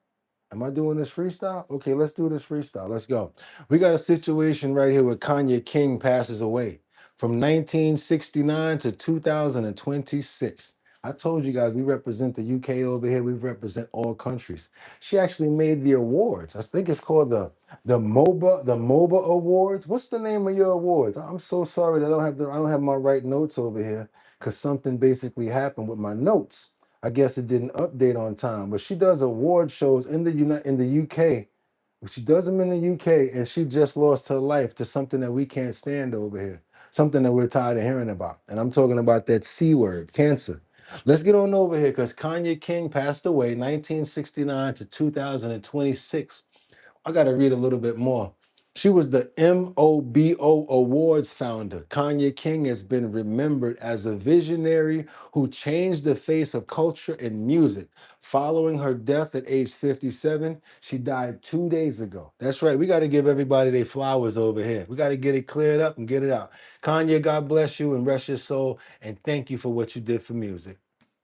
Am I doing this freestyle? Okay, let's do this freestyle. Let's go. We got a situation right here where Kanye King passes away from 1969 to 2026. I told you guys we represent the UK over here. We represent all countries. She actually made the awards. I think it's called the MOBA Awards. What's the name of your awards? I'm so sorry that I don't have my right notes over here because something basically happened with my notes. I guess it didn't update on time, but she does award shows in the UK. She does them in the UK, and she just lost her life to something that we can't stand over here, something that we're tired of hearing about. And I'm talking about that C word, cancer. Let's get on over here because Kanye King passed away 1969 to 2026. I got to read a little bit more. She was the MOBO Awards founder. Kanye King has been remembered as a visionary who changed the face of culture and music. Following her death at age 57, she died 2 days ago. That's right. We got to give everybody their flowers over here. We got to get it cleared up and get it out. Kanye, God bless you and rest your soul. And thank you for what you did for music.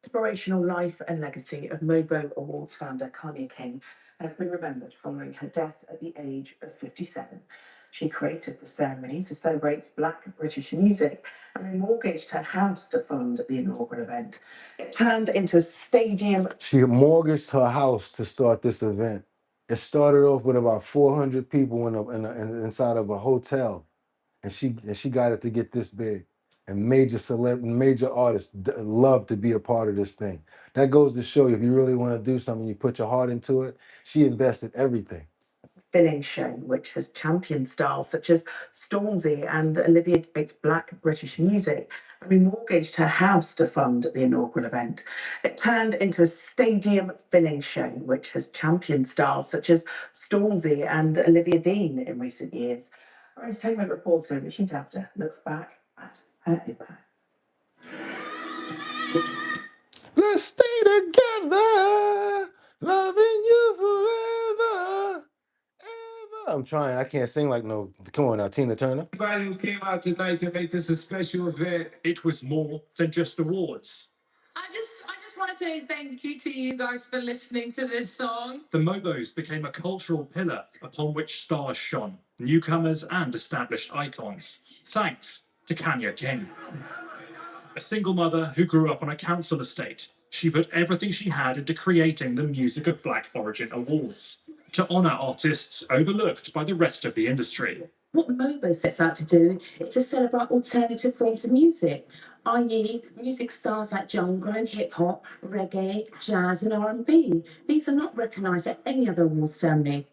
Inspirational life and legacy of MOBO Awards founder Kanye King has been remembered following her death at the age of 57. She created the ceremony to celebrate Black British music and remortgaged her house to fund the inaugural event. It turned into a stadium. She mortgaged her house to start this event. It started off with about 400 people inside of a hotel, and she got it to get this big. And major artists love to be a part of this thing. That goes to show you if you really want to do something, you put your heart into it. She invested everything. Finning show, which has championed stars such as Stormzy and Olivia David's Black British Music, and remortgaged her house to fund the inaugural event. It turned into a stadium Finning show, which has championed stars such as Stormzy and Olivia Dean in recent years. Our entertainment reporter, Richard After, looks back at her impact. Let's stay together, loving you forever. I'm trying. I can't sing like no. Come on now, Tina Turner. Everybody who came out tonight to make this a special event. It was more than just awards. I just want to say thank you to you guys for listening to this song. The Mobos became a cultural pillar upon which stars shone, newcomers and established icons. Thanks to Kanya King. A single mother who grew up on a council estate, she put everything she had into creating the Music of Black Origin Awards to honour artists overlooked by the rest of the industry. What MOBO sets out to do is to celebrate alternative forms of music, i.e. music styles like jungle and hip-hop, reggae, jazz and R&B. These are not recognised at any other awards ceremony.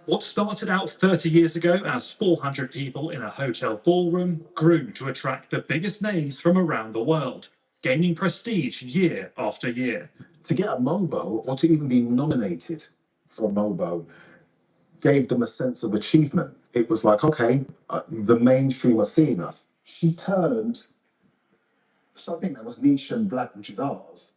What started out 30 years ago as 400 people in a hotel ballroom grew to attract the biggest names from around the world, gaining prestige year after year. To get a MOBO or to even be nominated for a MOBO gave them a sense of achievement. It was like, okay, the mainstream are seeing us. She turned something that was niche and black, which is ours,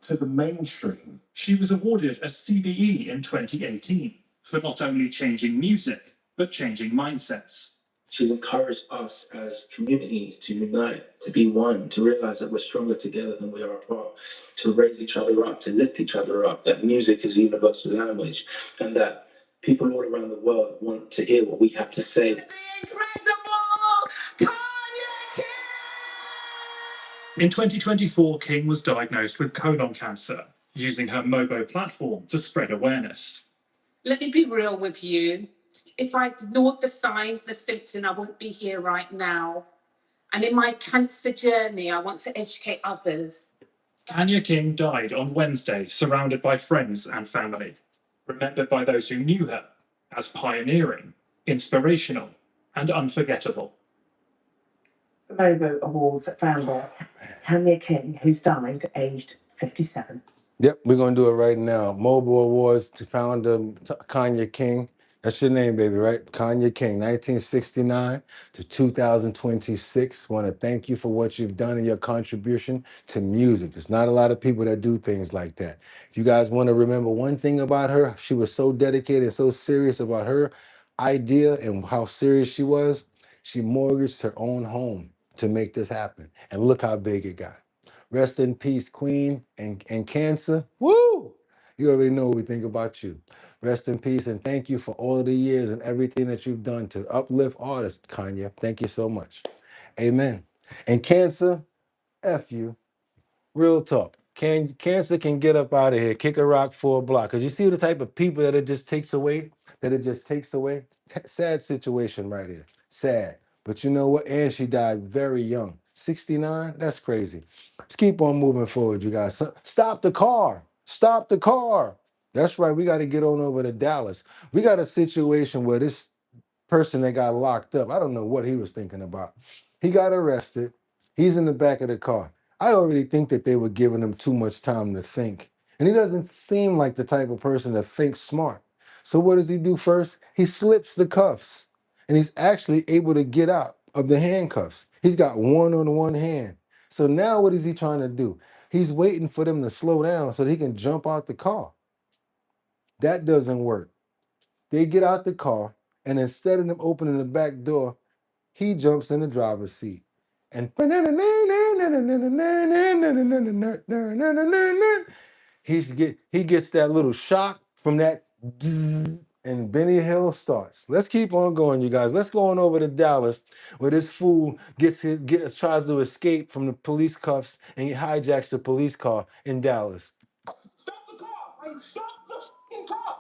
to the mainstream. She was awarded a CBE in 2018 for not only changing music, but changing mindsets. She's encouraged us as communities to unite, to be one, to realize that we're stronger together than we are apart, to raise each other up, to lift each other up, that music is a universal language, and that people all around the world want to hear what we have to say. In 2024, King was diagnosed with colon cancer, using her MOBO platform to spread awareness. Let me be real with you. If I ignored the signs, the symptoms, I wouldn't be here right now. And in my cancer journey, I want to educate others. Kanya King died on Wednesday, surrounded by friends and family, remembered by those who knew her as pioneering, inspirational, and unforgettable. The MOBO Awards founder, Kanya King, who's died aged 57. Yep, we're gonna do it right now. Mobile Awards to founder Kanya King. That's your name, baby, right? Kanya King, 1969 to 2026. Want to thank you for what you've done and your contribution to music. There's not a lot of people that do things like that. If you guys want to remember one thing about her, she was so dedicated and so serious about her idea and how serious she was. She mortgaged her own home to make this happen. And look how big it got. Rest in peace, Queen and Cancer. Woo! You already know what we think about you. Rest in peace and thank you for all of the years and everything that you've done to uplift artists, Kanye. Thank you so much. Amen. And Cancer, F you. Real talk. Cancer can get up out of here, kick a rock for a block. Because you see the type of people that it just takes away? Sad situation right here. Sad. But you know what? And she died very young. 69? That's crazy. Let's keep on moving forward, you guys. Stop the car. Stop the car. That's right. We got to get on over to Dallas. We got a situation where this person that got locked up, I don't know what he was thinking about. He got arrested. He's in the back of the car. I already think that they were giving him too much time to think. And he doesn't seem like the type of person that thinks smart. So what does he do first? He slips the cuffs. And he's actually able to get out of the handcuffs. He's got one on one hand. So now what is he trying to do? He's waiting for them to slow down so that he can jump out the car. That doesn't work. They get out the car, and instead of them opening the back door, he jumps in the driver's seat. And he gets that little shock from that bzzz, and Benny Hill starts. Let's keep on going, you guys. Let's go on over to Dallas, where this fool tries to escape from the police cuffs and he hijacks the police car in Dallas. Stop the car! Stop the fucking car!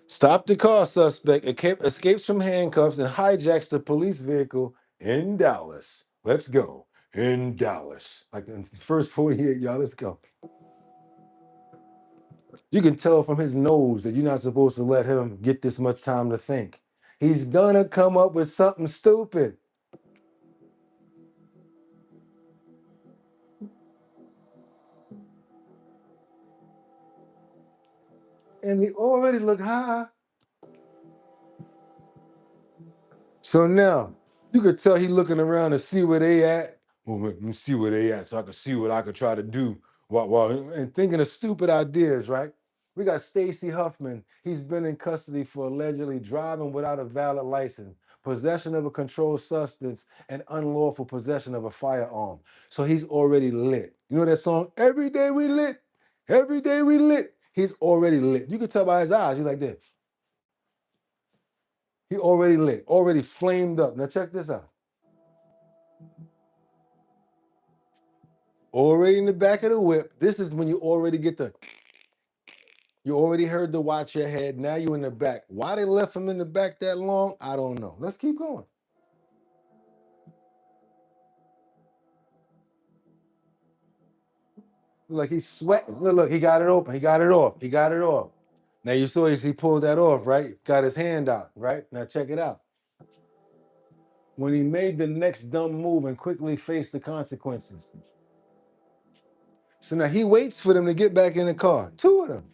Stop the car, suspect escapes from handcuffs and hijacks the police vehicle in Dallas. Let's go. In Dallas. Like in the first 48, y'all, let's go. You can tell from his nose that you're not supposed to let him get this much time to think. He's gonna come up with something stupid. And he already look high. So now, you could tell he looking around to see where they at. Well, let me see where they at so I can see what I could try to do and thinking of stupid ideas, right? We got Stacy Huffman. He's been in custody for allegedly driving without a valid license, possession of a controlled substance, and unlawful possession of a firearm. So he's already lit. You know that song, Every Day We Lit? Every day we lit. He's already lit. You can tell by his eyes, he's like this. He already lit, already flamed up. Now check this out. Already in the back of the whip. This is when you already get you already heard the watch your head. Now you're in the back. Why they left him in the back that long? I don't know. Let's keep going. Like he's sweating. Look, he got it open. He got it off. He got it off. Now you saw he pulled that off, right? Got his hand out, right? Now check it out. When he made the next dumb move and quickly faced the consequences. So now he waits for them to get back in the car. Two of them.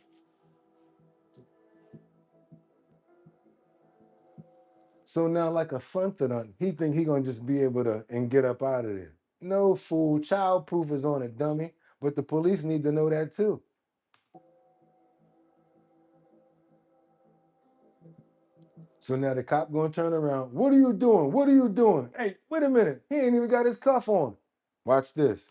So now, like a fronted, he think he gonna just be able to and get up out of there. No, fool. Child proof is on it, dummy. But the police need to know that too. So now the cop gonna turn around. What are you doing? What are you doing? Hey, wait a minute. He ain't even got his cuff on. Watch this.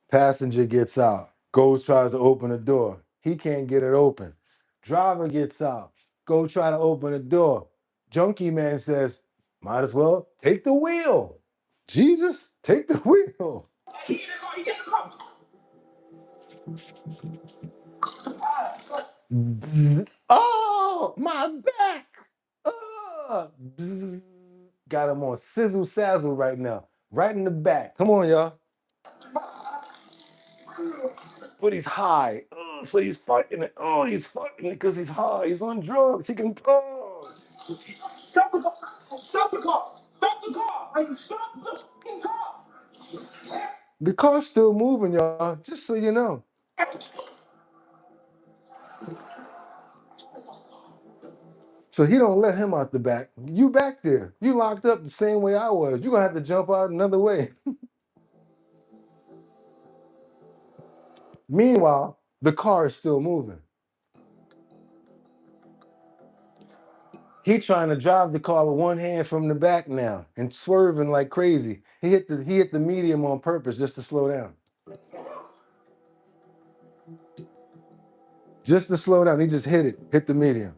Passenger gets out. Goes tries to open the door. He can't get it open. Driver gets out. Go try to open the door. Junkie man says, might as well take the wheel. Jesus, take the wheel. Bzz. Oh, my back. Bzz. Got him on sizzle sazzle right now. Right in the back. Come on, y'all. But he's high. So he's fighting it. Oh, he's fighting it because he's high. He's on drugs. He can. Oh. Stop the car! Stop the car! Stop the car! I mean, stop the fucking car! The car's still moving, y'all. Just so you know. So he don't let him out the back. You back there. You locked up the same way I was. You're going to have to jump out another way. Meanwhile, the car is still moving. He trying to drive the car with one hand from the back now and swerving like crazy. He hit the medium on purpose just to slow down. Just to slow down. He just hit the medium.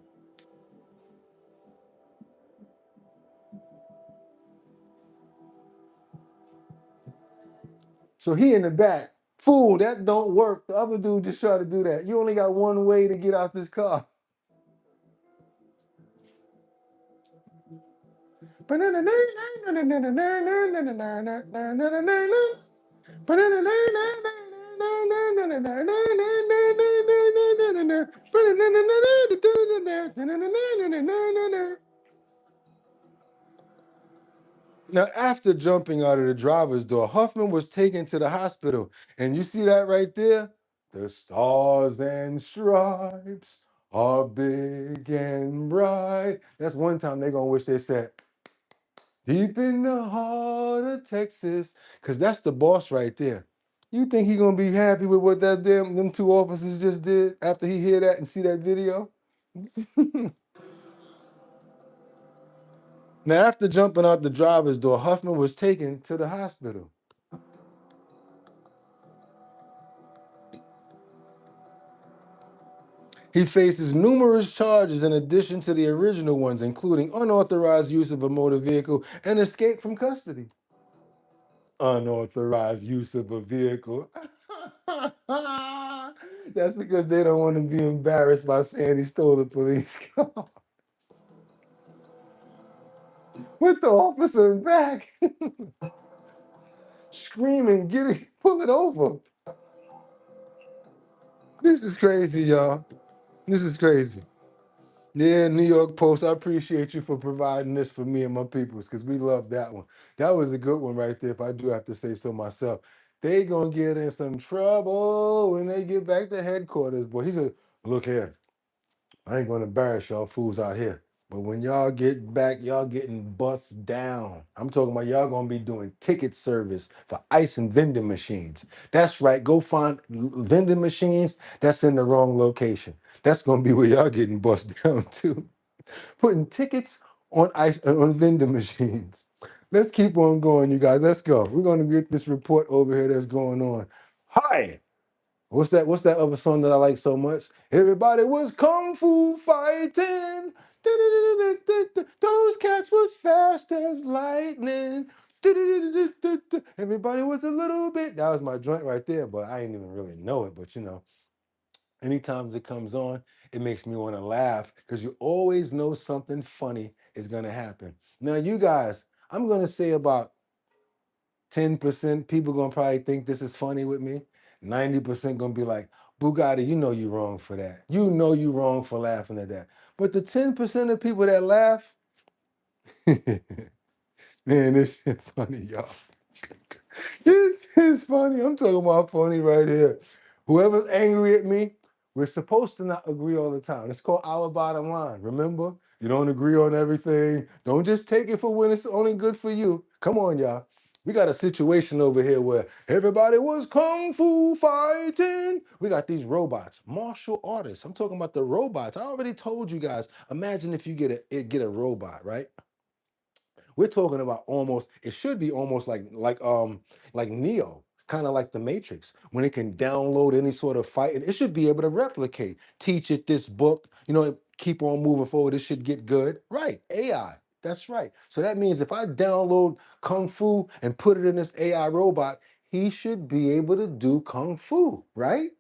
So he in the back. Fool, that don't work. The other dude just tried to do that. You only got one way to get out this car. Now, after jumping out of the driver's door, Huffman was taken to the hospital. And you see that right there? The stars and stripes are big and bright. That's one time they're going to wish they said, deep in the heart of Texas. Because that's the boss right there. You think he going to be happy with what them two officers just did after he hear that and see that video? Now, after jumping out the driver's door, Huffman was taken to the hospital. He faces numerous charges in addition to the original ones, including unauthorized use of a motor vehicle and escape from custody. Unauthorized use of a vehicle. That's because they don't want to be embarrassed by saying he stole the police car. with the officer back, screaming, pull it over. This is crazy, y'all. This is crazy. Yeah, New York Post, I appreciate you for providing this for me and my peoples because we love that one. That was a good one right there, if I do have to say so myself. They gonna get in some trouble when they get back to headquarters. Boy, he said, look here, I ain't gonna embarrass y'all fools out here. But when y'all get back, y'all getting bust down. I'm talking about y'all gonna be doing ticket service for ice and vending machines. That's right, go find vending machines that's in the wrong location. That's gonna be where y'all getting bust down too. Putting tickets on ice on vending machines. Let's keep on going, you guys. Let's go. We're gonna get this report over here that's going on. Hi. What's that? What's that other song that I like so much? Everybody was kung fu fighting. Those cats was fast as lightning. Everybody was a little bit. That was my joint right there, but I didn't even really know it. But you know, anytime it comes on, it makes me want to laugh because you always know something funny is gonna happen. Now, you guys, I'm gonna say about 10% people gonna probably think this is funny with me. 90% gonna be like, Boogotti, you know you wrong for that. You know you wrong for laughing at that. But the 10% of people that laugh, man, this shit funny, y'all. This is funny. I'm talking about funny right here. Whoever's angry at me, we're supposed to not agree all the time. It's called our bottom line. Remember? You don't agree on everything. Don't just take it for when it's only good for you. Come on, y'all. We got a situation over here where everybody was kung fu fighting. We got these robots, martial artists. I'm talking about the robots. I already told you guys. Imagine if you get a robot, right? We're talking about almost, it should be almost like Neo, kind of like the Matrix, when it can download any sort of fight, and it should be able to replicate, teach it this book, you know, keep on moving forward, it should get good. Right, AI. That's right. So that means if I download Kung Fu and put it in this AI robot, he should be able to do Kung Fu, right?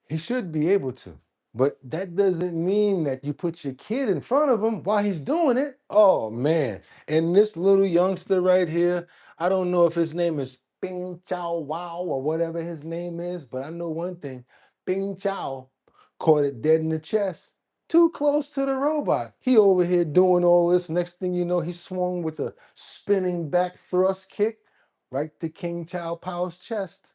He should be able to. But that doesn't mean that you put your kid in front of him while he's doing it. Oh man. And this little youngster right here, I don't know if his name is Bing Chow Wow or whatever his name is, but I know one thing. Bing Chow caught it dead in the chest. Too close to the robot. He over here doing all this. Next thing you know, he swung with a spinning back thrust kick right to King Chow Pow's chest.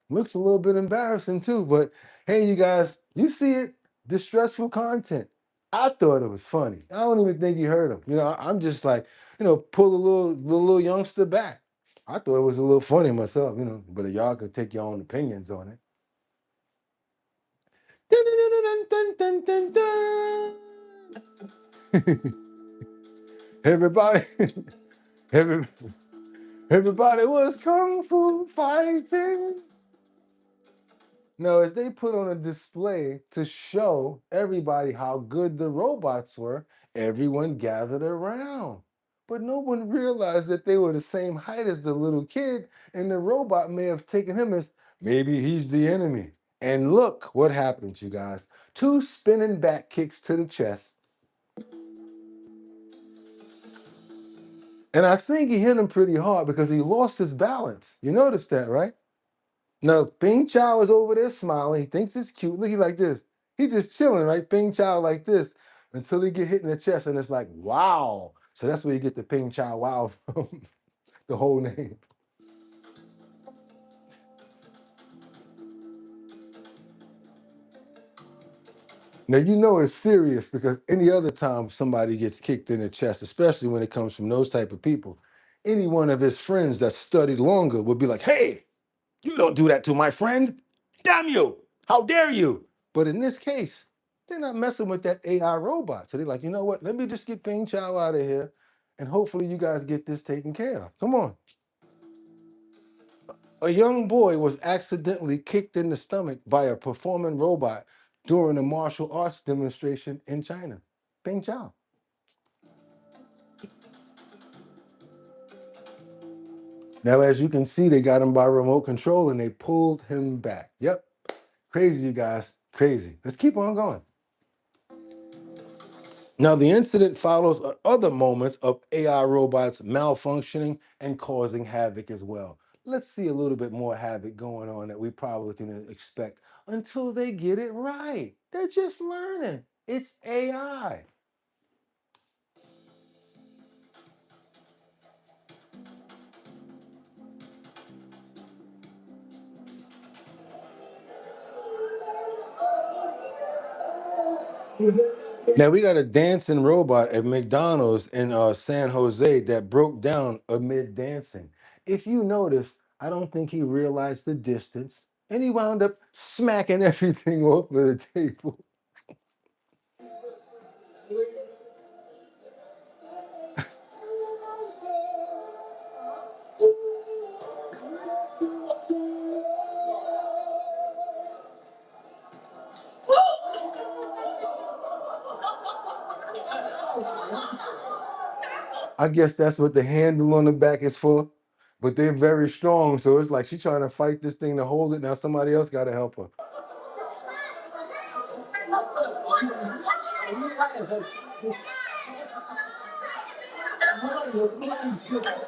Looks a little bit embarrassing too, but hey, you guys, you see it, distressful content. I thought it was funny. I don't even think you heard him. You know, I'm just like, you know, pull the little youngster back. I thought it was a little funny myself, you know, but y'all could take your own opinions on it. Everybody, everybody was kung fu fighting. Now, as they put on a display to show everybody how good the robots were, everyone gathered around. But no one realized that they were the same height as the little kid, and the robot may have taken him as maybe he's the enemy. And look what happened, you guys. 2 spinning back kicks to the chest. And I think he hit him pretty hard because he lost his balance. You noticed that, right? No, Bing Chow is over there smiling. He thinks it's cute. Look, he like this. He's just chilling, right? Bing Chow like this until he get hit in the chest, and it's like, wow. So that's where you get the Bing Chow wow from, the whole name. Now, you know it's serious because any other time somebody gets kicked in the chest, especially when it comes from those type of people, any one of his friends that studied longer would be like, hey, you don't do that to my friend. Damn you. How dare you? But in this case, they're not messing with that AI robot. So they're like, you know what? Let me just get Ping Chow out of here. And hopefully you guys get this taken care of. Come on. A young boy was accidentally kicked in the stomach by a performing robot during a martial arts demonstration in China. Ping Chow. Now, as you can see, they got him by remote control and they pulled him back. Yep. Crazy, you guys. Crazy. Let's keep on going. Now, the incident follows other moments of AI robots malfunctioning and causing havoc as well. Let's see a little bit more havoc going on that we probably can expect until they get it right. They're just learning. It's AI. Now we got a dancing robot at McDonald's in San Jose that broke down amid dancing. If you notice, I don't think he realized the distance, and he wound up smacking everything off of the table. I guess that's what the handle on the back is for, but they're very strong, so it's like she's trying to fight this thing to hold it. Now somebody else got to help her.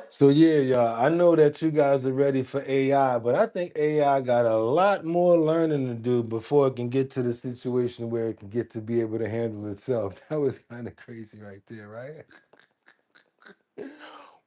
So yeah, y'all, I know that you guys are ready for AI, but I think AI got a lot more learning to do before it can get to the situation where it can get to be able to handle itself. That was kind of crazy right there, right?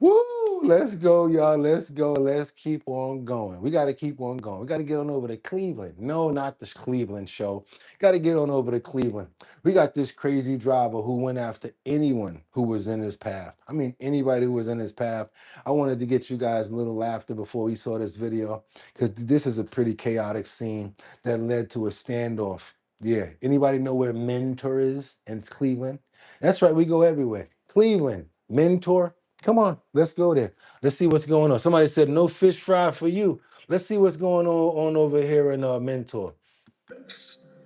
Woo! Let's go, y'all. Let's go. Let's keep on going. We got to keep on going. We got to get on over to Cleveland. No, not the Cleveland show. Got to get on over to Cleveland. We got this crazy driver who went after anyone who was in his path. I mean, anybody who was in his path. I wanted to get you guys a little laughter before we saw this video because this is a pretty chaotic scene that led to a standoff. Yeah. Anybody know where Mentor is in Cleveland? That's right. We go everywhere. Cleveland, Mentor. Come on, let's go there. Let's see what's going on. Somebody said no fish fry for you. Let's see what's going on over here in Mentor.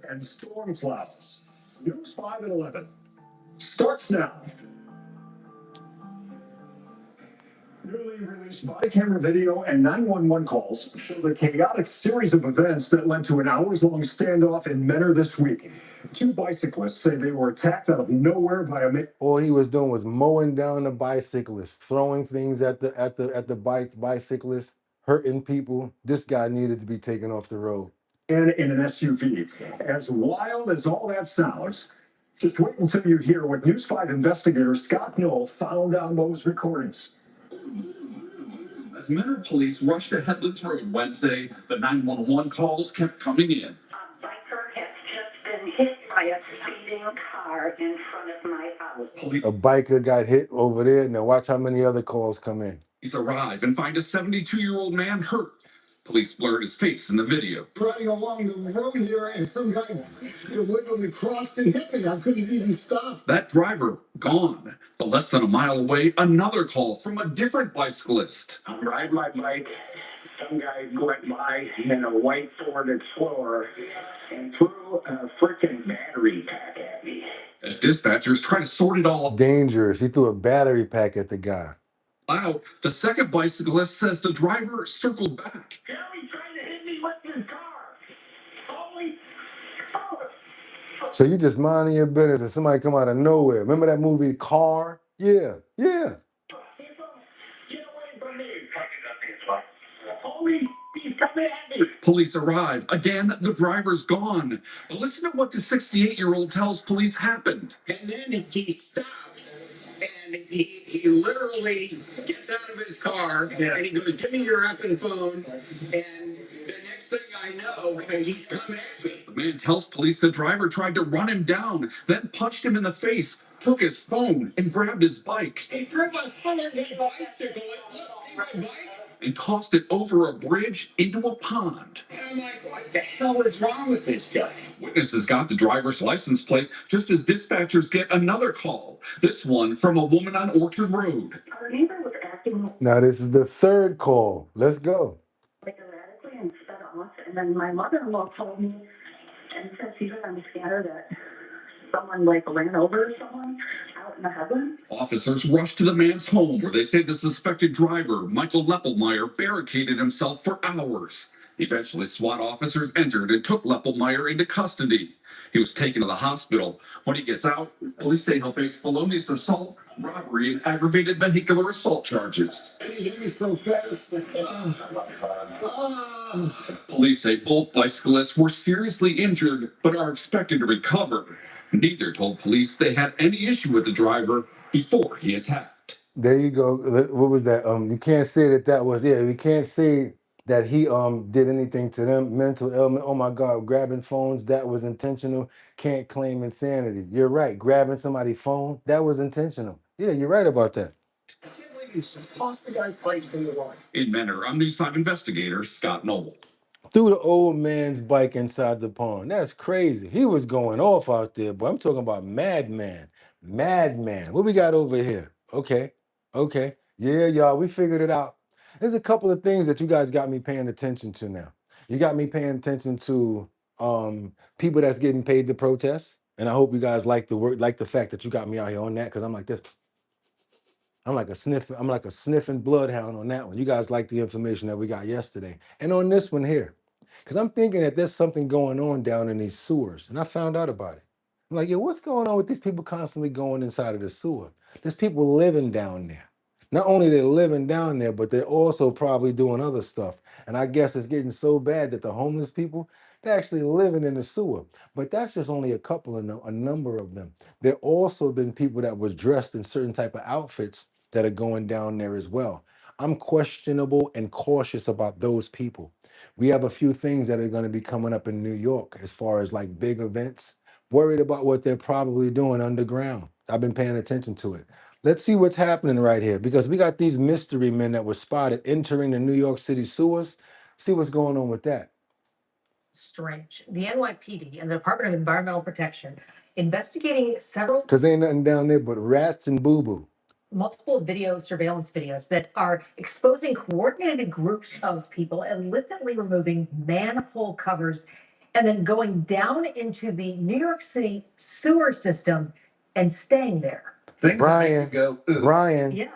And storm clouds. News 5 and 11 starts now. Newly released body camera video and 911 calls show the chaotic series of events that led to an hours-long standoff in Mentor this week. Two bicyclists say they were attacked out of nowhere by a man. All he was doing was mowing down the bicyclists, throwing things at the bicyclists, hurting people. This guy needed to be taken off the road. And in an SUV. As wild as all that sounds, just wait until you hear what News 5 investigator Scott Knoll found on those recordings. As Mentor police rushed to Headlands Road Wednesday, the 911 calls kept coming in. A biker has just been hit by a speeding car in front of my house. A biker got hit over there. Now watch how many other calls come in. Police arrive and find a 72-year-old man hurt. Police blurred his face in the video. Driving along the road here and some guy deliberately crossed and hit me. I couldn't even stop. That driver gone. But less than a mile away, another call from a different bicyclist. I'm riding my bike. Some guy went by in a white Ford Explorer and threw a freaking battery pack at me. As dispatchers try to sort it all Dangerous. He threw a battery pack at the guy. out, the second bicyclist says the driver circled back. Jeremy trying to hit me with his car. Holy fuck. So you just minding your business and somebody come out of nowhere. Remember that movie Car? Yeah, yeah. Get away from me. Holy, he's coming at me. Police arrive. Again, the driver's gone. But listen to what the 68-year-old tells police happened. And then he stopped. And he literally gets out of his car and he goes, "Give me your effing phone." And the next thing I know, he's coming at me. The man tells police the driver tried to run him down, then punched him in the face, took his phone, and grabbed his bike. He threw my phone in the bicycle. Look, see my bike? And tossed it over a bridge into a pond. And I'm like, what the hell is wrong with this guy? Witnesses got the driver's license plate just as dispatchers get another call. This one from a woman on Orchard Road. Our neighbor was acting Now this is the third call. Let's go. like erratically and sped off. And then my mother-in-law told me and said she heard on the scanner that someone like ran over someone out in the headlands. Officers rushed to the man's home where they say the suspected driver, Michael Leppelmeyer, barricaded himself for hours. Eventually, SWAT officers entered and took Leppelmeyer into custody. He was taken to the hospital. When he gets out, police say he'll face felonious assault, robbery, and aggravated vehicular assault charges. Police say both bicyclists were seriously injured but are expected to recover. Neither told police they had any issue with the driver before he attacked. There you go. What was that? You can't say that was, yeah, you can't say that he did anything to them. Mental ailment. Oh my God, grabbing phones, that was intentional. Can't claim insanity. You're right. Grabbing somebody's phone, that was intentional. Yeah, you're right about that. In Mentor, I'm News 5 investigator Scott Noble. Threw the old man's bike inside the pond. That's crazy. He was going off out there, but I'm talking about madman. Madman. What we got over here? Okay. Okay. Yeah, y'all, we figured it out. There's a couple of things that you guys got me paying attention to now. You got me paying attention to people that's getting paid to protest. And I hope you guys like the work, like the fact that you got me out here on that, because I'm like this. I'm like a sniffing bloodhound on that one. You guys like the information that we got yesterday. And on this one here. Because I'm thinking that there's something going on down in these sewers. And I found out about it. I'm like, yo, what's going on with these people constantly going inside of the sewer? There's people living down there. Not only they're living down there, but they're also probably doing other stuff. And I guess it's getting so bad that the homeless people, they're actually living in the sewer. But that's just only a number of them. There also been people that was dressed in certain type of outfits that are going down there as well. I'm questionable and cautious about those people. We have a few things that are going to be coming up in New York as far as like big events. Worried about what they're probably doing underground. I've been paying attention to it. Let's see what's happening right here, because we got these mystery men that were spotted entering the New York City sewers. See what's going on with that. Strange. The NYPD and the Department of Environmental Protection investigating several Because ain't nothing down there but rats and boo-boo. multiple surveillance videos that are exposing coordinated groups of people illicitly removing manhole covers and then going down into the New York City sewer system and staying there. Things Brian, that make you go, ooh. Brian. Yeah.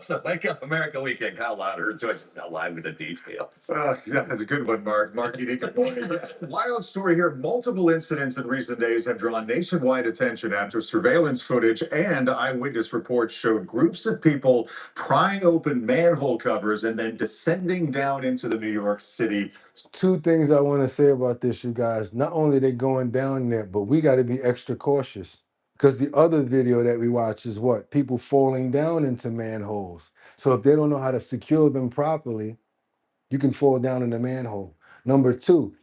So Wake Up America Weekend, Kyle Louder joins us now live with the details. Yeah, that's a good one, Mark. Mark, you need good morning. Wild story here. Multiple incidents in recent days have drawn nationwide attention after surveillance footage and eyewitness reports showed groups of people prying open manhole covers and then descending down into the New York City. Two things I want to say about this, you guys. Not only they going down there, but we got to be extra cautious. Because the other video that we watch is what? People falling down into manholes. So if they don't know how to secure them properly, you can fall down in the manhole. Number two,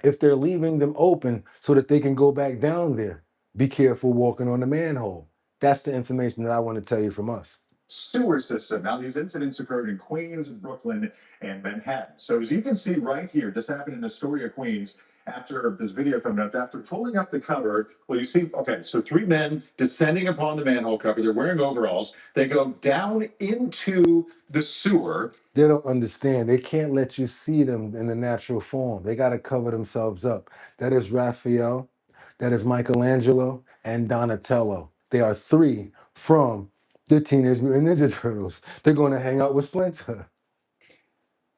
if they're leaving them open so that they can go back down there, be careful walking on the manhole. That's the information that I want to tell you from us. Sewer system. Now, these incidents occurred in Queens, Brooklyn, and Manhattan. So as you can see right here, this happened in Astoria, Queens. After this video coming up, after pulling up the cover, well, you see, okay, so three men descending upon the manhole cover. They're wearing overalls. They go down into the sewer. They don't understand. They can't let you see them in the natural form. They got to cover themselves up. That is Raphael, that is Michelangelo, and Donatello. They are three from the Teenage Mutant Ninja Turtles. They're going to hang out with Splinter.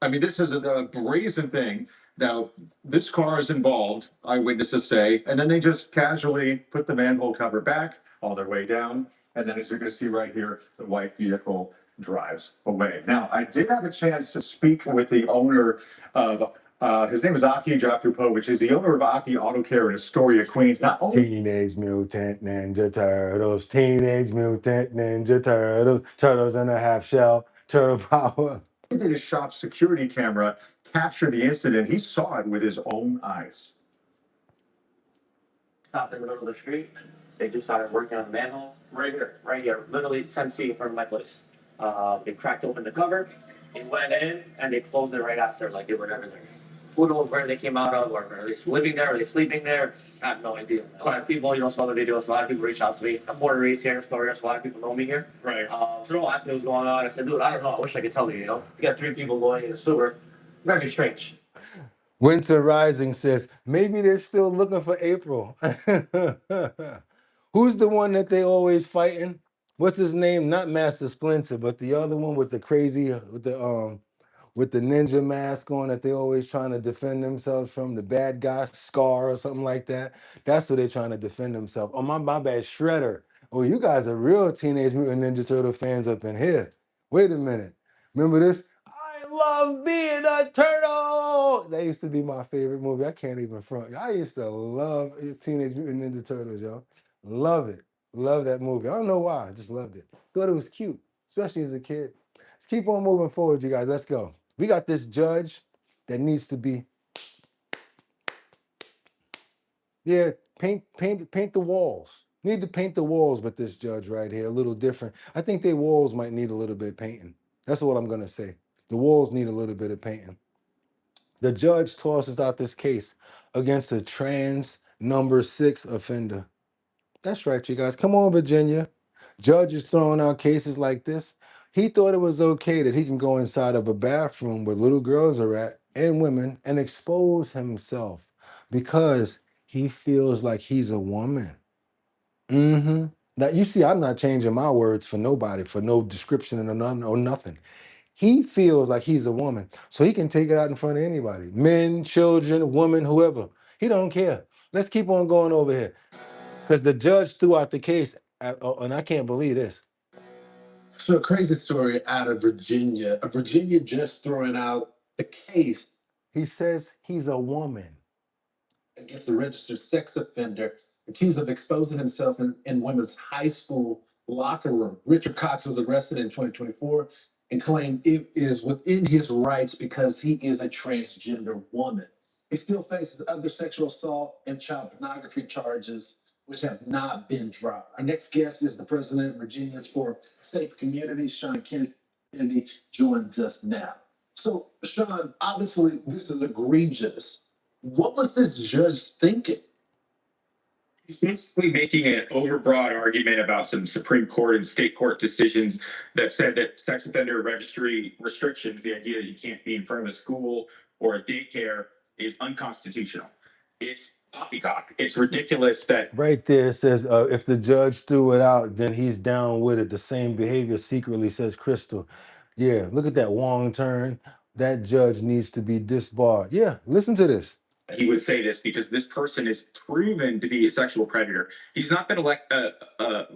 I mean, this is a brazen thing. Now, this car is involved, eyewitnesses say, and then they just casually put the manhole cover back on their way down. And then as you're going to see right here, the white vehicle drives away. Now, I did have a chance to speak with the owner of, his name is Aki Jakupo, which is the owner of Aki Auto Care in Astoria, Queens. Not only Teenage Mutant Ninja Turtles, Teenage Mutant Ninja Turtles, Turtles in a Half Shell, Turtle Power. did his shop security camera capture the incident. He saw it with his own eyes. Stopped in the middle of the street. They just started working on the manhole right here, literally 10 feet in front of my place. They cracked open the cover, they went in, and they closed it right after, like they were never there. Who knows where they came out of, or are they living there, are they sleeping there? I have no idea. A lot of people, saw the videos, a lot of people reach out to me. I'm born and raised here in Astoria, so a lot of people know me here. Right. So they'll ask me what's going on. I said, dude, I don't know. I wish I could tell you, You got three people going in the sewer. Very strange. Winter Rising says, maybe they're still looking for April. Who's the one that they always fighting? What's his name? Not Master Splinter, but the other one with the crazy, with with the ninja mask on that they always trying to defend themselves from, the bad guy Scar or something like that. That's what they're trying to defend themselves. Oh, my bad, Shredder. Oh, you guys are real Teenage Mutant Ninja Turtle fans up in here. Wait a minute. Remember this? I love being a turtle. That used to be my favorite movie. I can't even front. I used to love Teenage Mutant Ninja Turtles, y'all. Love it. Love that movie. I don't know why. I just loved it. Thought it was cute, especially as a kid. Let's keep on moving forward, you guys. Let's go. We got this judge that needs to be, yeah, paint the walls. Need to paint the walls with this judge right here, a little different. I think their walls might need a little bit of painting. That's what I'm gonna say. The walls need a little bit of painting. The judge tosses out this case against a trans number 6 offender. That's right, you guys. Come on, Virginia. Judge is throwing out cases like this. He thought it was okay that he can go inside of a bathroom where little girls are at and women and expose himself because he feels like he's a woman. Now, you see, I'm not changing my words for nobody, for no description or nothing. He feels like he's a woman, so he can take it out in front of anybody. Men, children, women, whoever. He don't care. Let's keep on going over here. Because the judge threw out the case, and I can't believe this. So a crazy story out of Virginia. A Virginia just throwing out the case. He says he's a woman. Against a registered sex offender accused of exposing himself in women's high school locker room. Richard Cox was arrested in 2024 and claimed it is within his rights because he is a transgender woman. He still faces other sexual assault and child pornography charges, which have not been dropped. Our next guest is the president of Virginians for Safe Communities, Sean Kennedy, joins us now. So, Sean, obviously this is egregious. What was this judge thinking? He's basically making an overbroad argument about some Supreme Court and state court decisions that said that sex offender registry restrictions, the idea that you can't be in front of a school or a daycare, is unconstitutional. It's poppycock. It's ridiculous that Right there it says, if the judge threw it out, then he's down with it. The same behavior secretly, says Crystal. Yeah, look at that Wong turn. That judge needs to be disbarred. Yeah, listen to this. he would say this because this person is proven to be a sexual predator. He's not been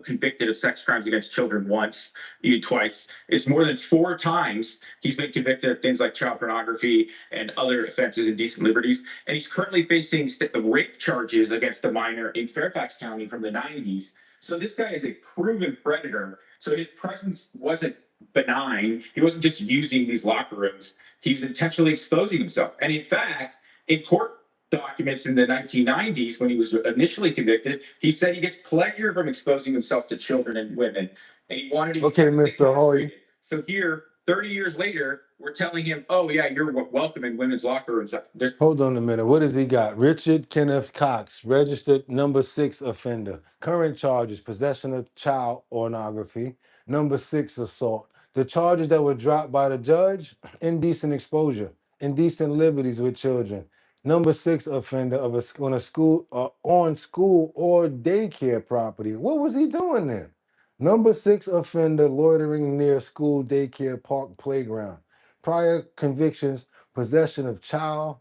convicted of sex crimes against children once, even twice. It's more than 4 times he's been convicted of things like child pornography and other offenses, indecent liberties. And he's currently facing rape charges against a minor in Fairfax County from the 90s. So this guy is a proven predator. So his presence wasn't benign. He wasn't just using these locker rooms. He was intentionally exposing himself. And in fact, in court documents in the 1990s, when he was initially convicted, he said he gets pleasure from exposing himself to children and women. And he wanted to. Okay, Mr. Hoy. So here, 30 years later, we're telling him, oh, yeah, you're welcome in women's locker rooms. Hold on a minute. What has he got? Richard Kenneth Cox, registered number 6 offender. Current charges, possession of child pornography. Number 6, assault. The charges that were dropped by the judge, indecent exposure, indecent liberties with children. Number 6 offender of on school or daycare property. What was he doing there? Number 6 offender, loitering near school, daycare, park, playground. Prior convictions, possession of child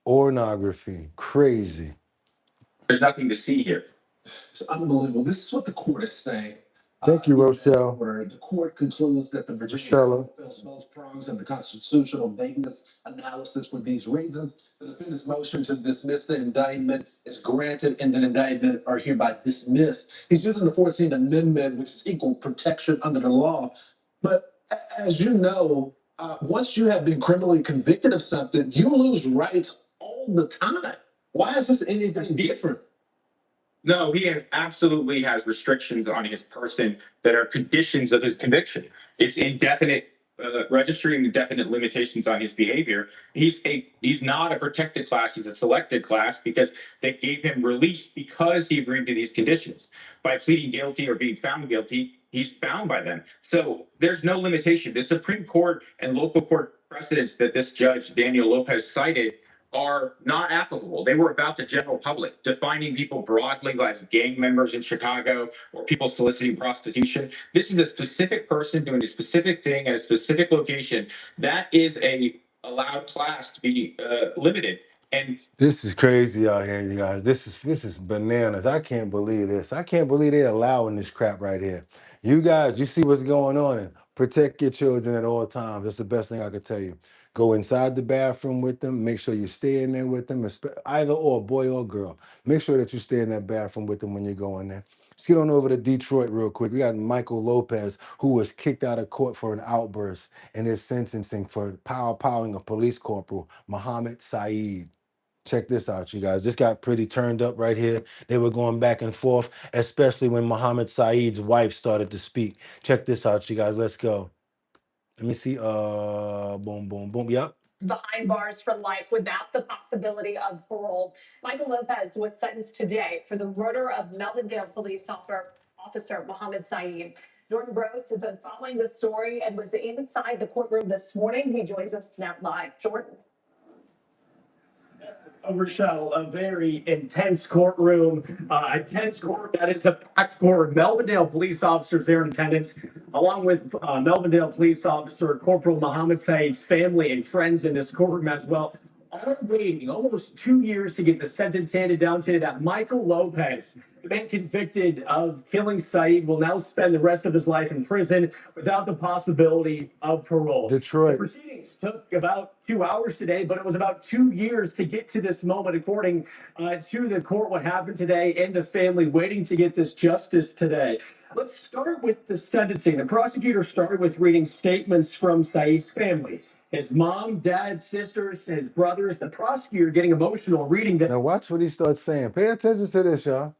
pornography. Crazy. There's nothing to see here. It's unbelievable. This is what the court is saying. Thank you, Rochelle. Where the court concludes that the Virginia Rochelle. fails both prongs in the constitutional vagueness analysis for these reasons. The defendant's motion to dismiss the indictment is granted and the indictment are hereby dismissed. He's using the 14th Amendment, which is equal protection under the law. But as you know, once you have been criminally convicted of something, you lose rights all the time. Why is this anything different? No, he absolutely has restrictions on his person that are conditions of his conviction. It's indefinite registry and indefinite limitations on his behavior. He's not a protected class. He's a selected class because they gave him release because he agreed to these conditions. By pleading guilty or being found guilty, he's bound by them. So there's no limitation. The Supreme Court and local court precedents that this judge, Daniel Lopez, cited are not applicable. They were about the general public, defining people broadly as gang members in Chicago or people soliciting prostitution. This is a specific person doing a specific thing at a specific location. That is a allowed class to be limited. And this is crazy out here, you guys. This is bananas. I can't believe this. I can't believe they're allowing this crap right here. You guys, you see what's going on, and protect your children at all times. That's the best thing I could tell you. Go inside the bathroom with them. Make sure you stay in there with them, either or, boy or girl. Make sure that you stay in that bathroom with them when you go in there. Let's get on over to Detroit real quick. We got Michael Lopez, who was kicked out of court for an outburst in his sentencing for powering a police corporal, Mohammed Saeed. Check this out, you guys. This got pretty turned up right here. They were going back and forth, especially when Mohammed Saeed's wife started to speak. Check this out, you guys. Let's go. Let me see. Boom, boom, boom. Yep. Behind bars for life without the possibility of parole. Michael Lopez was sentenced today for the murder of Melvindale police officer Mohammed Saeed. Jordan Brose has been following the story and was inside the courtroom this morning. He joins us now live. Jordan. Rochelle, a very intense courtroom, a tense court that is a packed court. Melvindale police officers there in attendance, along with Melvindale police officer Corporal Mohammed Saeed's family and friends in this courtroom as well, are waiting almost 2 years to get the sentence handed down today that Michael Lopez, the man convicted of killing Saeed, will now spend the rest of his life in prison without the possibility of parole. Detroit. The proceedings took about 2 hours today, but it was about 2 years to get to this moment, according to the court, what happened today, and the family waiting to get this justice today. Let's start with the sentencing. The prosecutor started with reading statements from Saeed's family. His mom, dad, sisters, his brothers, the prosecutor getting emotional reading them. Now watch what he starts saying. Pay attention to this, y'all.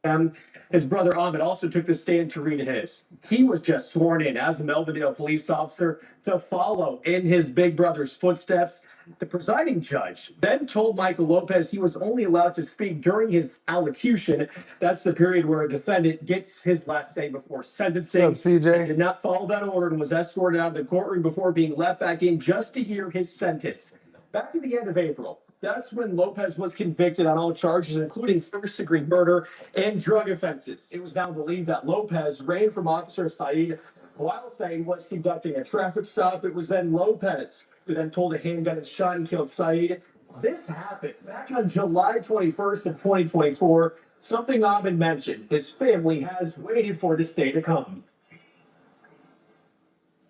His brother Ahmed also took the stand to read his. He was just sworn in as a Melvindale police officer to follow in his big brother's footsteps. The presiding judge then told Michael Lopez he was only allowed to speak during his allocution. That's the period where a defendant gets his last say before sentencing. What's up, CJ? He did not follow that order and was escorted out of the courtroom before being let back in just to hear his sentence. Back at the end of April, that's when Lopez was convicted on all charges, including first-degree murder and drug offenses. It was now believed that Lopez ran from Officer Saeed while Saeed was conducting a traffic stop. It was then Lopez who then pulled a handgun and shot and killed Saeed. This happened back on July 21st of 2024, something Ahmed mentioned his family has waited for this day to come.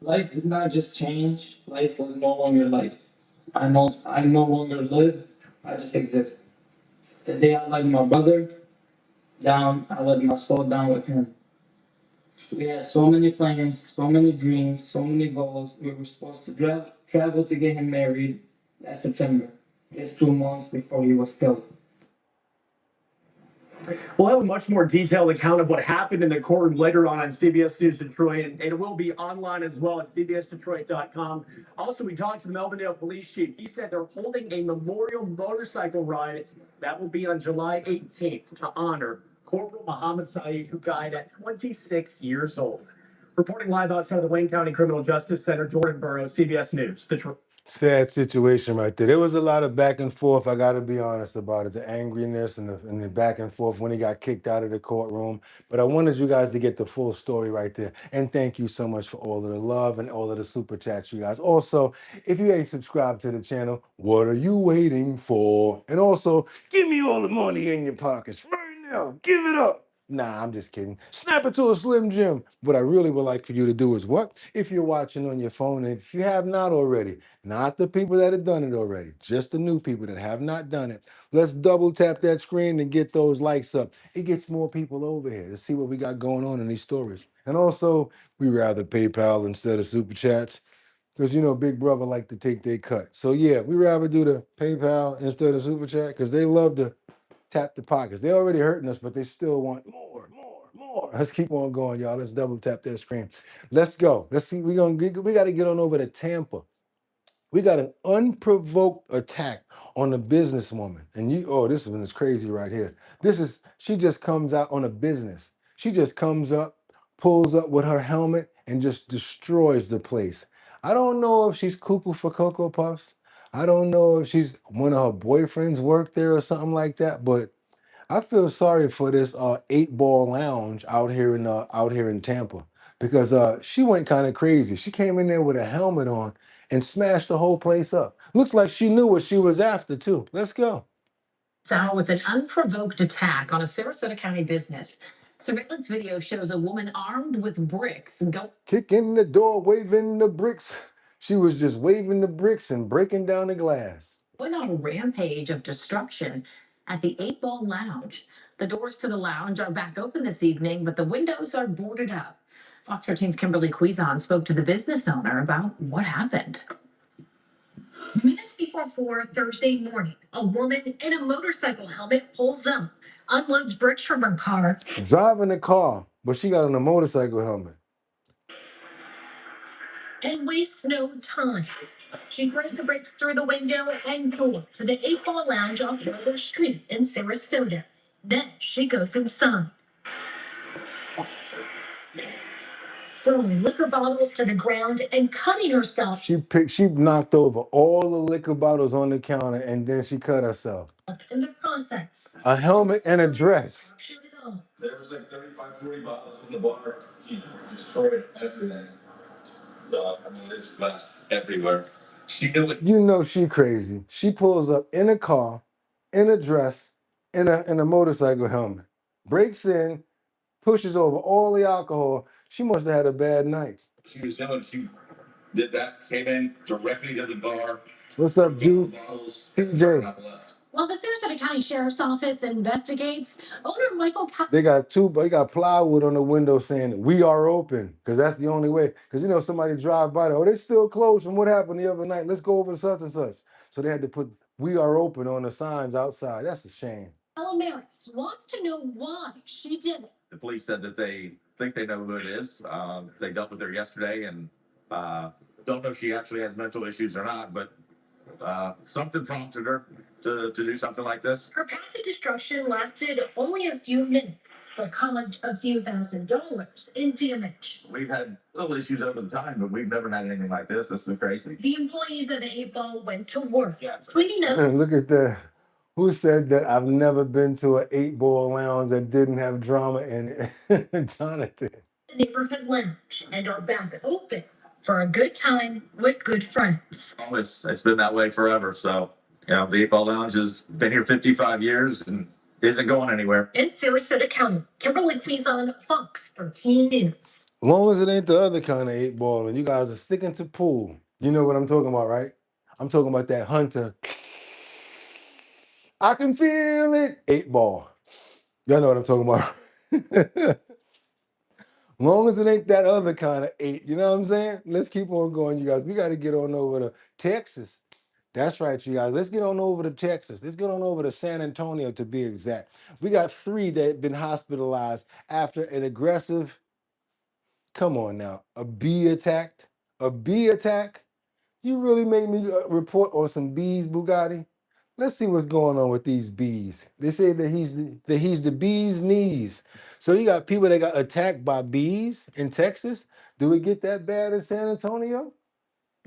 Life did not just change, life was no longer life. I no longer live, I just exist. The day I let my brother down, I let my soul down with him. We had so many plans, so many dreams, so many goals. We were supposed to travel to get him married that September. It's 2 months before he was killed. We'll have a much more detailed account of what happened in the courtroom later on CBS News Detroit, and it will be online as well at cbsdetroit.com. Also, we talked to the Melvindale police chief. He said they're holding a memorial motorcycle ride that will be on July 18th to honor Corporal Mohammed Saeed, who died at 26 years old. Reporting live outside the Wayne County Criminal Justice Center, Jordan Burrows, CBS News, Detroit. Sad situation right there. There was a lot of back and forth. I got to be honest about it. The angriness and the back and forth when he got kicked out of the courtroom. But I wanted you guys to get the full story right there. And thank you so much for all of the love and all of the super chats, you guys. Also, if you ain't subscribed to the channel, what are you waiting for? And also, give me all the money in your pockets right now. Give it up. Nah, I'm just kidding. Snap it to a Slim Jim. What I really would like for you to do is what? If you're watching on your phone, and if you have not already, not the people that have done it already, just the new people that have not done it, let's double tap that screen and get those likes up. It gets more people over here to see what we got going on in these stories. And also, we rather PayPal instead of Super Chats. Because, you know, Big Brother like to take their cut. So, yeah, we rather do the PayPal instead of Super Chat because they love to tap the pockets. They already hurting us, but they still want more. Let's keep on going, y'all. Let's double tap that screen. Let's go. Let's see. We got to get on over to Tampa. We got an unprovoked attack on a businesswoman. And this one is crazy right here. She just comes out on a business. She just comes up, pulls up with her helmet and just destroys the place. I don't know if she's cuckoo for Cocoa Puffs. I don't know if she's one of her boyfriends worked there or something like that, but I feel sorry for this 8-ball lounge out here in Tampa because she went kind of crazy. She came in there with a helmet on and smashed the whole place up. Looks like she knew what she was after too. Let's go. Out with an unprovoked attack on a Sarasota County business. Surveillance video shows a woman armed with bricks Kicking the door, waving the bricks. She was just waving the bricks and breaking down the glass. going on a rampage of destruction at the 8-Ball Lounge. The doors to the lounge are back open this evening, but the windows are boarded up. Fox 13's Kimberly Quizon spoke to the business owner about what happened. Minutes before 4 Thursday morning, a woman in a motorcycle helmet pulls up, unloads bricks from her car. Driving the car, but she got on a motorcycle helmet. And wastes no time. She throws the bricks through the window and door to the 8-Ball Lounge off Wilbur Street in Sarasota. Then she goes inside, throwing liquor bottles to the ground and cutting herself. She knocked over all the liquor bottles on the counter and then she cut herself. In the process, A helmet and a dress. There was like 35, 40 bottles in the bar. He destroyed everything. I mean, there's glass everywhere. She knew it. You know she crazy. She pulls up in a car, in a dress, in a motorcycle helmet. Breaks in, pushes over all the alcohol. She must have had a bad night. She was doing, she did that, came in directly to the bar. What's up, Jude? CJ. While the Sarasota County Sheriff's Office investigates, owner Michael They got plywood on the window saying we are open, because that's the only way. Because you know somebody drive by there, oh, they still closed from what happened the other night. Let's go over to such and such. So they had to put we are open on the signs outside. That's a shame. Maris wants to know why she did it. The police said that they think they know who it is. They dealt with her yesterday and don't know if she actually has mental issues or not, but something prompted her to do something like this. Her path to destruction lasted only a few minutes, but caused a few $1,000s in damage. We've had little issues over the time, but we've never had anything like this. This is crazy. The employees of the 8-Ball went to work, cleaning up. Look at that. Who said that? I've never been to an 8-ball lounge that didn't have drama in it. Jonathan. The neighborhood lounge and are back open for a good time with good friends. It's been that way forever. So, you know, the 8-Ball Lounge has been here 55 years and isn't going anywhere. In Sarasota County, Kimberly Quizon, Fox 13 News. As long as it ain't the other kind of 8-ball and you guys are sticking to pool. You know what I'm talking about, right? I'm talking about that Hunter. I can feel it. 8-ball. Y'all know what I'm talking about. Long as it ain't that other kind of 8, you know what I'm saying? Let's keep on going, you guys. We got to get on over to Texas. That's right, you guys. Let's get on over to Texas. Let's get on over to San Antonio, to be exact. We got 3 that have been hospitalized after an aggressive, come on now, a bee attack? A bee attack? You really made me report on some bees, Boogotti? Let's see what's going on with these bees. They say that he's the bee's knees. So you got people that got attacked by bees in Texas. Do it get that bad in San Antonio?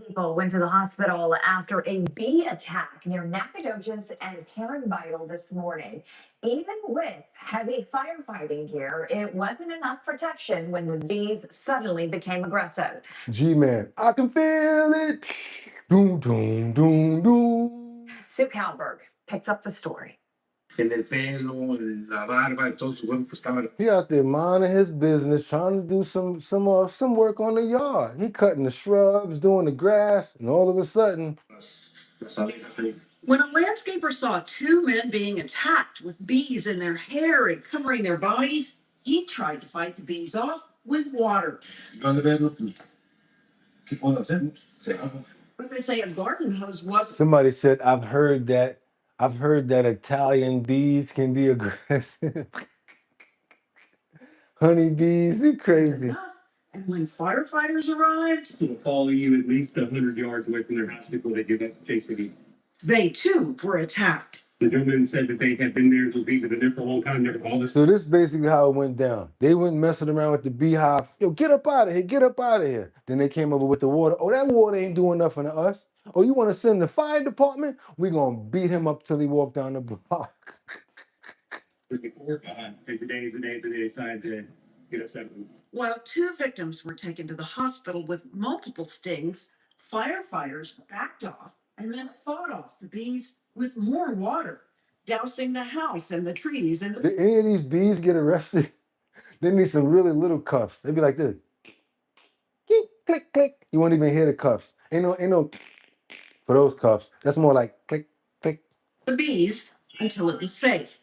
People went to the hospital after a bee attack near Nacogdoches and Parenvital this morning. Even with heavy firefighting gear, it wasn't enough protection when the bees suddenly became aggressive. G-Man, I can feel it. Doom, doom, doom, doom. Sue Kalberg picks up the story. He out there minding his business, trying to do some work on the yard. He cutting the shrubs, doing the grass, and all of a sudden, when a landscaper saw 2 men being attacked with bees in their hair and covering their bodies, he tried to fight the bees off with water. But they say a garden hose wasn't. somebody said, I've heard that Italian bees can be aggressive. Honeybees, they're crazy. And when firefighters arrived, So they'll follow you at least 100 yards away from their house before they give up chasing you. they too were attacked. The gentleman said that they had been there, those bees have been there for a long time, never bothered. So this is basically how it went down. They went messing around with the beehive. Yo, get up out of here, get up out of here. Then they came over with the water. Oh, that water ain't doing nothing to us. Oh, you want to send the fire department? We're going to beat him up till he walk down the block. It's a day that they decide to get upset with. While 2 victims were taken to the hospital with multiple stings, firefighters backed off and then fought off the bees with more water, dousing the house and the trees and Did any of these bees get arrested? They need some really little cuffs. They'd be like this. Click, click, click. You won't even hear the cuffs. Ain't no for those cuffs. That's more like click, click. the bees until it was safe.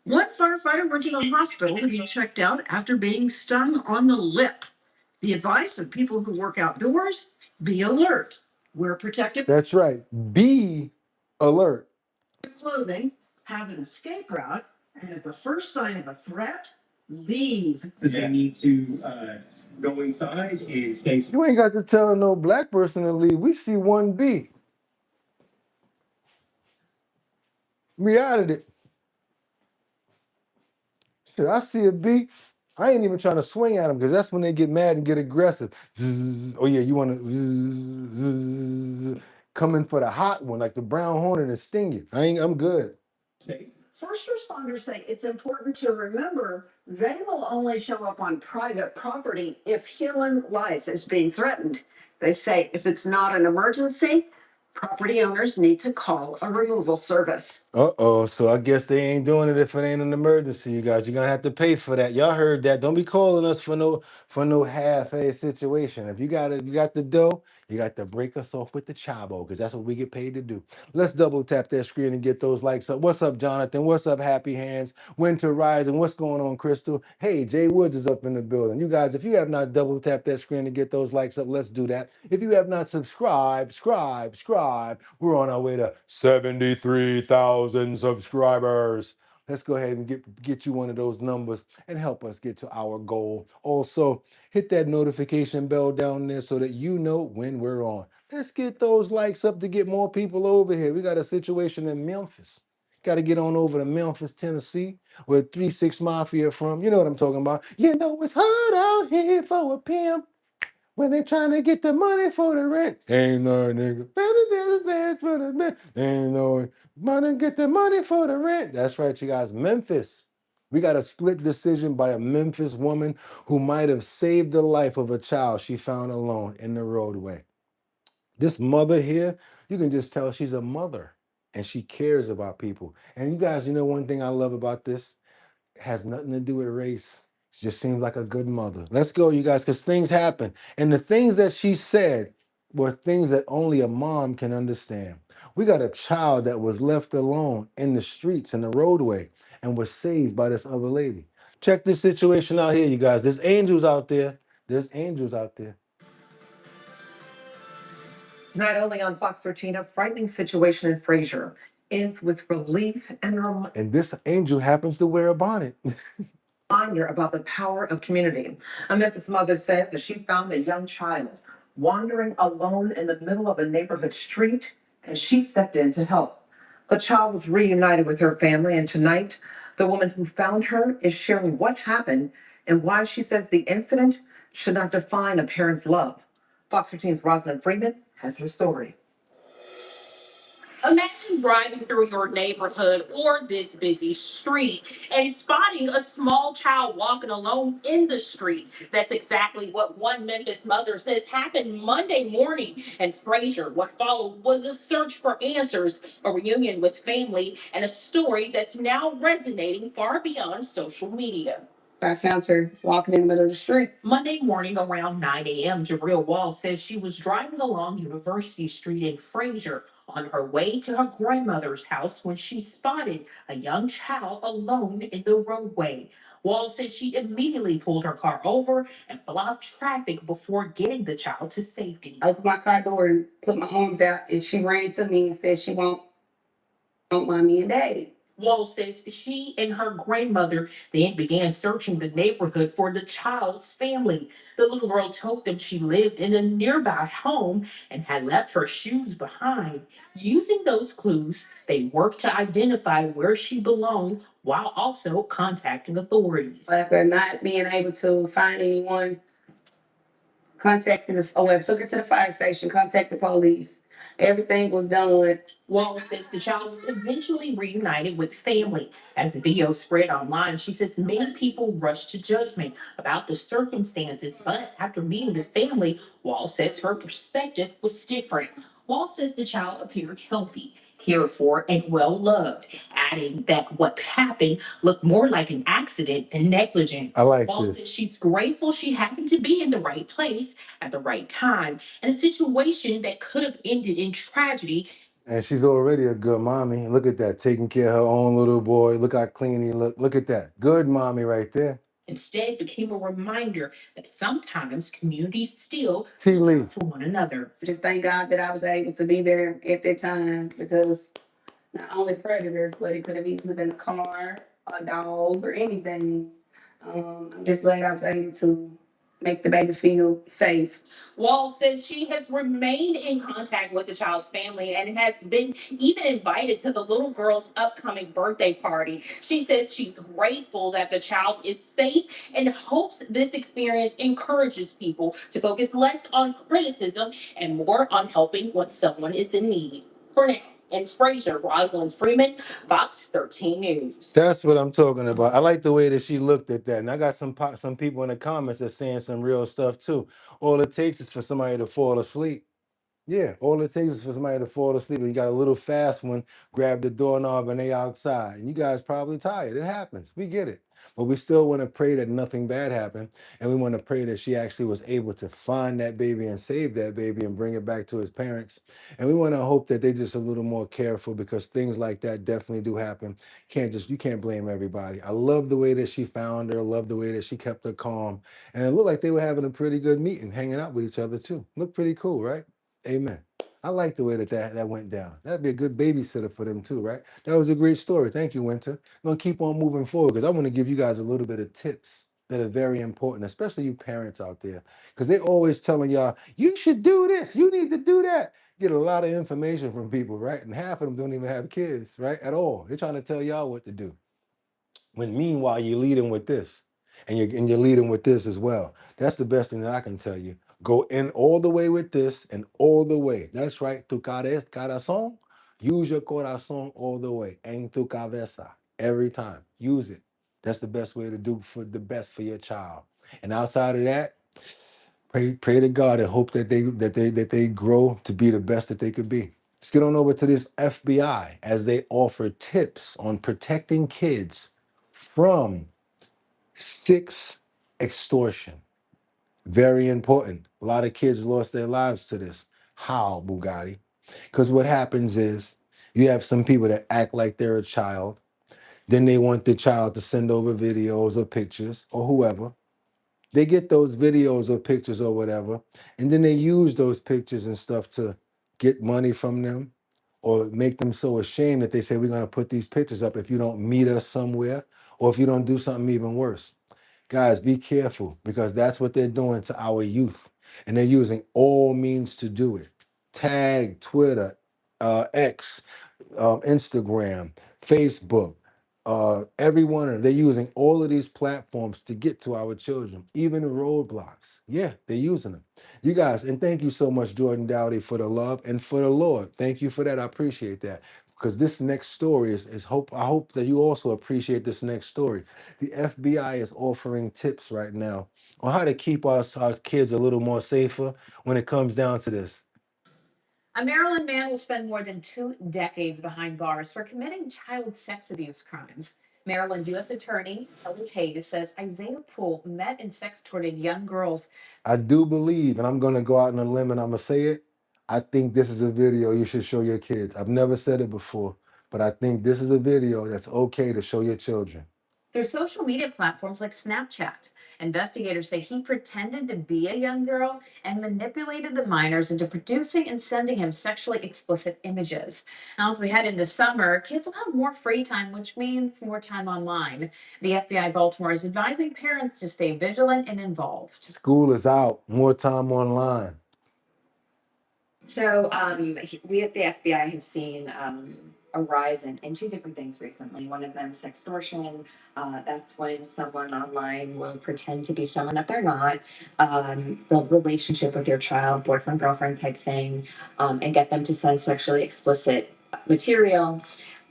One firefighter went to the hospital to be checked out after being stung on the lip. The advice of people who work outdoors: be alert, wear protective That's right. Be alert. clothing, have an escape route, and at the first sign of a threat, leave. So they need to go inside and stay. You ain't got to tell no black person to leave. We see one bee. We out of it. Shit, I see a bee. I ain't even trying to swing at them because that's when they get mad and get aggressive. Zzz. Oh yeah, you want to come in for the hot one, like the brown hornet, and sting you. I'm good. First responders say it's important to remember they will only show up on private property if human life is being threatened. They say if it's not an emergency, property owners need to call a removal service. Uh-oh, so I guess they ain't doing it if it ain't an emergency, you guys. You're gonna have to pay for that. Y'all heard that. Don't be calling us for no half-ass situation. If you got the dough, you got to break us off with the chabo, because that's what we get paid to do. Let's double tap that screen and get those likes up. What's up, Jonathan? What's up, Happy Hands? Winter Rising. What's going on, Crystal? Hey, Jay Woods is up in the building. You guys, if you have not double tapped that screen and get those likes up, let's do that. If you have not subscribed, we're on our way to 73,000 subscribers. Let's go ahead and get you one of those numbers and help us get to our goal. Also, hit that notification bell down there so that you know when we're on. Let's get those likes up to get more people over here. We got a situation in Memphis. Got to get on over to Memphis, Tennessee, where 3-6 Mafia from. You know what I'm talking about. You know it's hard out here for a pimp when they trying to get the money for the rent. Ain't no nigga better than for the man. Ain't no money get the money for the rent. That's right, you guys. Memphis. We got a split decision by a Memphis woman who might have saved the life of a child she found alone in the roadway. This mother here, you can just tell she's a mother and she cares about people. And you guys, you know one thing I love about this? It has nothing to do with race. She just seems like a good mother. Let's go, you guys, because things happen. And the things that she said were things that only a mom can understand. We got a child that was left alone in the streets, in the roadway, and was saved by this other lady. Check this situation out here, you guys. There's angels out there. There's angels out there. Tonight only on Fox 13, a frightening situation in Fraser ends with relief and And this angel happens to wear a bonnet. reminder about the power of community. A Memphis mother says that she found a young child wandering alone in the middle of a neighborhood street, and she stepped in to help. The child was reunited with her family, and tonight, the woman who found her is sharing what happened and why she says the incident should not define a parent's love. Fox 13's Rosalind Freeman has her story. Imagine driving through your neighborhood or this busy street and spotting a small child walking alone in the street. That's exactly what one Memphis mother says happened Monday morning in Fraser. What followed was a search for answers, a reunion with family, and a story that's now resonating far beyond social media. I found her walking in the middle of the street. Monday morning around 9 a.m., Jabril Wall says she was driving along University Street in Fraser on her way to her grandmother's house when she spotted a young child alone in the roadway. Wall says she immediately pulled her car over and blocked traffic before getting the child to safety. I opened my car door and put my arms out, and she ran to me and said she won't mommy and daddy. Wall says she and her grandmother then began searching the neighborhood for the child's family. The little girl told them she lived in a nearby home and had left her shoes behind. Using those clues, they worked to identify where she belonged while also contacting authorities. After not being able to find anyone, took her to the fire station, contacted the police. Everything was done. Wall says the child was eventually reunited with family. As the video spread online, she says many people rushed to judgment about the circumstances, but after meeting the family, Wall says her perspective was different. Wall says the child appeared healthy, cared for, and well loved, adding that what happened looked more like an accident than negligent. I like Wall this. says she's grateful she happened to be in the right place at the right time in a situation that could have ended in tragedy. And she's already a good mommy. Look at that, taking care of her own little boy. Look how clean he look. Look at that. Good mommy right there. Instead became a reminder that sometimes communities still T. look Lee. out for one another. Just thank God that I was able to be there at that time, because not only predators, but it could have easily been a car, a dog, or anything. I'm just glad I was able to make the baby feel safe. Wall said she has remained in contact with the child's family and has been even invited to the little girl's upcoming birthday party. She says she's grateful that the child is safe and hopes this experience encourages people to focus less on criticism and more on helping when someone is in need. For now, in Fraser, Rosalind Freeman, Fox 13 News. That's what I'm talking about. I like the way that she looked at that. And I got some people in the comments that's saying some real stuff too. All it takes is for somebody to fall asleep. Yeah, all it takes is for somebody to fall asleep and you got a little fast one, grab the doorknob and they outside. And you guys probably tired. It happens. We get it. But we still want to pray that nothing bad happened. And we want to pray that she actually was able to find that baby and save that baby and bring it back to his parents. And we want to hope that they're just a little more careful, because things like that definitely do happen. You can't blame everybody. I love the way that she found her. I love the way that she kept her calm. And it looked like they were having a pretty good meeting, hanging out with each other too. Looked pretty cool, right? Amen. I like the way that went down. That'd be a good babysitter for them too, right? That was a great story. Thank you, Winter. I'm gonna keep on moving forward because I want to give you guys a little bit of tips that are very important, especially you parents out there, because they're always telling y'all, you should do this, you need to do that. Get a lot of information from people, right? And half of them don't even have kids, right? At all. They're trying to tell y'all what to do. When meanwhile you're leading with this, and you're leading with this as well. That's the best thing that I can tell you. Go in all the way with this and all the way. That's right. Tu corazón. Use your corazón all the way. En tu cabeza. Every time. Use it. That's the best way to do for the best for your child. And outside of that, pray to God and hope that they grow to be the best that they could be. Let's get on over to this FBI as they offer tips on protecting kids from extortion. Very important. A lot of kids lost their lives to this. How, Boogotti? Because what happens is you have some people that act like they're a child. Then they want the child to send over videos or pictures or whoever. They get those videos or pictures or whatever, and then they use those pictures and stuff to get money from them or make them so ashamed that they say, we're going to put these pictures up if you don't meet us somewhere or if you don't do something even worse. Guys, be careful, because that's what they're doing to our youth. And they're using all means to do it. Tag, Twitter, X, Instagram, Facebook, every one of them. They're using all of these platforms to get to our children, even roadblocks. Yeah, they're using them. You guys, and thank you so much, Jordan Dowdy, for the love and for the Lord. Thank you for that. I appreciate that. Because this next story is hope. I hope that you also appreciate this next story. The FBI is offering tips right now on how to keep our kids a little more safer when it comes down to this. A Maryland man will spend more than 2 decades behind bars for committing child sex abuse crimes. Maryland U.S. Attorney Kelly Hayes says Isaiah Poole met and sex-torted young girls. I do believe, and I'm going to go out on a limb and I'm going to say it, I think this is a video you should show your kids. I've never said it before, but I think this is a video that's okay to show your children. Through social media platforms like Snapchat, investigators say he pretended to be a young girl and manipulated the minors into producing and sending him sexually explicit images. Now, as we head into summer, kids will have more free time, which means more time online. The FBI Baltimore is advising parents to stay vigilant and involved. School is out, more time online. So we at the FBI have seen a rise in two different things recently. One of them is sextortion. That's when someone online will pretend to be someone that they're not, build relationship with your child, boyfriend, girlfriend type thing, and get them to send sexually explicit material.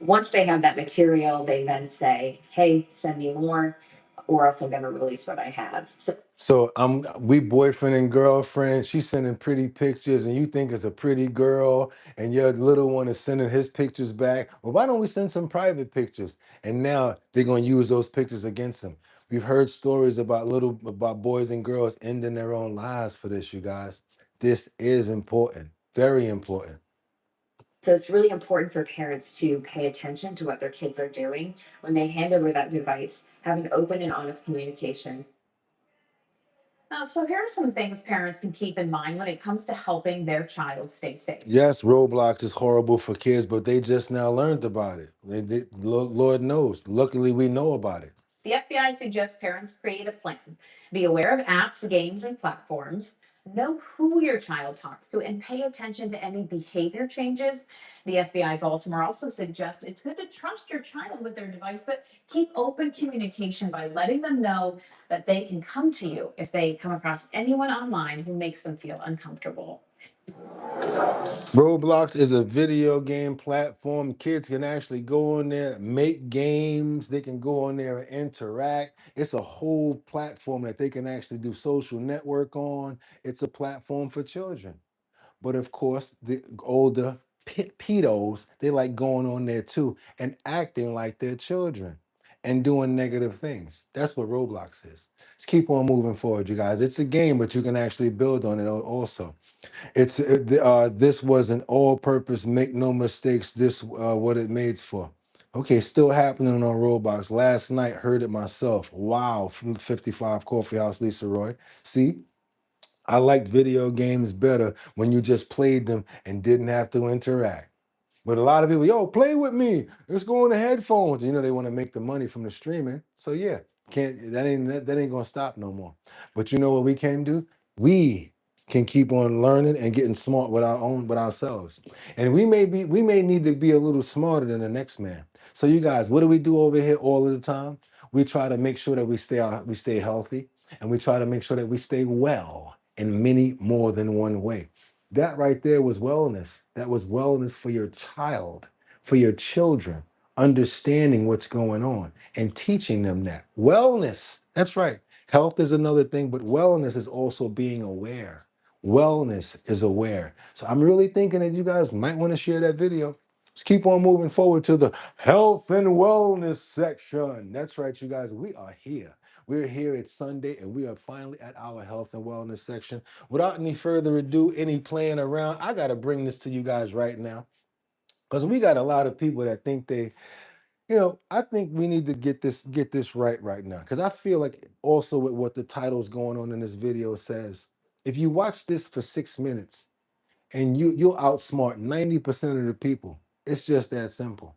Once they have that material, they then say, hey, send me more, or else I'm going to release what I have. So we boyfriend and girlfriend. She's sending pretty pictures, and you think it's a pretty girl, and your little one is sending his pictures back. Well, why don't we send some private pictures? And now they're gonna use those pictures against them. We've heard stories about boys and girls ending their own lives for this, you guys. This is important, very important. So it's really important for parents to pay attention to what their kids are doing when they hand over that device, have an open and honest communication. So here are some things parents can keep in mind when it comes to helping their child stay safe. Yes, Roblox is horrible for kids, but they just now learned about it. Lord knows. Luckily, we know about it. The FBI suggests parents create a plan. Be aware of apps, games, and platforms. Know who your child talks to and pay attention to any behavior changes. The FBI Baltimore also suggests it's good to trust your child with their device, but keep open communication by letting them know that they can come to you if they come across anyone online who makes them feel uncomfortable. Roblox is a video game platform. Kids can actually go on there, make games. They can go on there and interact. It's a whole platform that they can actually do social network on. It's a platform for children. But of course, the older pedos, they like going on there too and acting like they're children and doing negative things. That's what Roblox is. Let's keep on moving forward, you guys. It's a game, but you can actually build on it also. This was an all-purpose, make no mistakes. This what it made for. Okay, still happening on Roblox. Last night, heard it myself. Wow, from 55 Coffee House, Lisa Roy. See, I liked video games better when you just played them and didn't have to interact. But a lot of people, yo, play with me. Let's go on the headphones. You know, they want to make the money from the streaming. So yeah, that ain't gonna stop no more. But you know what we can do? We can keep on learning and getting smart with ourselves. And we may need to be a little smarter than the next man. So you guys, what do we do over here all of the time? We try to make sure that we stay healthy, and we try to make sure that we stay well in many more than one way. That right there was wellness. That was wellness for your child, for your children, understanding what's going on and teaching them that. Wellness, that's right. Health is another thing, but wellness is also being aware. Wellness is aware. So I'm really thinking that you guys might want to share that video. Let's keep on moving forward to the health and wellness section. That's right, you guys. We are here. We're here. It's Sunday, and we are finally at our health and wellness section. Without any further ado, any playing around, I got to bring this to you guys right now because we got a lot of people that think I think we need to get this right now because I feel like also with what the title's going on in this video says, if you watch this for 6 minutes and you'll outsmart 90% of the people. It's just that simple.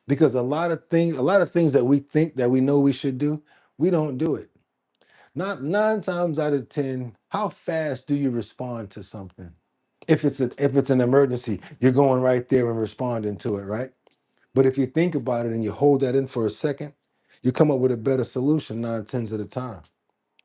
Because a lot of things that we think that we know we should do, we don't do it. Not 9 times out of 10, how fast do you respond to something? If it's an emergency, you're going right there and responding to it, right? But if you think about it and you hold that in for a second, you come up with a better solution 9/10 of the time.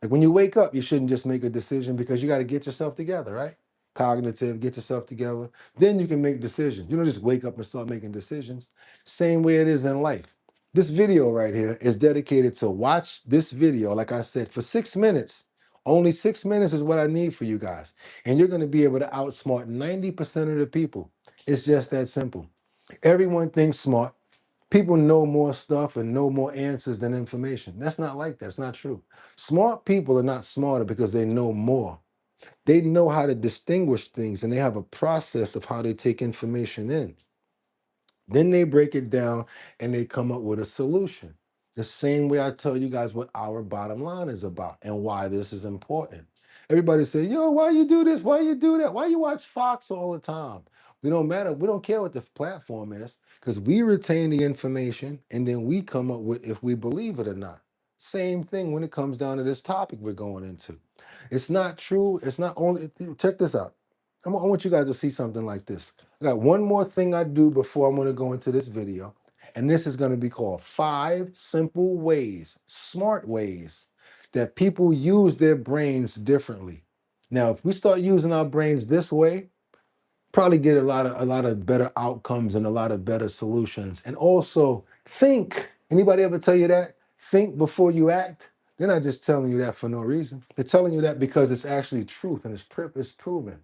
Like when you wake up, you shouldn't just make a decision because you got to get yourself together, right? Cognitive, get yourself together. Then you can make decisions. You don't just wake up and start making decisions. Same way it is in life. This video right here is dedicated to watch this video, like I said, for 6 minutes. Only 6 minutes is what I need for you guys. And you're going to be able to outsmart 90% of the people. It's just that simple. Everyone thinks smart. People know more stuff and know more answers than information. That's not like that. It's not true. Smart people are not smarter because they know more. They know how to distinguish things and they have a process of how they take information in. Then they break it down and they come up with a solution. The same way I tell you guys what our bottom line is about and why this is important. Everybody say, yo, why you do this? Why you do that? Why you watch Fox all the time? We don't matter. We don't care what the platform is because we retain the information and then we come up with if we believe it or not. Same thing when it comes down to this topic we're going into. It's not true. It's not only, check this out. I want you guys to see something like this. I got one more thing I do before I'm going to go into this video. And this is going to be called 5 simple ways, smart ways that people use their brains differently. Now, if we start using our brains this way, probably get a lot of better outcomes and a lot of better solutions. And also think. Anybody ever tell you that? Think before you act. They're not just telling you that for no reason. They're telling you that because it's actually truth and it's proven.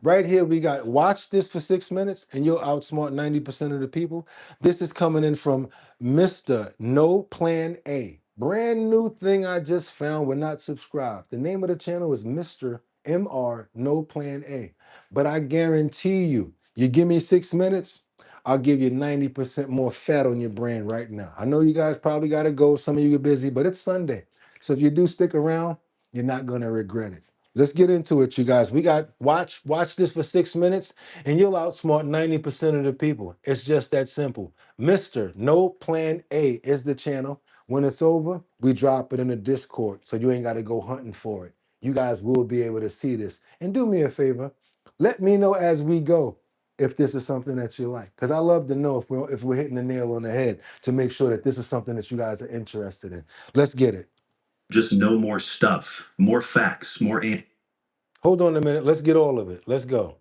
Right here, we got watch this for 6 minutes and you'll outsmart 90% of the people. This is coming in from Mr. No Plan A. Brand new thing I just found. We're not subscribed. The name of the channel is Mr. MR No Plan A. But I guarantee you, you give me 6 minutes, I'll give you 90% more fat on your brain right now. I know you guys probably got to go. Some of you are busy, but it's Sunday. So if you do stick around, you're not going to regret it. Let's get into it, you guys. We got watch this for 6 minutes and you'll outsmart 90% of the people. It's just that simple. Mr. No Plan A is the channel. When it's over, we drop it in the Discord so you ain't got to go hunting for it. You guys will be able to see this. And do me a favor, let me know as we go if this is something that you like. Because I love to know if we're hitting the nail on the head to make sure that this is something that you guys are interested in. Let's get it. Just know more stuff, more facts, more. Hold on a minute. Let's get all of it. Let's go.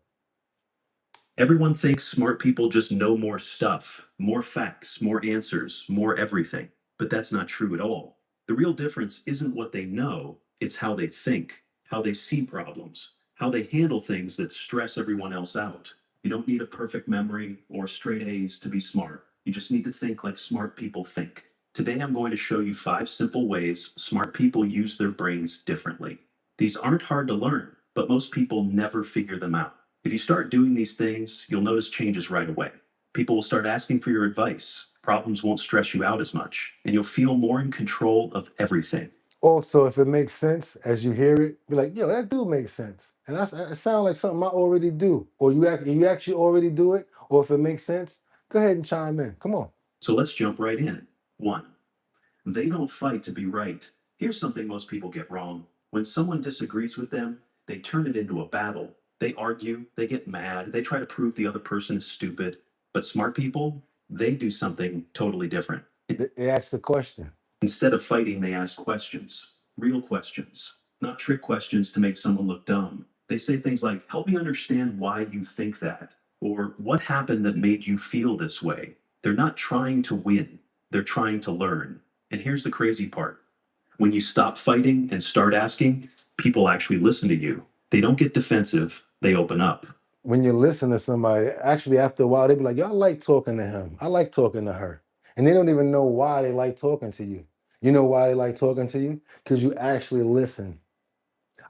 Everyone thinks smart people just know more stuff, more facts, more answers, more everything. But that's not true at all. The real difference isn't what they know, it's how they think, how they see problems, how they handle things that stress everyone else out. You don't need a perfect memory or straight A's to be smart. You just need to think like smart people think. Today, I'm going to show you 5 simple ways smart people use their brains differently. These aren't hard to learn, but most people never figure them out. If you start doing these things, you'll notice changes right away. People will start asking for your advice. Problems won't stress you out as much, and you'll feel more in control of everything. Also, if it makes sense as you hear it, be like, yo, that do make sense. And that sounds like something I already do. Or you actually already do it. Or if it makes sense, go ahead and chime in. Come on. So let's jump right in. 1. They don't fight to be right. Here's something most people get wrong. When someone disagrees with them, they turn it into a battle. They argue, they get mad, they try to prove the other person is stupid. But smart people, they do something totally different. They ask the question. Instead of fighting, they ask questions. Real questions. Not trick questions to make someone look dumb. They say things like, help me understand why you think that. Or what happened that made you feel this way. They're not trying to win. They're trying to learn. And here's the crazy part. When you stop fighting and start asking, people actually listen to you. They don't get defensive. They open up. When you listen to somebody, actually after a while, they be like, yo, I like talking to him. I like talking to her. And they don't even know why they like talking to you. You know why they like talking to you? Because you actually listen.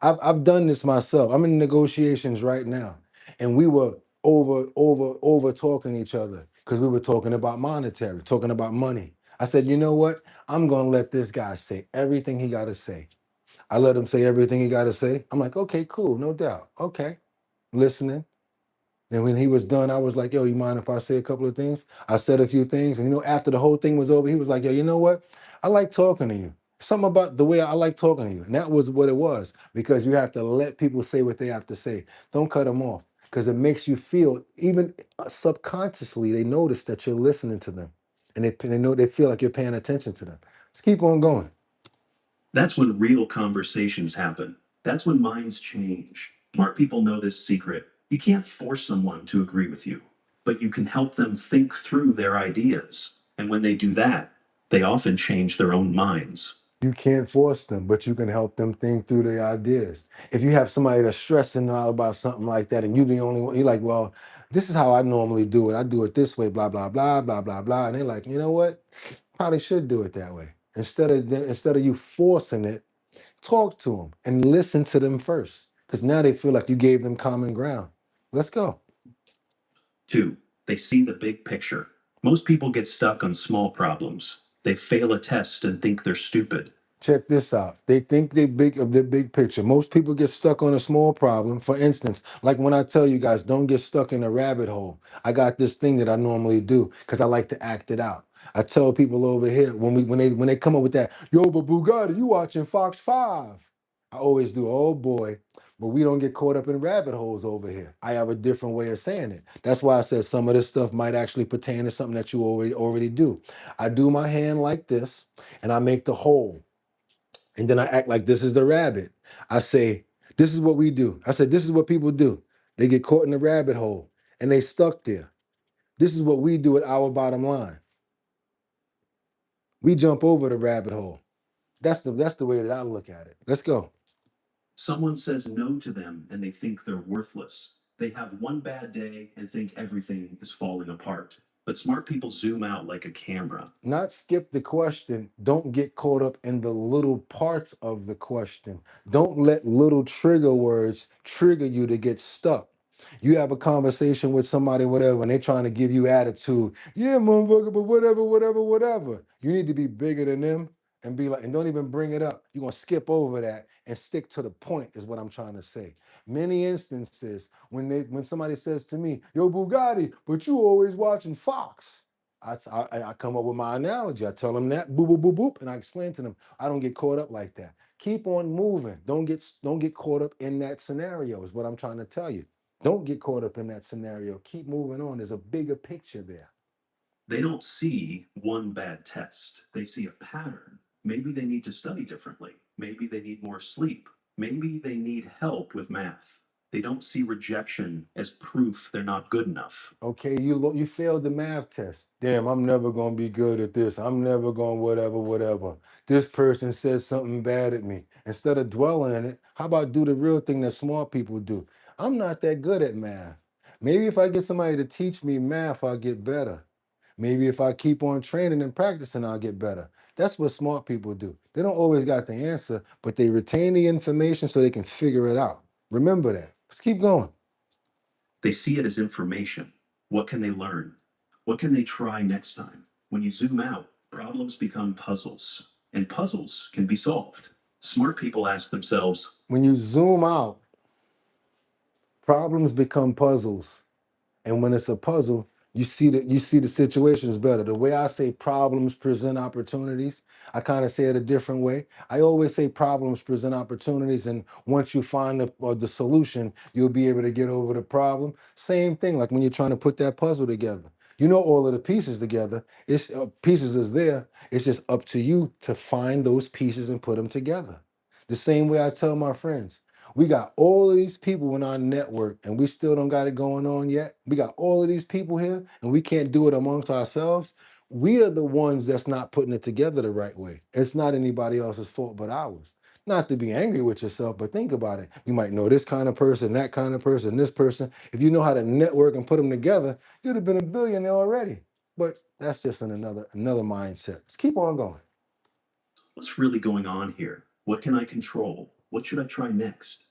I've done this myself. I'm in negotiations right now. And we were over talking each other because we were talking about monetary, talking about money. I said, you know what? I'm going to let this guy say everything he got to say. I let him say everything he got to say. I'm like, okay, cool, no doubt. Okay, listening. And when he was done, I was like, yo, you mind if I say a couple of things? I said a few things. And, you know, after the whole thing was over, he was like, yo, you know what? I like talking to you. Something about the way I like talking to you. And that was what it was, because you have to let people say what they have to say. Don't cut them off, because it makes you feel, even subconsciously, they notice that you're listening to them. And they feel like you're paying attention to them. Let's keep on going. That's when real conversations happen. That's when minds change. Smart people know this secret. You can't force someone to agree with you, but you can help them think through their ideas. And when they do that, they often change their own minds. You can't force them, but you can help them think through their ideas. If you have somebody that's stressing out about something like that, and you're the only one, you're like, well, this is how I normally do it. I do it this way, blah, blah, blah, blah, blah, blah. And they're like, you know what? Probably should do it that way. Instead of you forcing it, talk to them and listen to them first. Because now they feel like you gave them common ground. Let's go. 2, they see the big picture. Most people get stuck on small problems. They fail a test and think they're stupid. Check this out. They think they big of the big picture. Most people get stuck on a small problem. For instance, like when I tell you guys, don't get stuck in a rabbit hole. I got this thing that I normally do because I like to act it out. I tell people over here when they come up with that, yo, but Boogotti, you watching Fox 5. I always do, oh boy, but we don't get caught up in rabbit holes over here. I have a different way of saying it. That's why I said some of this stuff might actually pertain to something that you already do. I do my hand like this, and I make the hole, and then I act like this is the rabbit. I say, this is what we do. I said, this is what people do. They get caught in the rabbit hole, and they stuck there. This is what we do at our bottom line. We jump over the rabbit hole. That's the way that I look at it. Let's go. Someone says no to them and they think they're worthless. They have one bad day and think everything is falling apart. But smart people zoom out like a camera. Not skip the question. Don't get caught up in the little parts of the question. Don't let little trigger words trigger you to get stuck. You have a conversation with somebody, whatever, and they're trying to give you attitude. Yeah, motherfucker, but whatever, whatever, whatever. You need to be bigger than them and be like, and don't even bring it up. You're gonna skip over that and stick to the point, is what I'm trying to say. Many instances when somebody says to me, yo, Boogotti, but you always watching Fox. I come up with my analogy. I tell them that, boop, boop, boop, boop, and I explain to them, I don't get caught up like that. Keep on moving. Don't get caught up in that scenario, is what I'm trying to tell you. Don't get caught up in that scenario. Keep moving on. There's a bigger picture there. They don't see one bad test. They see a pattern. Maybe they need to study differently. Maybe they need more sleep. Maybe they need help with math. They don't see rejection as proof they're not good enough. Okay, you failed the math test. Damn, I'm never gonna be good at this. I'm never gonna whatever. This person said something bad at me. Instead of dwelling in it, how about do the real thing that smart people do? I'm not that good at math. Maybe if I get somebody to teach me math, I'll get better. Maybe if I keep on training and practicing, I'll get better. That's what smart people do. They don't always got the answer, but they retain the information so they can figure it out. Remember that. Let's keep going. They see it as information. What can they learn? What can they try next time? When you zoom out, problems become puzzles, and puzzles can be solved. Smart people ask themselves, When you zoom out, problems become puzzles. And when it's a puzzle, you see the situations better. The way I say problems present opportunities, I kind of say it a different way. I always say problems present opportunities, and once you find the solution, you'll be able to get over the problem. Same thing, like when you're trying to put that puzzle together. You know all of the pieces together. It's pieces is there. It's just up to you to find those pieces and put them together. The same way I tell my friends. We got all of these people in our network and we still don't got it going on yet. We got all of these people here and we can't do it amongst ourselves. We are the ones that's not putting it together the right way. It's not anybody else's fault but ours. Not to be angry with yourself, but think about it. You might know this kind of person, that kind of person, this person. If you know how to network and put them together, you'd have been a billionaire already. But that's just another mindset. Let's keep on going. what's really going on here? What can I control? What should I try next?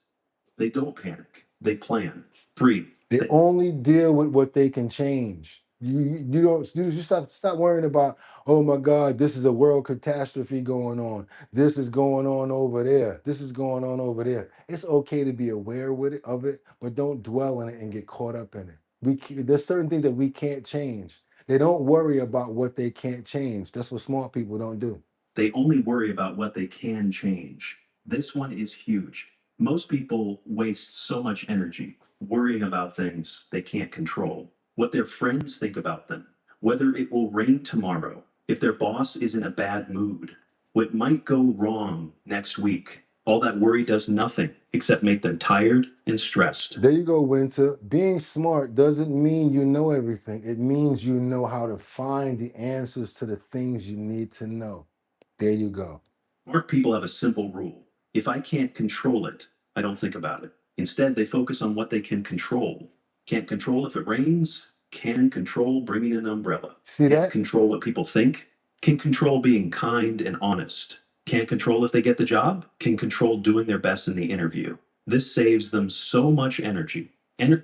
They don't panic. They plan. 3. They only deal with what they can change. You stop worrying about, oh my God, this is a world catastrophe going on. This is going on over there. This is going on over there. It's okay to be aware of it, but don't dwell in it and get caught up in it. There's certain things that we can't change. They don't worry about what they can't change. That's what smart people don't do. They only worry about what they can change. This one is huge. Most people waste so much energy worrying about things they can't control, what their friends think about them, whether it will rain tomorrow, if their boss is in a bad mood, what might go wrong next week. All that worry does nothing except make them tired and stressed. There you go, Winter. Being smart doesn't mean you know everything. It means you know how to find the answers to the things you need to know. There you go. Smart people have a simple rule. If I can't control it, I don't think about it. Instead, they focus on what they can control. Can't control if it rains, can control bringing an umbrella. See that? Can't control what people think, can control being kind and honest. Can't control if they get the job, can control doing their best in the interview. This saves them so much energy.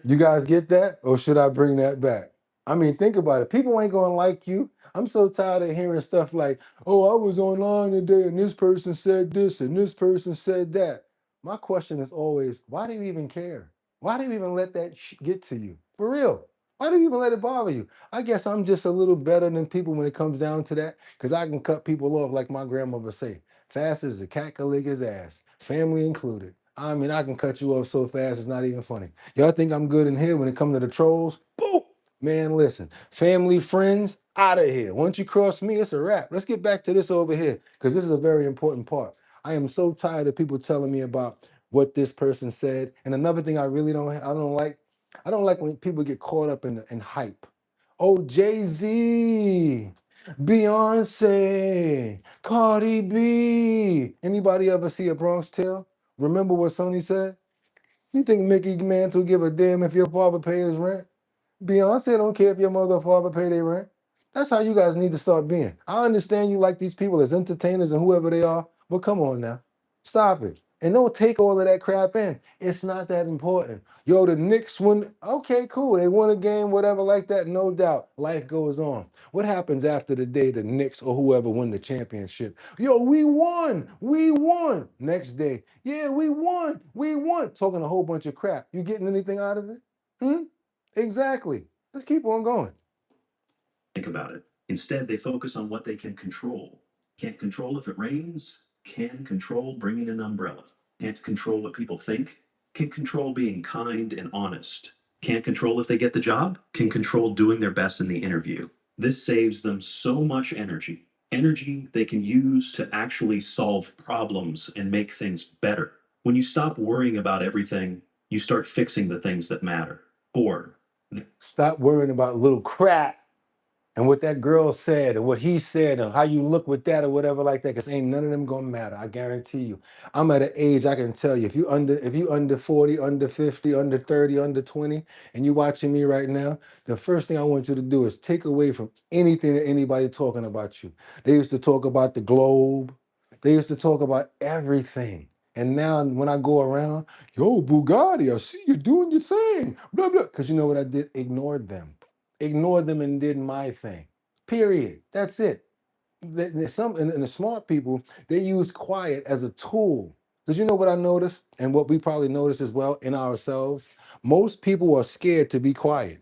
You guys get that? Or should I bring that back? I mean, think about it. People ain't gonna like you. I'm so tired of hearing stuff like, oh, I was online today and this person said this and this person said that. My question is always, why do you even care? Why do you even let that get to you? For real. Why do you even let it bother you? I guess I'm just a little better than people when it comes down to that, because I can cut people off like my grandmother say, fast as a cat can lick his ass, family included. I mean, I can cut you off so fast, it's not even funny. Y'all think I'm good in here when it comes to the trolls? Boom! Man, listen, family, friends, out of here. Once you cross me, it's a wrap. Let's get back to this over here, because this is a very important part. I am so tired of people telling me about what this person said. And another thing I don't like when people get caught up in hype. Oh, Jay-Z, Beyonce, Cardi B. Anybody ever see A Bronx Tale? Remember what Sony said? You think Mickey Mantle give a damn if your father pays his rent? Beyonce don't care if your mother or father pay their rent. That's how you guys need to start being. I understand you like these people as entertainers and whoever they are, but come on now. Stop it. And don't take all of that crap in. It's not that important. Yo, the Knicks won. Okay, cool. They won a game, whatever like that, no doubt. Life goes on. What happens after the day the Knicks or whoever win the championship? Yo, we won. We won. Next day, yeah, we won. We won. Talking a whole bunch of crap. You getting anything out of it? Hmm? Exactly. Let's keep on going. Think about it. Instead, they focus on what they can control. Can't control if it rains, can control bringing an umbrella. Can't control what people think, can control being kind and honest. Can't control if they get the job, can control doing their best in the interview. This saves them so much energy. Energy they can use to actually solve problems and make things better. When you stop worrying about everything, you start fixing the things that matter. Or stop worrying about little crap and what that girl said and what he said and how you look with that or whatever like that, because ain't none of them gonna matter. I guarantee you. I'm at an age I can tell you, if you under 40, under 50, under 30, under 20, and you watching me right now, the first thing I want you to do is take away from anything that anybody talking about you. They used to talk about the globe. They used to talk about everything. And now when I go around, yo, Boogotti, I see you doing your thing, blah, blah. Because you know what I did? Ignored them. Ignored them and did my thing. Period. That's it. And the smart people, they use quiet as a tool. Because you know what I noticed, and what we probably notice as well in ourselves? Most people are scared to be quiet.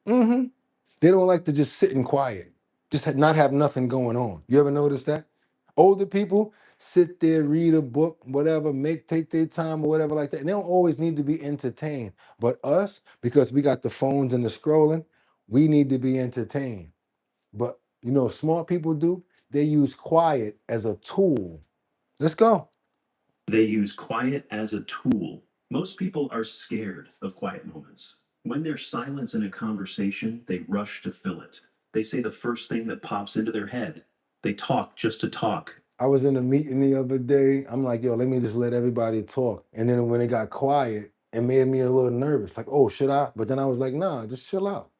Mm-hmm. They don't like to just sit in quiet, just not have nothing going on. You ever notice that? Older people sit there, read a book, whatever, take their time or whatever like that. And they don't always need to be entertained. But us, because we got the phones and the scrolling, we need to be entertained. But you know, smart people do, they use quiet as a tool. Let's go. they use quiet as a tool. Most people are scared of quiet moments. When there's silence in a conversation, they rush to fill it. They say the first thing that pops into their head. They talk just to talk. I was in a meeting the other day. I'm like, yo, let me just let everybody talk. And then when it got quiet, it made me a little nervous. Like, oh, should I? But then I was like, nah, just chill out.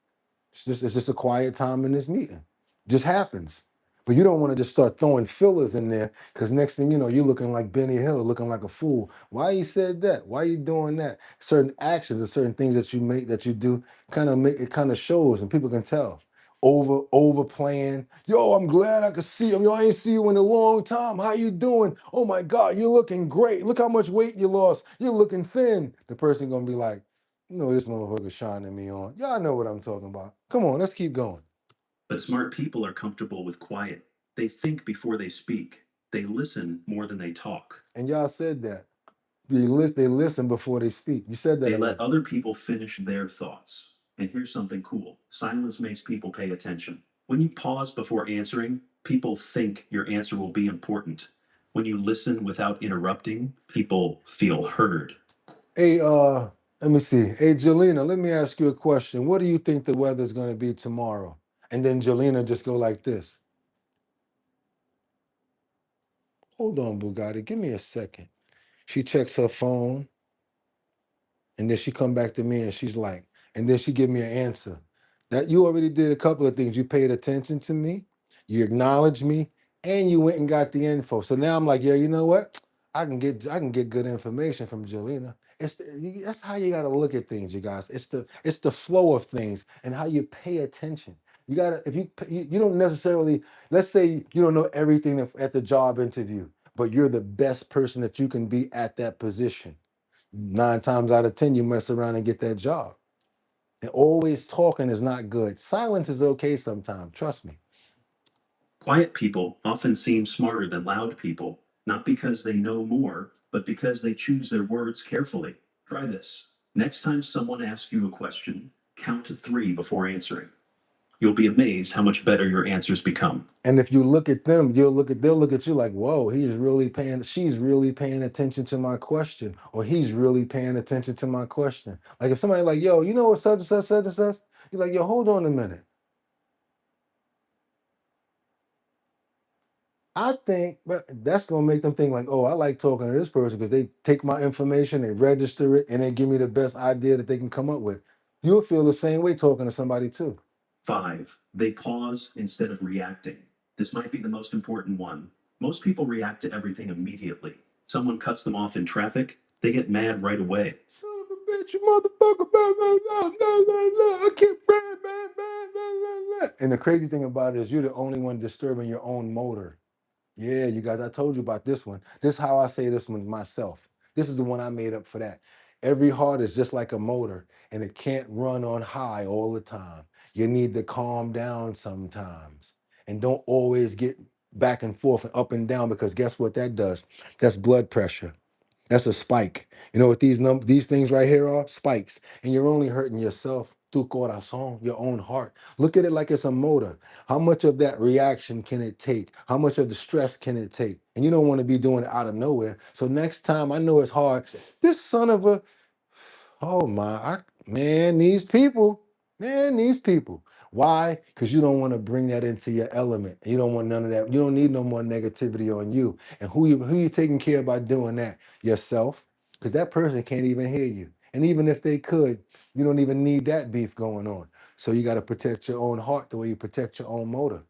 It's just a quiet time in this meeting. Just happens. But you don't want to just start throwing fillers in there, because next thing you know, you're looking like Benny Hill, looking like a fool. Why you said that? Why you doing that? Certain actions and certain things that you make, that you do, kind of shows, and people can tell. Overplaying. Yo, I'm glad I could see him. Yo, I ain't see you in a long time. How you doing? Oh my God, you're looking great. Look how much weight you lost. You're looking thin. The person gonna be like, no, this motherfucker's shining me on. Y'all know what I'm talking about. Come on, let's keep going. But smart people are comfortable with quiet. They think before they speak. They listen more than they talk. And y'all said that. They listen before they speak. You said that They already. let other people finish their thoughts. And here's something cool. Silence makes people pay attention. When you pause before answering, people think your answer will be important. When you listen without interrupting, people feel heard. Hey, let me see. Hey, Jelena, let me ask you a question. What do you think the weather's gonna be tomorrow? And then Jelena just go like this. Hold on, Bugatti, give me a second. She checks her phone, and then she come back to me and she's like, and then she give me an answer. That you already did a couple of things. You paid attention to me, you acknowledged me, and you went and got the info. So now I'm like, yeah, you know what? I can get good information from Jelena. That's how you gotta look at things, you guys. It's the flow of things and how you pay attention. You gotta, if you don't necessarily, let's say you don't know everything at the job interview, but you're the best person that you can be at that position. 9 times out of 10, you mess around and get that job. And always talking is not good. Silence is okay sometimes. Trust me. Quiet people often seem smarter than loud people, not because they know more, but because they choose their words carefully. Try this. Next time someone asks you a question, count to 3 before answering. You'll be amazed how much better your answers become. And if you look at them, they'll look at you like, whoa, she's really paying attention to my question, or he's really paying attention to my question. Like if somebody like, yo, you know what such and such said to us? You're like, yo, hold on a minute. I think but that's gonna make them think like, oh, I like talking to this person because they take my information, they register it, and they give me the best idea that they can come up with. You'll feel the same way talking to somebody too. 5, they pause instead of reacting. This might be the most important one. Most people react to everything immediately. Someone cuts them off in traffic, they get mad right away. Son of a bitch, you motherfucker, blah, blah, blah, blah, blah, blah. I keep blah, blah, blah, blah, blah, blah. And the crazy thing about it is you're the only one disturbing your own motor. Yeah, you guys, I told you about this one. This is how I say this one myself. This is the one I made up for that. Every heart is just like a motor, and it can't run on high all the time. You need to calm down sometimes. And don't always get back and forth and up and down, because guess what that does? That's blood pressure. That's a spike. You know what these things right here are? Spikes. And you're only hurting yourself, tu corazón, your own heart. Look at it like it's a motor. How much of that reaction can it take? How much of the stress can it take? And you don't want to be doing it out of nowhere. So next time, I know it's hard. This son of a, oh my, man, these people. Why? Because you don't want to bring that into your element. You don't want none of that. You don't need no more negativity on you. And who you taking care of by doing that? Yourself. Because that person can't even hear you. And even if they could, you don't even need that beef going on. So you got to protect your own heart the way you protect your own motor.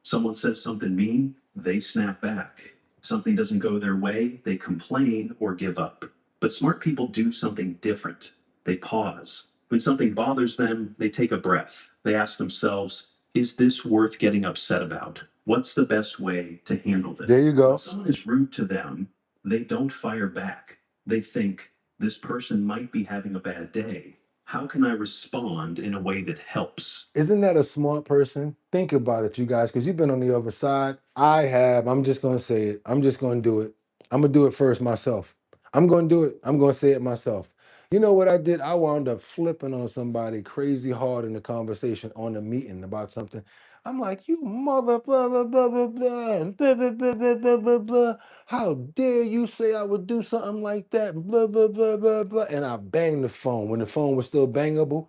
Someone says something mean, they snap back. Something doesn't go their way, they complain or give up. But smart people do something different. They pause. When something bothers them, they take a breath. They ask themselves, is this worth getting upset about? What's the best way to handle this? There you go. When someone is rude to them, they don't fire back. They think, this person might be having a bad day. How can I respond in a way that helps? Isn't that a smart person? Think about it, you guys, because you've been on the other side. I have. I'm just going to say it. I'm just going to do it. I'm going to do it first myself. I'm going to do it. I'm going to say it myself. You know what I did? I wound up flipping on somebody crazy hard in the conversation on a meeting about something. I'm like, you mother blah, blah, blah, blah, blah, and blah, blah, blah, blah, blah, blah, blah. How dare you say I would do something like that? Blah, blah, blah, blah, blah. And I banged the phone when the phone was still bangable.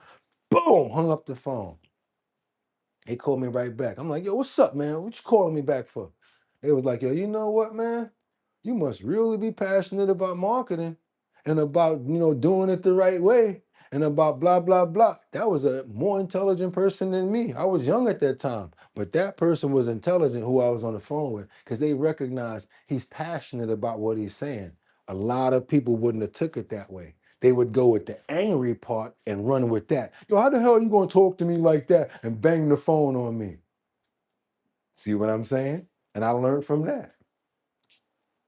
Boom, hung up the phone. They called me right back. I'm like, yo, what's up, man? What you calling me back for? They was like, yo, you know what, man? You must really be passionate about marketing and about, doing it the right way and about blah, blah, blah. That was a more intelligent person than me. I was young at that time, but that person was intelligent who I was on the phone with, because they recognized he's passionate about what he's saying. A lot of people wouldn't have took it that way. They would go with the angry part and run with that. Yo, how the hell are you going to talk to me like that and bang the phone on me? See what I'm saying? And I learned from that.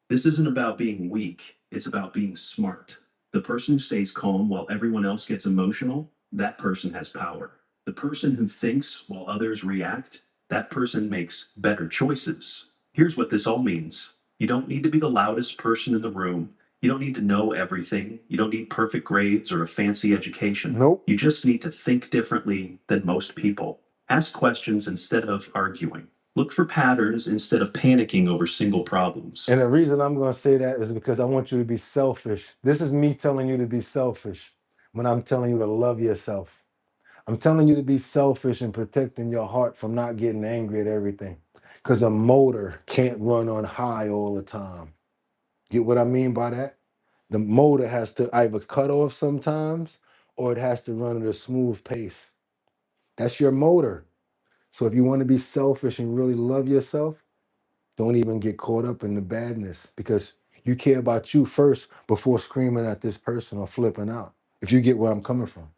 This isn't about being weak, it's about being smart. The person who stays calm while everyone else gets emotional, that person has power. The person who thinks while others react, that person makes better choices. Here's what this all means. You don't need to be the loudest person in the room. You don't need to know everything. You don't need perfect grades or a fancy education. Nope. You just need to think differently than most people. Ask questions instead of arguing. Look for patterns instead of panicking over single problems. And the reason I'm going to say that is because I want you to be selfish. This is me telling you to be selfish when I'm telling you to love yourself. I'm telling you to be selfish and protecting your heart from not getting angry at everything, because a motor can't run on high all the time. Get what I mean by that? The motor has to either cut off sometimes or it has to run at a smooth pace. That's your motor. So if you want to be selfish and really love yourself, don't even get caught up in the badness, because you care about you first before screaming at this person or flipping out, if you get where I'm coming from.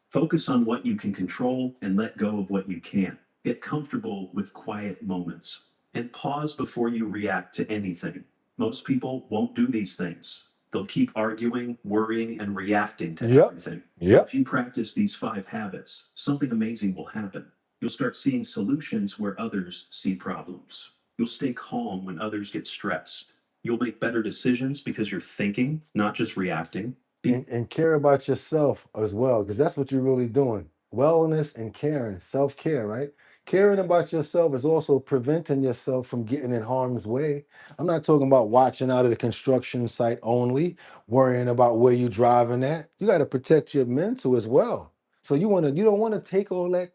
Focus on what you can control and let go of what you can't. Get comfortable with quiet moments and pause before you react to anything. Most people won't do these things. They'll keep arguing, worrying, and reacting to everything. Yep. If you practice these 5 habits, something amazing will happen. You'll start seeing solutions where others see problems. You'll stay calm when others get stressed. You'll make better decisions because you're thinking, not just reacting. And care about yourself as well, because that's what you're really doing. Wellness and caring, self-care, right? Caring about yourself is also preventing yourself from getting in harm's way. I'm not talking about watching out of the construction site only, worrying about where you're driving at. You got to protect your mental as well. So you don't want to take all that.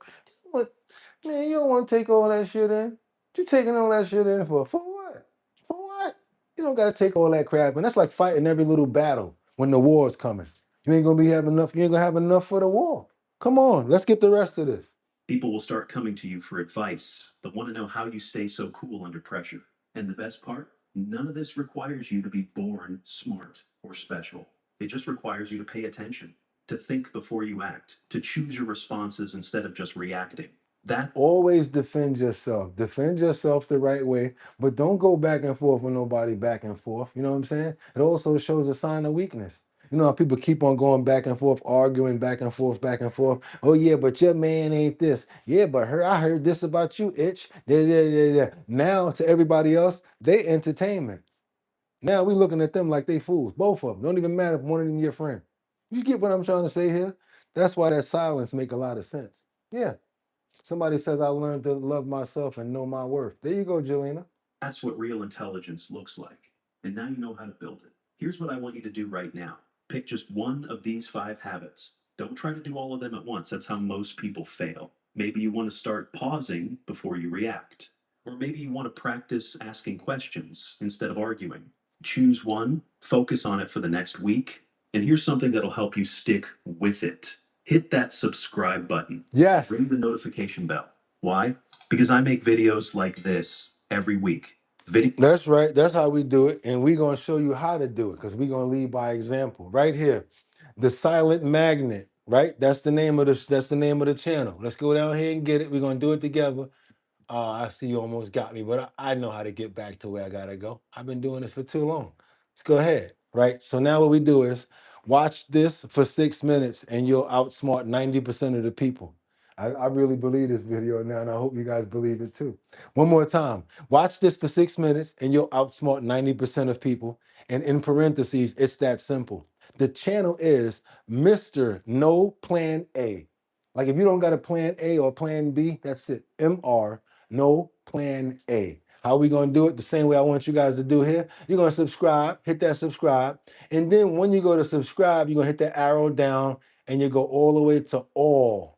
What, man, you don't want to take all that shit in. You taking all that shit in for what? For what? You don't got to take all that crap, and that's like fighting every little battle when the war's coming. You ain't gonna be having enough. You ain't gonna have enough for the war. Come on, let's get the rest of this. People will start coming to you for advice, but want to know how you stay so cool under pressure. And the best part, none of this requires you to be born smart or special. It just requires you to pay attention, to think before you act, to choose your responses instead of just reacting. That Always defend yourself. Defend yourself the right way, but don't go back and forth with nobody back and forth. You know what I'm saying? It also shows a sign of weakness. You know how people keep on going back and forth, arguing back and forth, back and forth. Oh yeah, but your man ain't this. Yeah, but I heard this about you, itch. Yeah. Now to everybody else, they entertainment. Now we looking at them like they fools. Both of them. Don't even matter if one of them your friend. You get what I'm trying to say here? That's why that silence make a lot of sense. Yeah. Somebody says I learned to love myself and know my worth. There you go, Jelena. That's what real intelligence looks like. And now you know how to build it. Here's what I want you to do right now. Pick just one of these 5 habits. Don't try to do all of them at once. That's how most people fail. Maybe you want to start pausing before you react. Or maybe you want to practice asking questions instead of arguing. Choose one, focus on it for the next week, and here's something that'll help you stick with it. Hit that subscribe button. Yes. Ring the notification bell. Why? Because I make videos like this every week. That's right. That's how we do it. And we're going to show you how to do it because we're going to lead by example. Right here. The silent magnet, right? That's the name of the channel. Let's go down here and get it. We're going to do it together. I see you almost got me, but I know how to get back to where I gotta go. I've been doing this for too long. Let's go ahead, right? So now what we do is watch this for 6 minutes and you'll outsmart 90% of the people. I really believe this video now, and I hope you guys believe it too. One more time. Watch this for 6 minutes and you'll outsmart 90% of people. And in parentheses, it's that simple. The channel is Mr. No Plan A. Like if you don't got a plan A or plan B, that's it. MR, no plan A. How are we going to do it? The same way I want you guys to do here. You're going to subscribe, hit that subscribe. And then when you go to subscribe, you're going to hit that arrow down and you go all the way to all.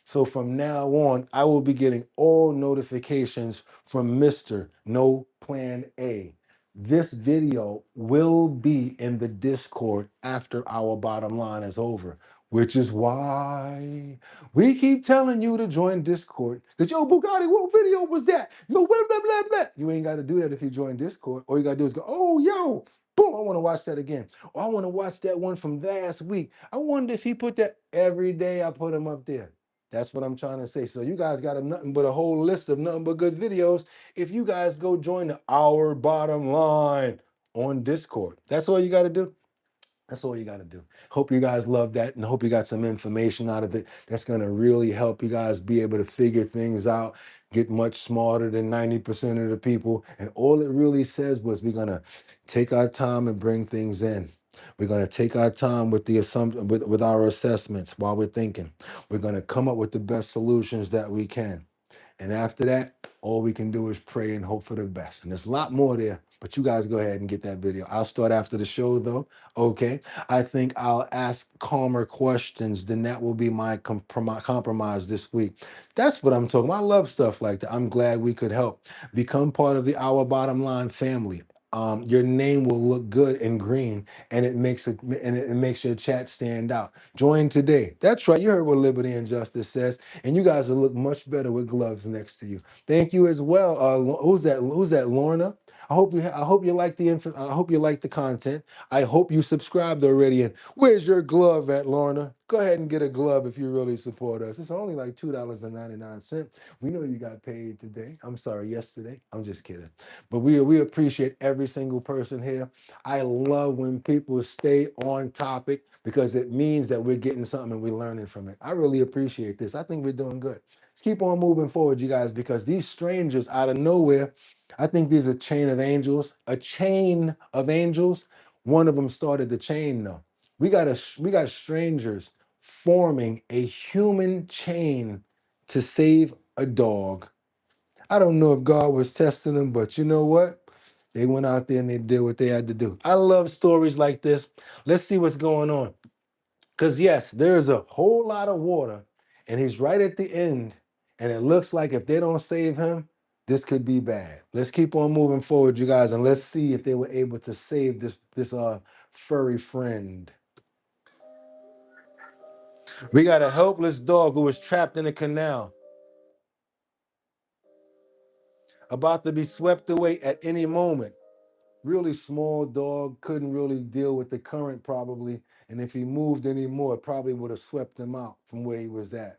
So from now on, I will be getting all notifications from Mr. No Plan A. This video will be in the Discord after our bottom line is over, which is why we keep telling you to join Discord. Because, yo, Boogotti, what video was that? Yo, blah, blah, blah, blah. You ain't got to do that if you join Discord. All you got to do is go, oh, yo, boom, I want to watch that again. Or I want to watch that one from last week. I wonder if he put that every day. I put him up there. That's what I'm trying to say. So you guys got nothing but a whole list of nothing but good videos if you guys go join the Our Bottom Line on Discord. That's all you got to do. That's all you got to do. Hope you guys love that and hope you got some information out of it. That's going to really help you guys be able to figure things out, get much smarter than 90% of the people. And all it really says was we're going to take our time and bring things in. We're going to take our time with the assumption, with our assessments while we're thinking. We're going to come up with the best solutions that we can. And after that, all we can do is pray and hope for the best. And there's a lot more there, but you guys go ahead and get that video. I'll start after the show though. Okay. I think I'll ask calmer questions. Then that will be my compromise this week. That's what I'm talking about. I love stuff like that. I'm glad we could help. Become part of the Our Bottom Line family. Your name will look good in green and it makes your chat stand out. Join today. That's right. You heard what Liberty and Justice says, and you guys will look much better with gloves next to you. Thank you as well. Who's that? Lorna? I hope you like the content. I hope you subscribed already. And where's your glove at, Lorna? Go ahead and get a glove if you really support us. It's only like $2.99. We know you got paid today. I'm sorry, yesterday. I'm just kidding. But we appreciate every single person here. I love when people stay on topic, because it means that we're getting something and we're learning from it. I really appreciate this. I think we're doing good. Let's keep on moving forward, you guys, because these strangers out of nowhere, I think these are a chain of angels. A chain of angels. One of them started the chain, though. We got strangers forming a human chain to save a dog. I don't know if God was testing them, but you know what? They went out there and they did what they had to do. I love stories like this. Let's see what's going on. Because, yes, there is a whole lot of water, and he's right at the end. And it looks like if they don't save him, this could be bad. Let's keep on moving forward, you guys, and let's see if they were able to save this furry friend. We got a helpless dog who was trapped in a canal, about to be swept away at any moment. Really small dog, couldn't really deal with the current probably, and if he moved anymore, it probably would have swept him out from where he was at.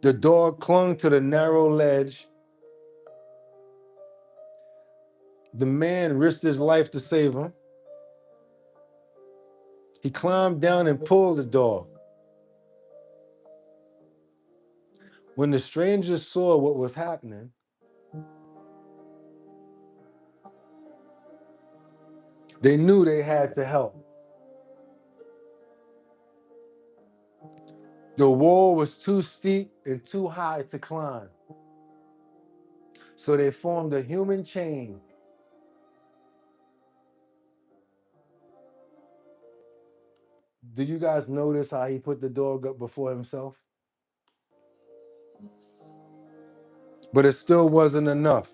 The dog clung to the narrow ledge. The man risked his life to save him. He climbed down and pulled the dog. When the strangers saw what was happening, they knew they had to help. The wall was too steep and too high to climb. So they formed a human chain. Do you guys notice how he put the dog up before himself? But it still wasn't enough.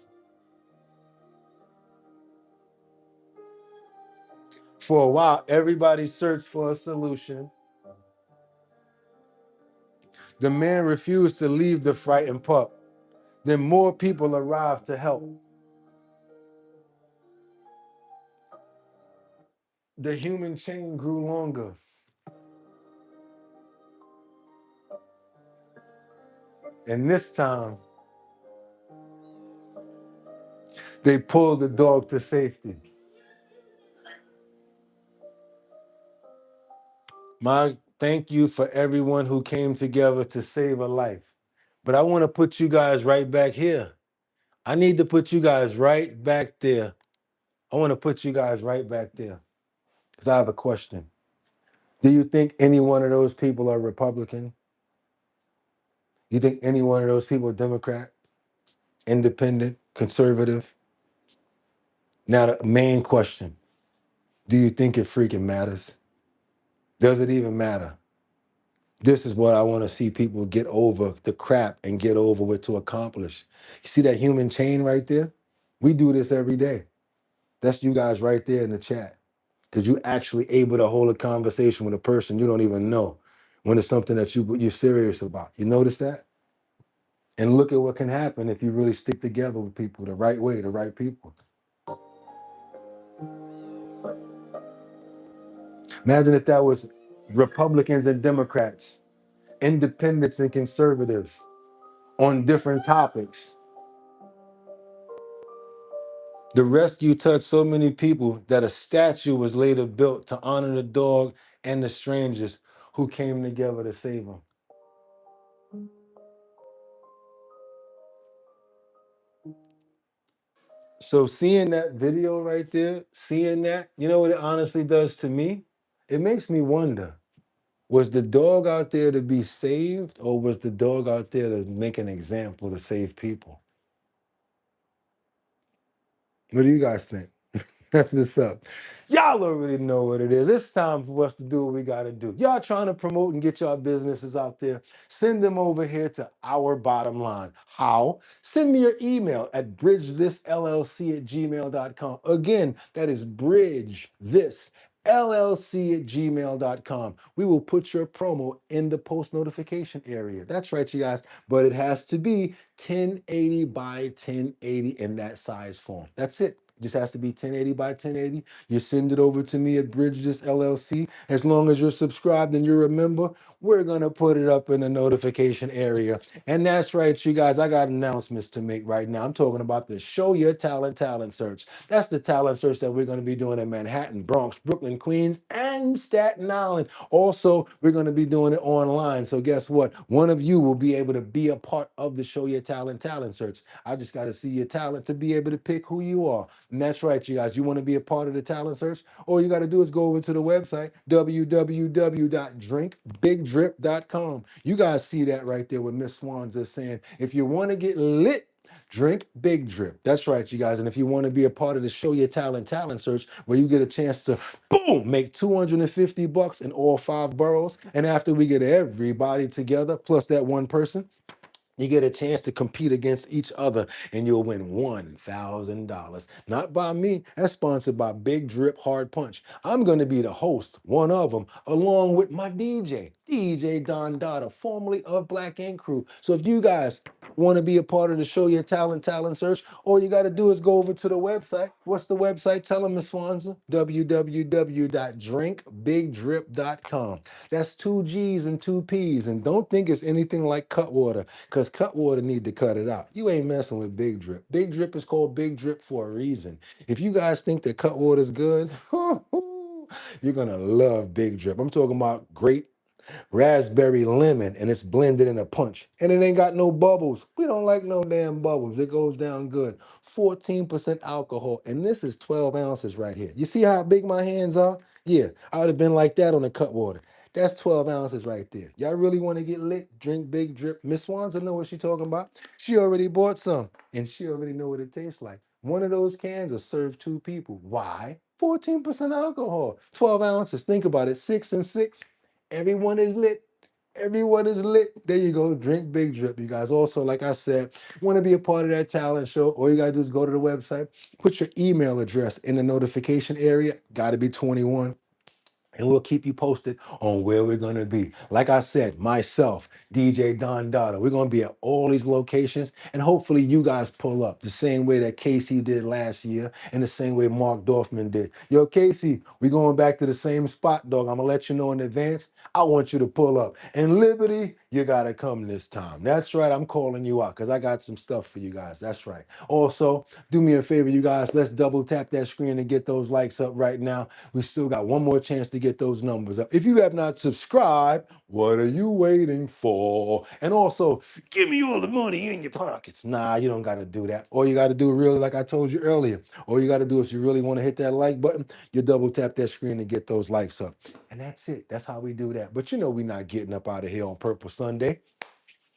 For a while, everybody searched for a solution. The man refused to leave the frightened pup. Then more people arrived to help. The human chain grew longer. And this time, they pulled the dog to safety. My thank you for everyone who came together to save a life. But I want to put you guys right back here. I need to put you guys right back there. I want to put you guys right back there because I have a question. Do you think any one of those people are Republican? You think any one of those people are Democrat, independent, conservative? Now, the main question, do you think it freaking matters? Does it even matter? This is what I want to see people get over the crap and get over with to accomplish. You see that human chain right there? We do this every day. That's you guys right there in the chat. Because you're actually able to hold a conversation with a person you don't even know when it's something that you're serious about. You notice that? And look at what can happen if you really stick together with people the right way, the right people. Imagine if that was Republicans and Democrats, independents and conservatives on different topics. The rescue touched so many people that a statue was later built to honor the dog and the strangers who came together to save him. So seeing that video right there, seeing that, you know what it honestly does to me? It makes me wonder, was the dog out there to be saved, or was the dog out there to make an example to save people? What do you guys think? That's what's up. Y'all already know what it is. It's time for us to do what we got to do. Y'all trying to promote and get y'all businesses out there, send them over here to Our Bottom Line. How? Send me your email at bridgethisllc@gmail.com. Again, that is bridgethisllc@gmail.com. We will put your promo in the post notification area. That's right, you guys. But it has to be 1080 by 1080 in that size form. That's it. Just has to be 1080 by 1080. You send it over to me at Bridges LLC. As long as you're subscribed and you're a member, we're going to put it up in the notification area. And that's right, you guys. I got announcements to make right now. I'm talking about the Show Your Talent search. That's the talent search that we're going to be doing in Manhattan, Bronx, Brooklyn, Queens, and and Staten Island. Also, we're going to be doing it online. So guess what? One of you will be able to be a part of the Show Your Talent search. I just got to see your talent to be able to pick who you are. And that's right, you guys. You want to be a part of the talent search? All you got to do is go over to the website, www.drinkbigdrip.com. You guys see that right there with Miss Swans is saying, if you want to get lit, drink Big Drip. That's right, you guys. And if you want to be a part of the Show Your Talent search, where you get a chance to boom, make $250 in all 5 boroughs. And after we get everybody together, plus that one person, you get a chance to compete against each other and you'll win $1,000. Not by me, that's sponsored by Big Drip Hard Punch. I'm going to be the host, one of them, along with my DJ Don Dada, formerly of Black Ink Crew. So if you guys want to be a part of the Show Your Talent search, all you got to do is go over to the website. What's the website? Tell them, Miss Swanza. www.drinkbigdrip.com. That's 2 G's and 2 P's. And don't think it's anything like Cutwater, because Cutwater need to cut it out. You ain't messing with Big Drip. Big Drip is called Big Drip for a reason. If you guys think that Cutwater is good, you're going to love Big Drip. I'm talking about great raspberry lemon, and it's blended in a punch, and it ain't got no bubbles. We don't like no damn bubbles. It goes down good. 14% alcohol, and this is 12 ounces right here. You see how big my hands are? Yeah, I would have been like that on the Cutwater. That's 12 ounces right there. Y'all really want to get lit? Drink Big Drip. Miss Swanson know what she talking about. She already bought some, and she already know what it tastes like. One of those cans will serve 2 people. Why? 14% alcohol, 12 ounces. Think about it, 6 and 6. Everyone is lit. Everyone is lit. There you go. Drink Big Drip, you guys. Also, like I said, want to be a part of that talent show? All you got to do is go to the website, put your email address in the notification area. Got to be 21. And we'll keep you posted on where we're going to be. Like I said, myself, DJ Don Dada, we're going to be at all these locations, and hopefully you guys pull up the same way that Casey did last year and the same way Mark Dorfman did. Yo, Casey, we're going back to the same spot, dog. I'm going to let you know in advance. I want you to pull up. And Liberty, you got to come this time. That's right. I'm calling you out because I got some stuff for you guys. That's right. Also, do me a favor, you guys. Let's double tap that screen and get those likes up right now. We still got one more chance to get those numbers up. If you have not subscribed, what are you waiting for? And also, give me all the money in your pockets. Nah, you don't got to do that. All you got to do, really, like I told you earlier, all you got to do if you really want to hit that like button, you double tap that screen and get those likes up. And that's it. That's how we do that. But you know we're not getting up out of here on Purple Sunday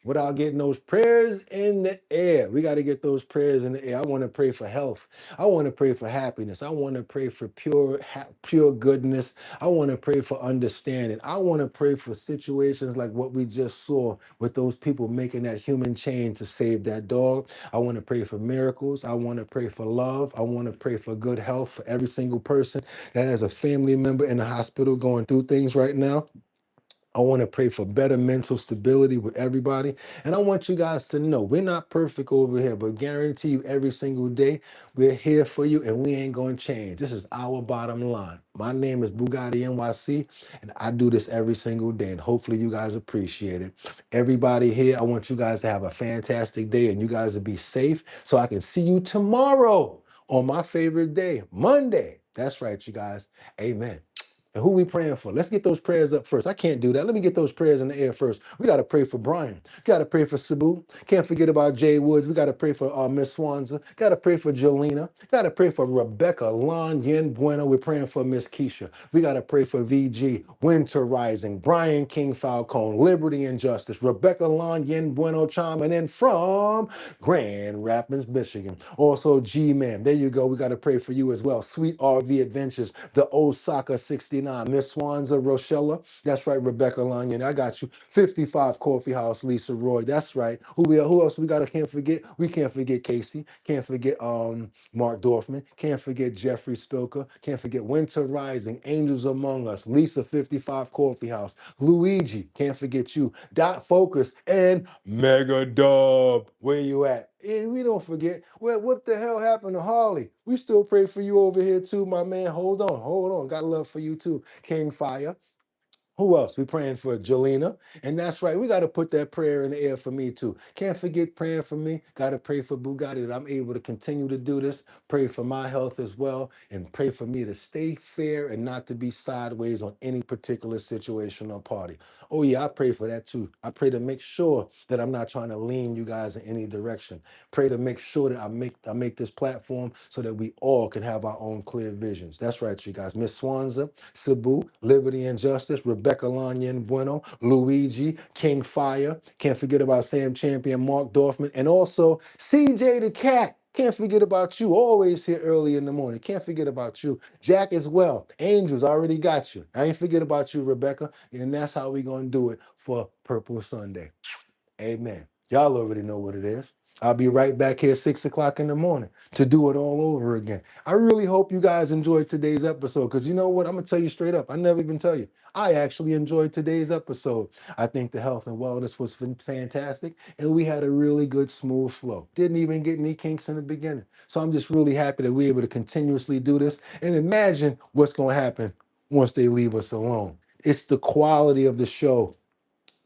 without getting those prayers in the air. We got to get those prayers in the air. I want to pray for health. I want to pray for happiness. I want to pray for pure goodness. I want to pray for understanding. I want to pray for situations like what we just saw with those people making that human chain to save that dog. I want to pray for miracles. I want to pray for love. I want to pray for good health for every single person that has a family member in the hospital going through things right now. I want to pray for better mental stability with everybody. And I want you guys to know we're not perfect over here, but guarantee you every single day we're here for you and we ain't going to change. This is our bottom line. My name is Boogotti NYC, and I do this every single day. And hopefully you guys appreciate it. Everybody here, I want you guys to have a fantastic day and you guys to be safe so I can see you tomorrow on my favorite day, Monday. That's right, you guys. Amen. And who we praying for? Let's get those prayers up first. I can't do that. Let me get those prayers in the air first. We got to pray for Brian. Got to pray for Sabu. Can't forget about Jay Woods. We got to pray for Miss Swanza. Got to pray for Jolena. Got to pray for Rebecca Lon Yen Bueno. We're praying for Miss Keisha. We got to pray for VG, Winter Rising, Brian King Falcone, Liberty and Justice, Rebecca Lon Yen Bueno chiming in from Grand Rapids, Michigan. Also, G-Man. There you go. We got to pray for you as well. Sweet RV Adventures, the Osaka 69, Miss Swanza Rochella. That's right, Rebecca Lanyon. I got you. 55 Coffee House, Lisa Roy. That's right. Who else we got to can't forget? We can't forget Casey. Can't forget Mark Dorfman. Can't forget Jeffrey Spilker. Can't forget Winter Rising, Angels Among Us, Lisa 55 Coffee House, Luigi. Can't forget you. Dot Focus and Mega Dub. Where you at? And we don't forget, well, what the hell happened to Harley? We still pray for you over here too, my man. Hold on. Got love for you too. King Fire, Who else? We praying for Jelena. And that's right. We got to put that prayer in the air for me too. Can't forget praying for me. Got to pray for Boogotti that I'm able to continue to do this. Pray for my health as well. And pray for me to stay fair and not to be sideways on any particular situation or party. Oh yeah, I pray for that too. I pray to make sure that I'm not trying to lean you guys in any direction. Pray to make sure that I make this platform so that we all can have our own clear visions. That's right, you guys. Miss Swanza, Cebu, Liberty and Justice, Rebecca Lanyan Bueno, Luigi, King Fire. Can't forget about Sam Champion, Mark Dorfman, and also CJ the Cat. Can't forget about you. Always here early in the morning. Can't forget about you. Jack as well. Angels, I already got you. I ain't forget about you, Rebecca. And that's how we gonna do it for Purple Sunday. Amen. Y'all already know what it is. I'll be right back here 6 o'clock in the morning to do it all over again. I really hope you guys enjoyed today's episode because you know what? I'm going to tell you straight up. I never even tell you. I actually enjoyed today's episode. I think the health and wellness was fantastic and we had a really good smooth flow. Didn't even get any kinks in the beginning. So I'm just really happy that we're able to continuously do this and imagine what's going to happen once they leave us alone. It's the quality of the show.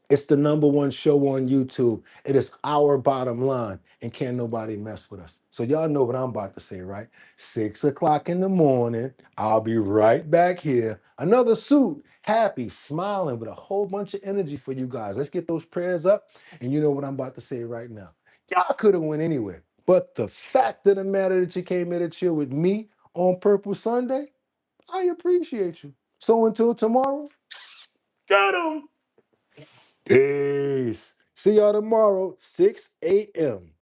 It's the #1 show on YouTube. It is our bottom line, and can't nobody mess with us. So y'all know what I'm about to say, right? 6 o'clock in the morning, I'll be right back here. Another suit, happy, smiling, with a whole bunch of energy for you guys. Let's get those prayers up, and you know what I'm about to say right now. Y'all could have went anywhere, but the fact of the matter that you came here to chill with me on Purple Sunday, I appreciate you. So until tomorrow, got 'em. Peace. See y'all tomorrow, 6 a.m.